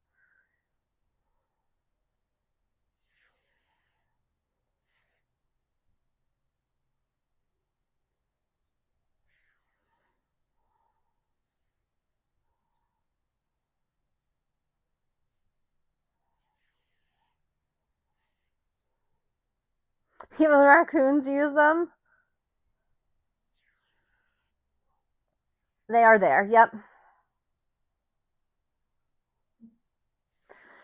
Even the raccoons use them. They are there. Yep.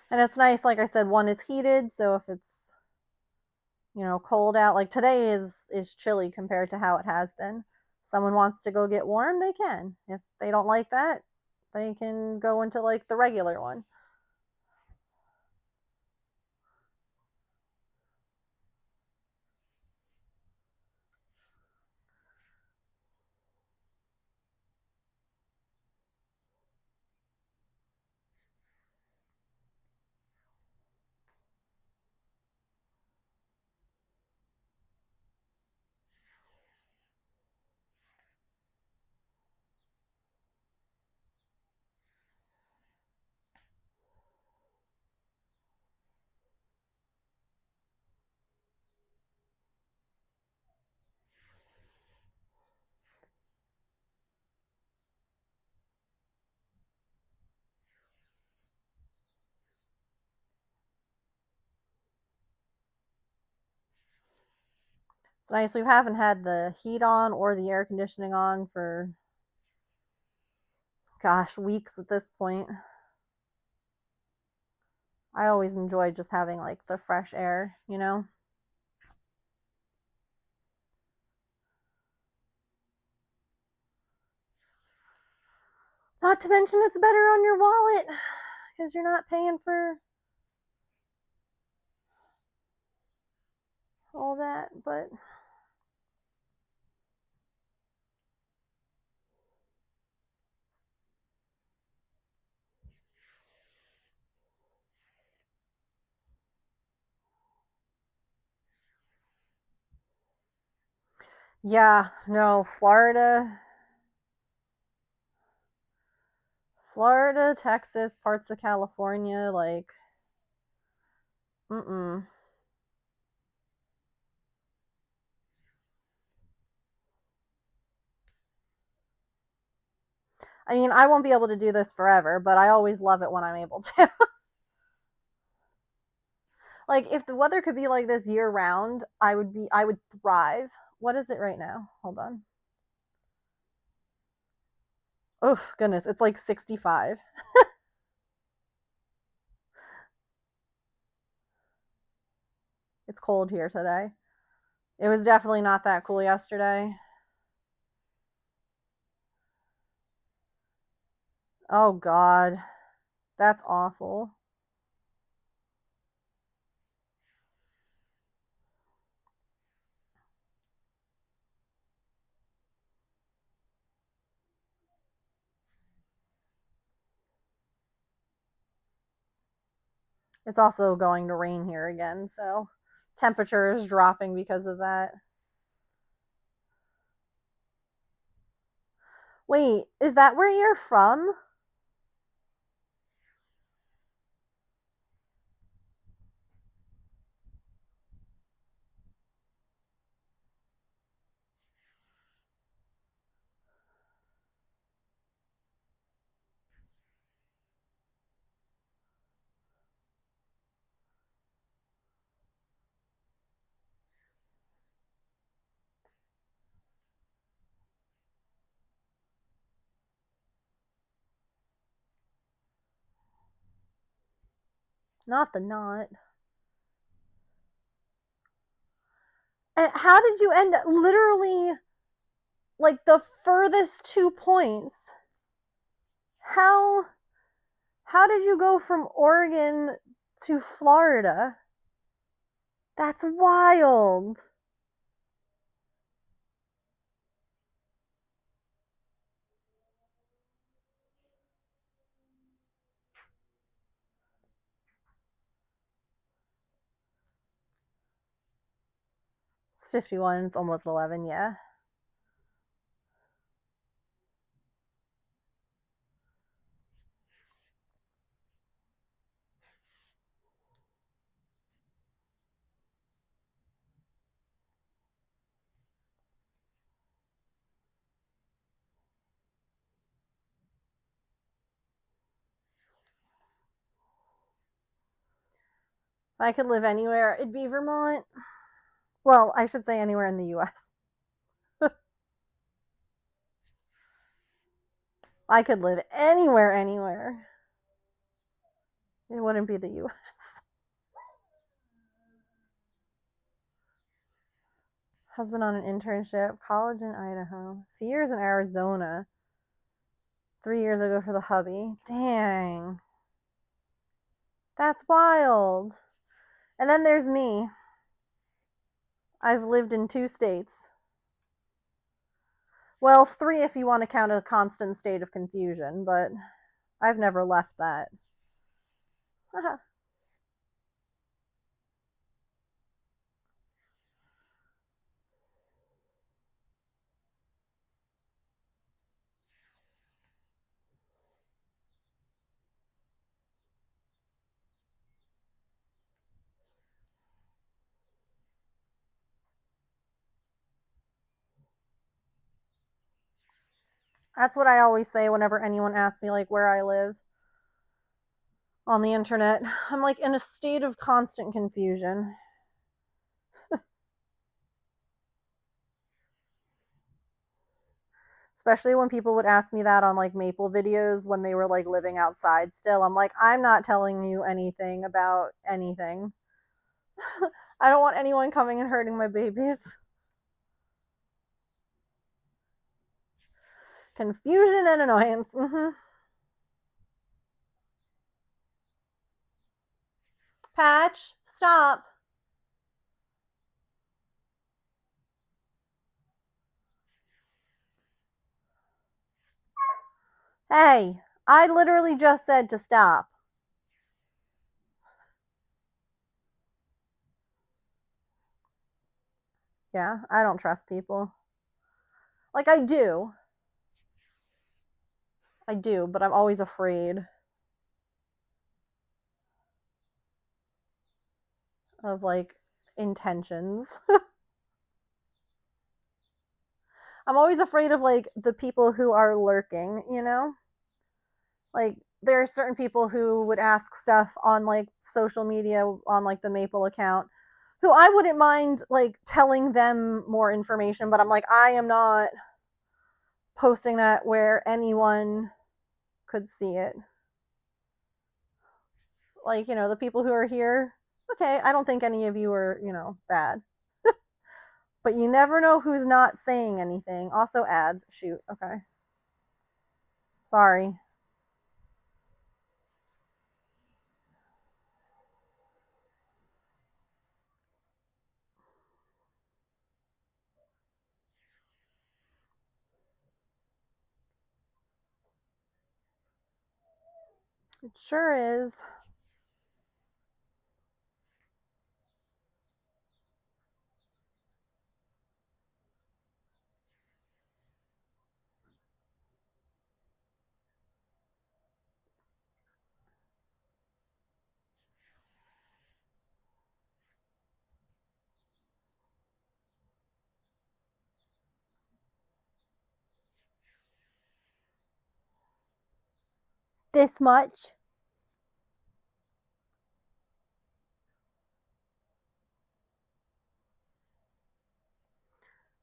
And it's nice, like I said, one is heated, so if it's cold out, like today is chilly compared to how it has been. Someone wants to go get warm, they can. If they don't like that, they can go into like the regular one. It's nice we haven't had the heat on or the air conditioning on for, gosh, weeks at this point. I always enjoy just having like the fresh air. Not to mention it's better on your wallet because you're not paying for all that, but yeah, no, Florida Florida, Texas, parts of California, like, mm-mm. I mean, I won't be able to do this forever, but I always love it when I'm able to. Like, if the weather could be like this year round, I would thrive. What is it right now? Hold on. Oh, goodness, it's like 65. It's cold here today. It was definitely not that cool yesterday. Oh, God. That's awful. It's also going to rain here again, so temperature is dropping because of that. Wait, is that where you're from? Not the knot. And how did you end up literally like the furthest 2 points? How how did you go from Oregon to Florida? That's wild. It's 51, it's almost 11, yeah. If I could live anywhere, it'd be Vermont. Well, I should say anywhere in the US. I could live anywhere. It wouldn't be the US. Husband on an internship, college in Idaho, a few years in Arizona, 3 years ago for the hubby. Dang. That's wild. And then there's me. I've lived in 2 states. Well, 3 if you want to count a constant state of confusion, but I've never left that. That's what I always say whenever anyone asks me like where I live on the internet. I'm like in a state of constant confusion. Especially when people would ask me that on like Maple videos when they were like living outside still. I'm like, I'm not telling you anything about anything. I don't want anyone coming and hurting my babies. Confusion and annoyance. Patch, stop. Hey, I literally just said to stop. Yeah, I don't trust people. Like, I do. I do, but I'm always afraid of like intentions. I'm always afraid of like the people who are lurking, you know? Like there are certain people who would ask stuff on like social media on like the Maple account who I wouldn't mind like telling them more information, but I'm like I am not posting that where anyone could see it. Like, you know, the people who are here, okay, I don't think any of you are, you know, bad. But you never know who's not saying anything. Also ads, shoot, okay. Sorry. It sure is. This much.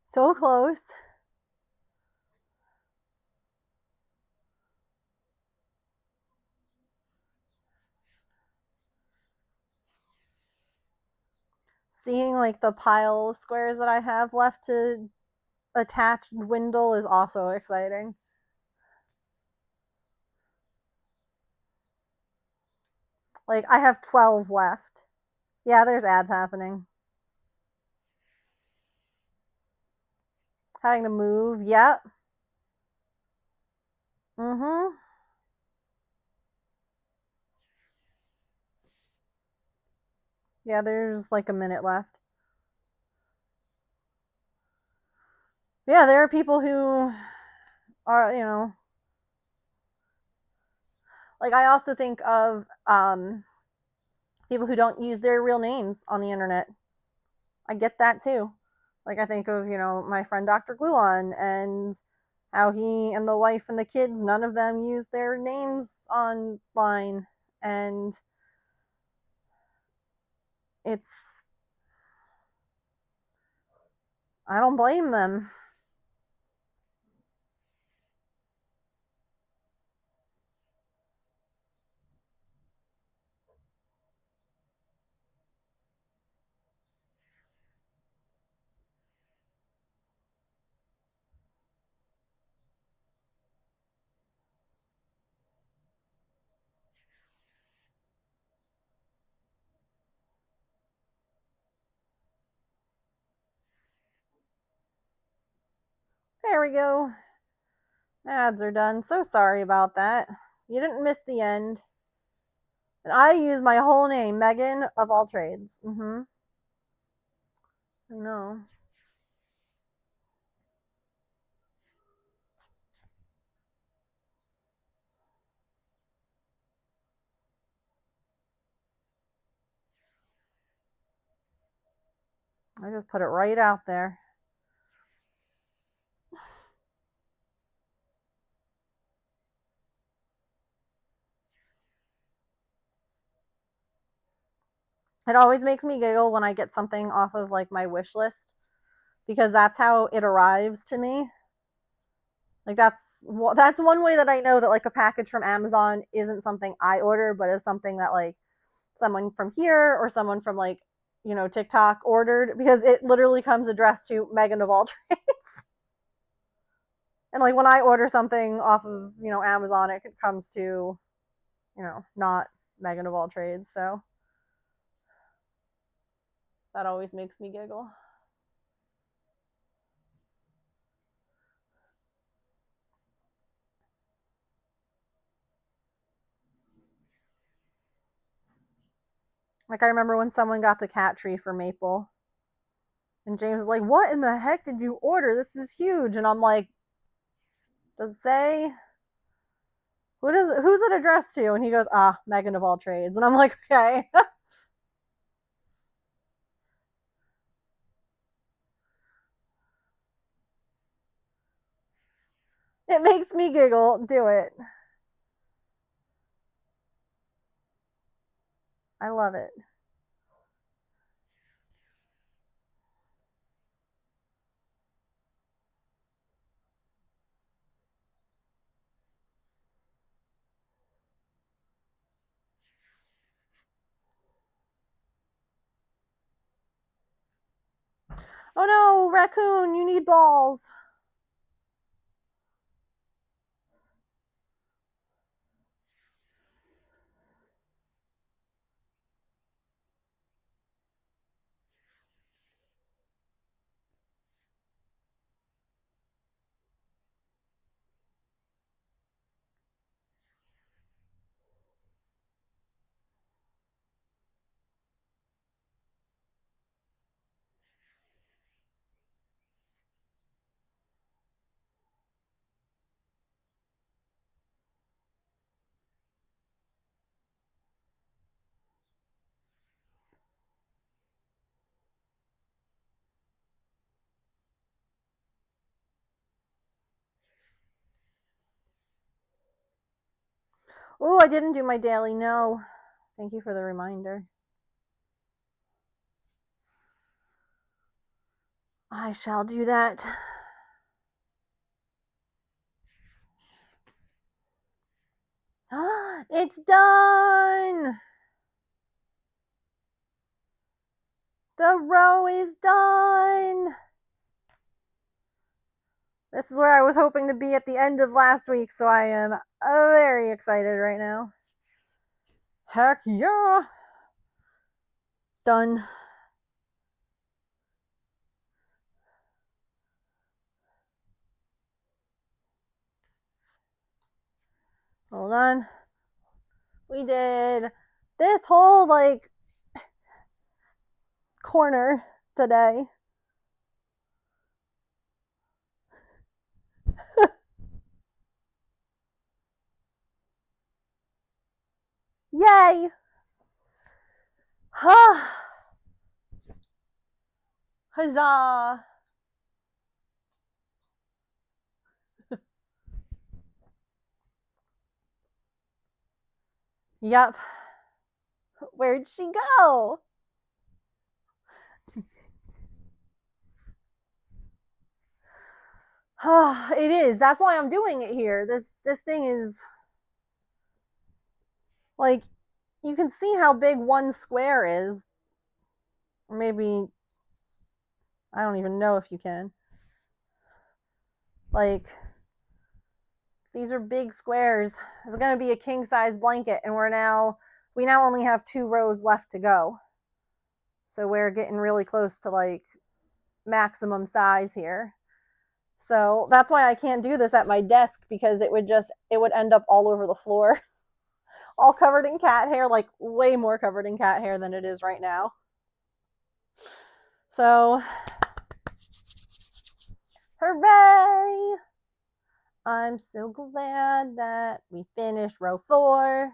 So close. Seeing like the pile of squares that I have left to attach dwindle is also exciting. Like I have 12 left. Yeah, there's ads happening. Having to move. Yep. Mm-hmm. Yeah, there's like a minute left. Yeah, there are people who are, you know, like I also think of people who don't use their real names on the internet. I get that too. Like I think of, you know, my friend Dr. Gluon and how he and the wife and the kids, none of them use their names online. And it's, I don't blame them. There we go. Ads are done. So sorry about that. You didn't miss the end. And I use my whole name, Megan of all trades. Mm-hmm. I know. I just put it right out there. It always makes me giggle when I get something off of like my wish list because that's how it arrives to me. Like that's one way that I know that like a package from Amazon isn't something I order, but is something that like someone from here or someone from like, you know, TikTok ordered because it literally comes addressed to Megan of all trades. And like when I order something off of, you know, Amazon, it comes to, you know, not Megan of all trades. So that always makes me giggle. Like I remember when someone got the cat tree for Maple, and James was like, "What in the heck did you order? This is huge." And I'm like, "Does it say?" who's it addressed to? And he goes, Megan of all trades. And I'm like, okay. It makes me giggle. Do it. I love it. Oh no, raccoon, you need balls. Oh, I didn't do my daily. No. Thank you for the reminder. I shall do that. It's done. The row is done. This is where I was hoping to be at the end of last week, so I am very excited right now. Heck yeah. Done. Hold on. We did this whole like corner today. Yay! Huzzah! Yep. Where'd she go? It is. That's why I'm doing it here. This thing is like, you can see how big one square is. Or maybe I don't even know if you can. Like, these are big squares. It's going to be a king size blanket, and we now only have 2 rows left to go. So we're getting really close to like maximum size here. So that's why I can't do this at my desk, because it would end up all over the floor. All covered in cat hair, like way more covered in cat hair than it is right now. So, hooray! I'm so glad that we finished row 4.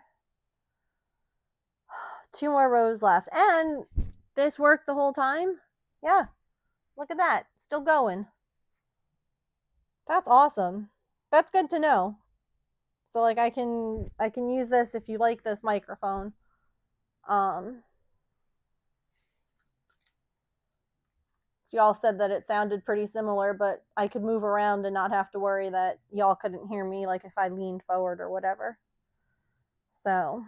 2 more rows left. And this worked the whole time? Yeah. Look at that. Still going. That's awesome. That's good to know. So like I can use this if you like this microphone. Y'all said that it sounded pretty similar, but I could move around and not have to worry that y'all couldn't hear me, like if I leaned forward or whatever. So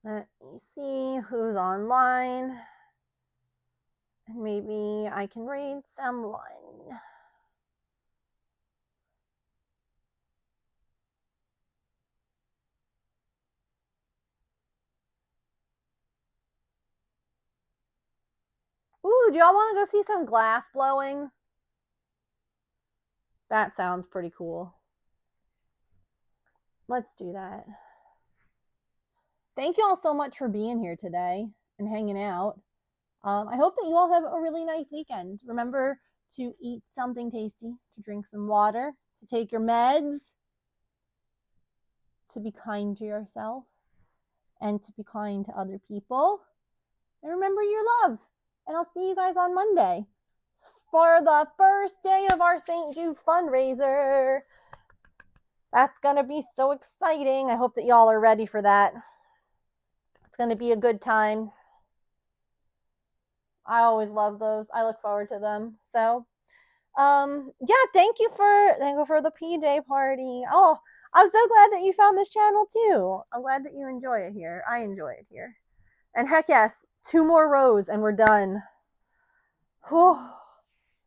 let me see who's online. And maybe I can read someone. Ooh, do y'all want to go see some glass blowing? That sounds pretty cool. Let's do that. thank you all so much for being here today and hanging out. I hope that you all have a really nice weekend. Remember to eat something tasty, to drink some water, to take your meds, to be kind to yourself, and to be kind to other people. And remember you're loved. And I'll see you guys on Monday for the first day of our St. Jude fundraiser. That's going to be so exciting. I hope that y'all are ready for that. It's going to be a good time. I always love those. I look forward to them. So, yeah, thank you for the PJ party. Oh, I'm so glad that you found this channel too. I'm glad that you enjoy it here. I enjoy it here. And heck yes, 2 more rows and we're done. Whew,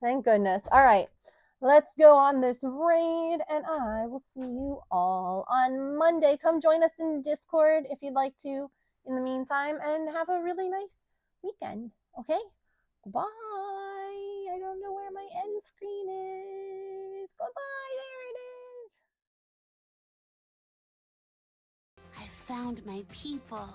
thank goodness. All right, let's go on this raid and I will see you all on Monday. Come join us in Discord if you'd like to in the meantime, and have a really nice weekend. Okay? Goodbye. I don't know where my end screen is. Goodbye. There it is. I found my people.